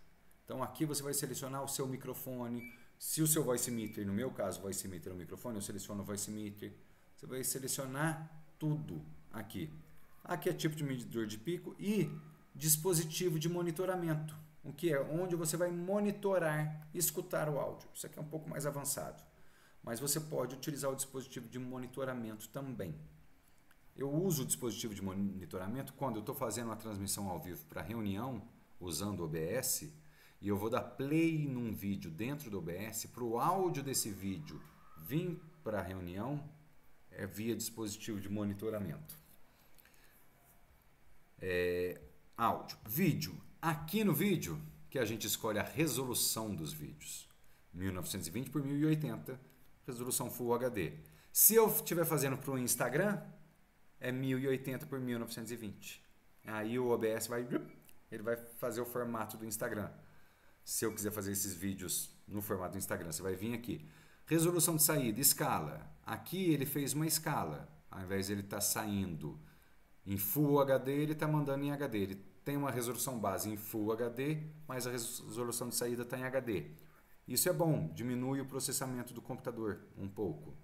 Então aqui você vai selecionar o seu microfone. Se o seu Voicemeeter, no meu caso, Voicemeter é o microfone, eu seleciono o Voicemeter. Você vai selecionar tudo aqui. Aqui é tipo de medidor de pico e dispositivo de monitoramento, o que é onde você vai monitorar e escutar o áudio. Isso aqui é um pouco mais avançado, mas você pode utilizar o dispositivo de monitoramento também. Eu uso o dispositivo de monitoramento quando eu estou fazendo uma transmissão ao vivo para reunião, usando o OBS, e eu vou dar play num vídeo dentro do OBS, para o áudio desse vídeo vir para a reunião, é via dispositivo de monitoramento. Áudio. Vídeo. Aqui no vídeo que a gente escolhe a resolução dos vídeos. 1920 por 1080, resolução Full HD. Se eu estiver fazendo para o Instagram, é 1080 por 1920. Aí o OBS ele vai fazer o formato do Instagram. Se eu quiser fazer esses vídeos no formato do Instagram, você vai vir aqui. Resolução de saída, escala. Aqui ele fez uma escala. Ao invés de ele estar saindo em Full HD, ele está mandando em HD. Ele tem uma resolução base em Full HD, mas a resolução de saída está em HD. Isso é bom, diminui o processamento do computador um pouco.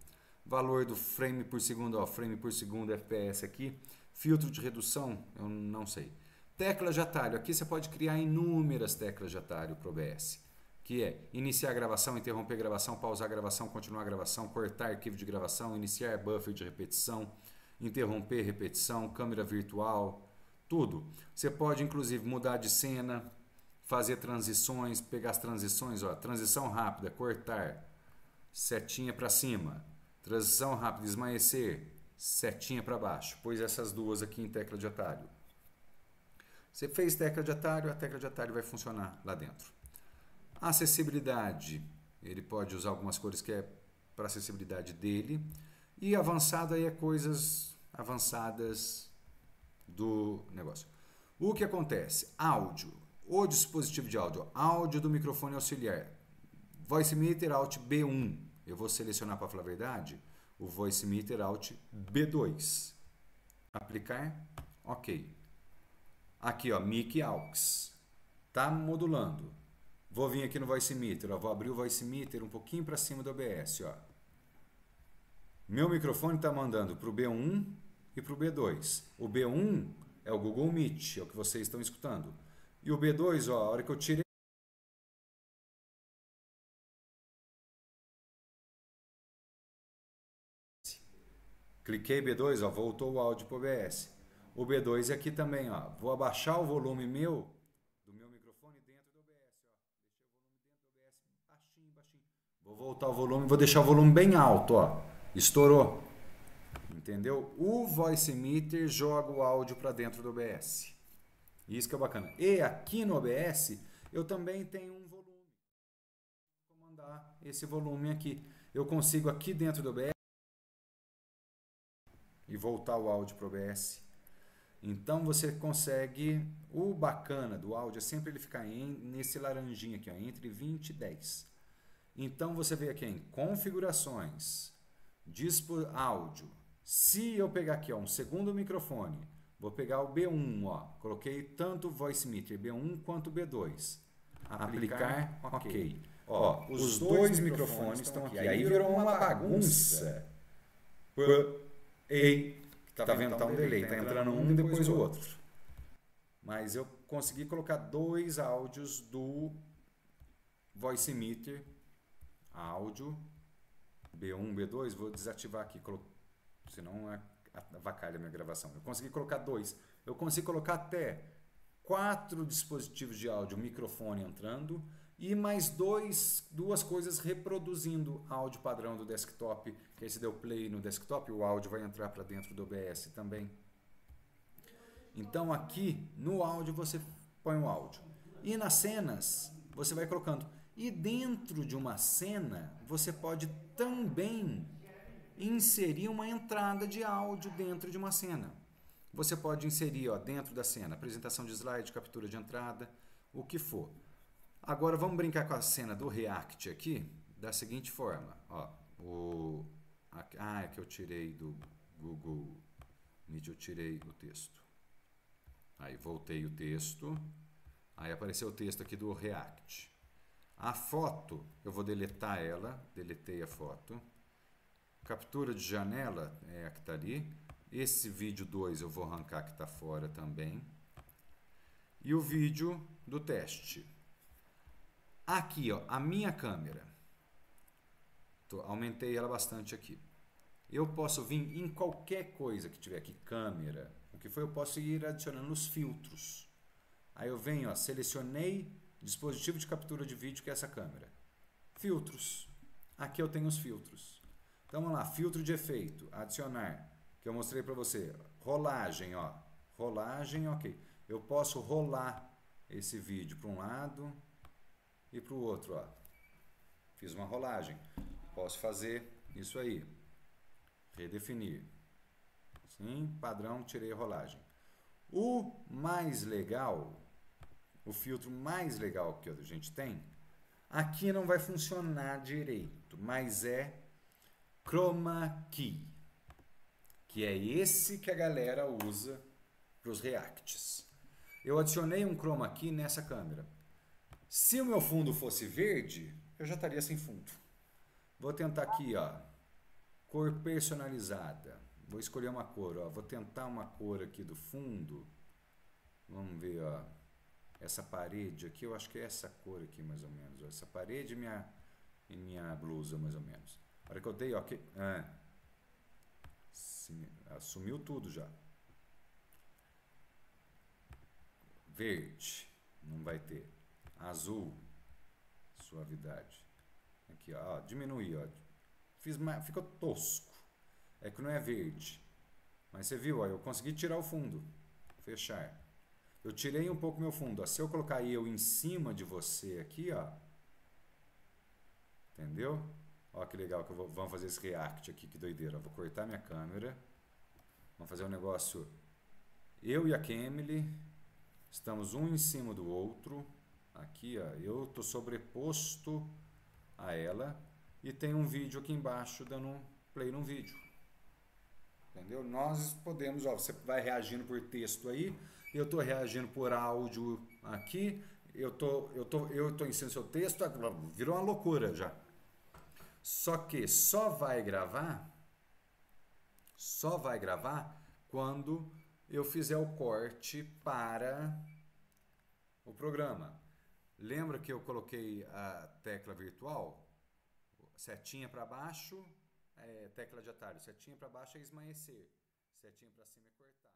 Valor do frame por segundo, ó, frame por segundo, FPS aqui. Filtro de redução, eu não sei. Tecla de atalho, aqui você pode criar inúmeras teclas de atalho para o OBS. Que é iniciar a gravação, interromper a gravação, pausar a gravação, continuar a gravação, cortar arquivo de gravação, iniciar buffer de repetição, interromper repetição, câmera virtual, tudo. Você pode inclusive mudar de cena, fazer transições, pegar as transições, ó, transição rápida, cortar, setinha para cima, transição rápida, esmaecer, setinha para baixo. Pôs essas duas aqui em tecla de atalho. Você fez tecla de atalho, a tecla de atalho vai funcionar lá dentro. Acessibilidade, ele pode usar algumas cores que é para acessibilidade dele. E avançado aí é coisas avançadas do negócio. O que acontece? Áudio, o dispositivo de áudio, áudio do microfone auxiliar. Voicemeeter Alt B1. Eu vou selecionar, para falar a verdade, o Voicemeeter Alt B2. Aplicar, ok. Aqui, ó, mic aux. Tá modulando. Vou vir aqui no Voicemeeter, ó, vou abrir o Voicemeeter um pouquinho para cima do OBS, ó. Meu microfone está mandando para o B1 e para o B2. O B1 é o Google Meet, é o que vocês estão escutando. E o B2, ó, a hora que eu tirei, cliquei B2, ó, voltou o áudio para o OBS. O B2 é aqui também, ó. Vou abaixar o volume do meu microfone dentro do OBS, ó. Deixei o volume dentro do OBS baixinho, baixinho. Vou voltar o volume, vou deixar o volume bem alto, ó. Estourou. Entendeu? O Voicemeeter joga o áudio para dentro do OBS. Isso que é bacana. E aqui no OBS eu também tenho um volume. Vou comandar esse volume aqui. Eu consigo aqui dentro do OBS e voltar o áudio para o OBS. Então você consegue, o bacana do áudio é sempre ele ficar nesse laranjinha aqui, ó, entre 20 e 10. Então você vem aqui em configurações, áudio. Se eu pegar aqui ó, um segundo microfone, vou pegar o B1, ó, coloquei tanto o Voicemeeter B1 quanto o B2. Aplicar, ok. Ó, os dois microfones estão aqui. Aí virou uma bagunça. Tá vendo? Tá um delay, tá entrando um e depois o outro. Mas eu consegui colocar dois áudios do Voicemeeter, áudio, B1, B2, vou desativar aqui, senão avacalha a minha gravação. Eu consegui colocar dois. Eu consigo colocar até 4 dispositivos de áudio, microfone entrando e mais duas coisas reproduzindo áudio padrão do desktop, que aí se deu play no desktop, o áudio vai entrar para dentro do OBS também. Então aqui no áudio você põe o áudio. E nas cenas você vai colocando. E dentro de uma cena você pode também inserir uma entrada de áudio dentro de uma cena. Você pode inserir ó, dentro da cena, apresentação de slide, captura de entrada, o que for. Agora vamos brincar com a cena do React aqui, da seguinte forma. Ó, é que eu tirei do Google Meet, eu tirei o texto. Aí voltei o texto, aí apareceu o texto aqui do React. A foto, eu vou deletar ela, deletei a foto. Captura de janela é a que está ali. Esse vídeo 2 eu vou arrancar que está fora também. E o vídeo do teste. Aqui, ó, a minha câmera. Aumentei ela bastante aqui. Eu posso vir em qualquer coisa que tiver aqui, câmera, o que for, eu posso ir adicionando os filtros. Aí eu venho, ó, selecionei dispositivo de captura de vídeo, que é essa câmera. Filtros. Aqui eu tenho os filtros. Então vamos lá, filtro de efeito, adicionar, que eu mostrei para você. Rolagem, ó. Rolagem, ok. Eu posso rolar esse vídeo para um lado e para o outro, ó. Fiz uma rolagem. Posso fazer isso aí. Redefinir. Sim, padrão, tirei a rolagem. O mais legal, o filtro mais legal que a gente tem, aqui não vai funcionar direito, mas é Chroma Key, que é esse que a galera usa para os Reacts. Eu adicionei um Chroma Key nessa câmera. Se o meu fundo fosse verde, eu já estaria sem fundo. Vou tentar aqui, ó, cor personalizada. Vou escolher uma cor, ó. Vou tentar uma cor aqui do fundo. Vamos ver, ó. Essa parede aqui, eu acho que é essa cor aqui mais ou menos. Ó. Essa parede e minha blusa mais ou menos. A hora que eu dei, ó, sumiu tudo já. Verde, não vai ter. Azul, suavidade. Aqui, ó, diminuí, ó. Ficou tosco. É que não é verde. Mas você viu, ó, eu consegui tirar o fundo. Fechar. Eu tirei um pouco meu fundo. Ó. Se eu colocar eu em cima de você aqui, ó. Entendeu? Ó que legal que vamos fazer esse react aqui, que doideira. Vou cortar minha câmera. Vamos fazer um negócio. Eu e a Camille estamos um em cima do outro. Aqui, ó, eu estou sobreposto a ela. E tem um vídeo aqui embaixo dando play num vídeo. Entendeu? Nós podemos, ó, você vai reagindo por texto aí. Eu estou reagindo por áudio aqui. Eu tô em cima do seu texto. Virou uma loucura já. Só que só vai gravar quando eu fizer o corte para o programa. Lembra que eu coloquei a tecla virtual? Setinha para baixo, tecla de atalho. Setinha para baixo é esmaecer. Setinha para cima é cortar.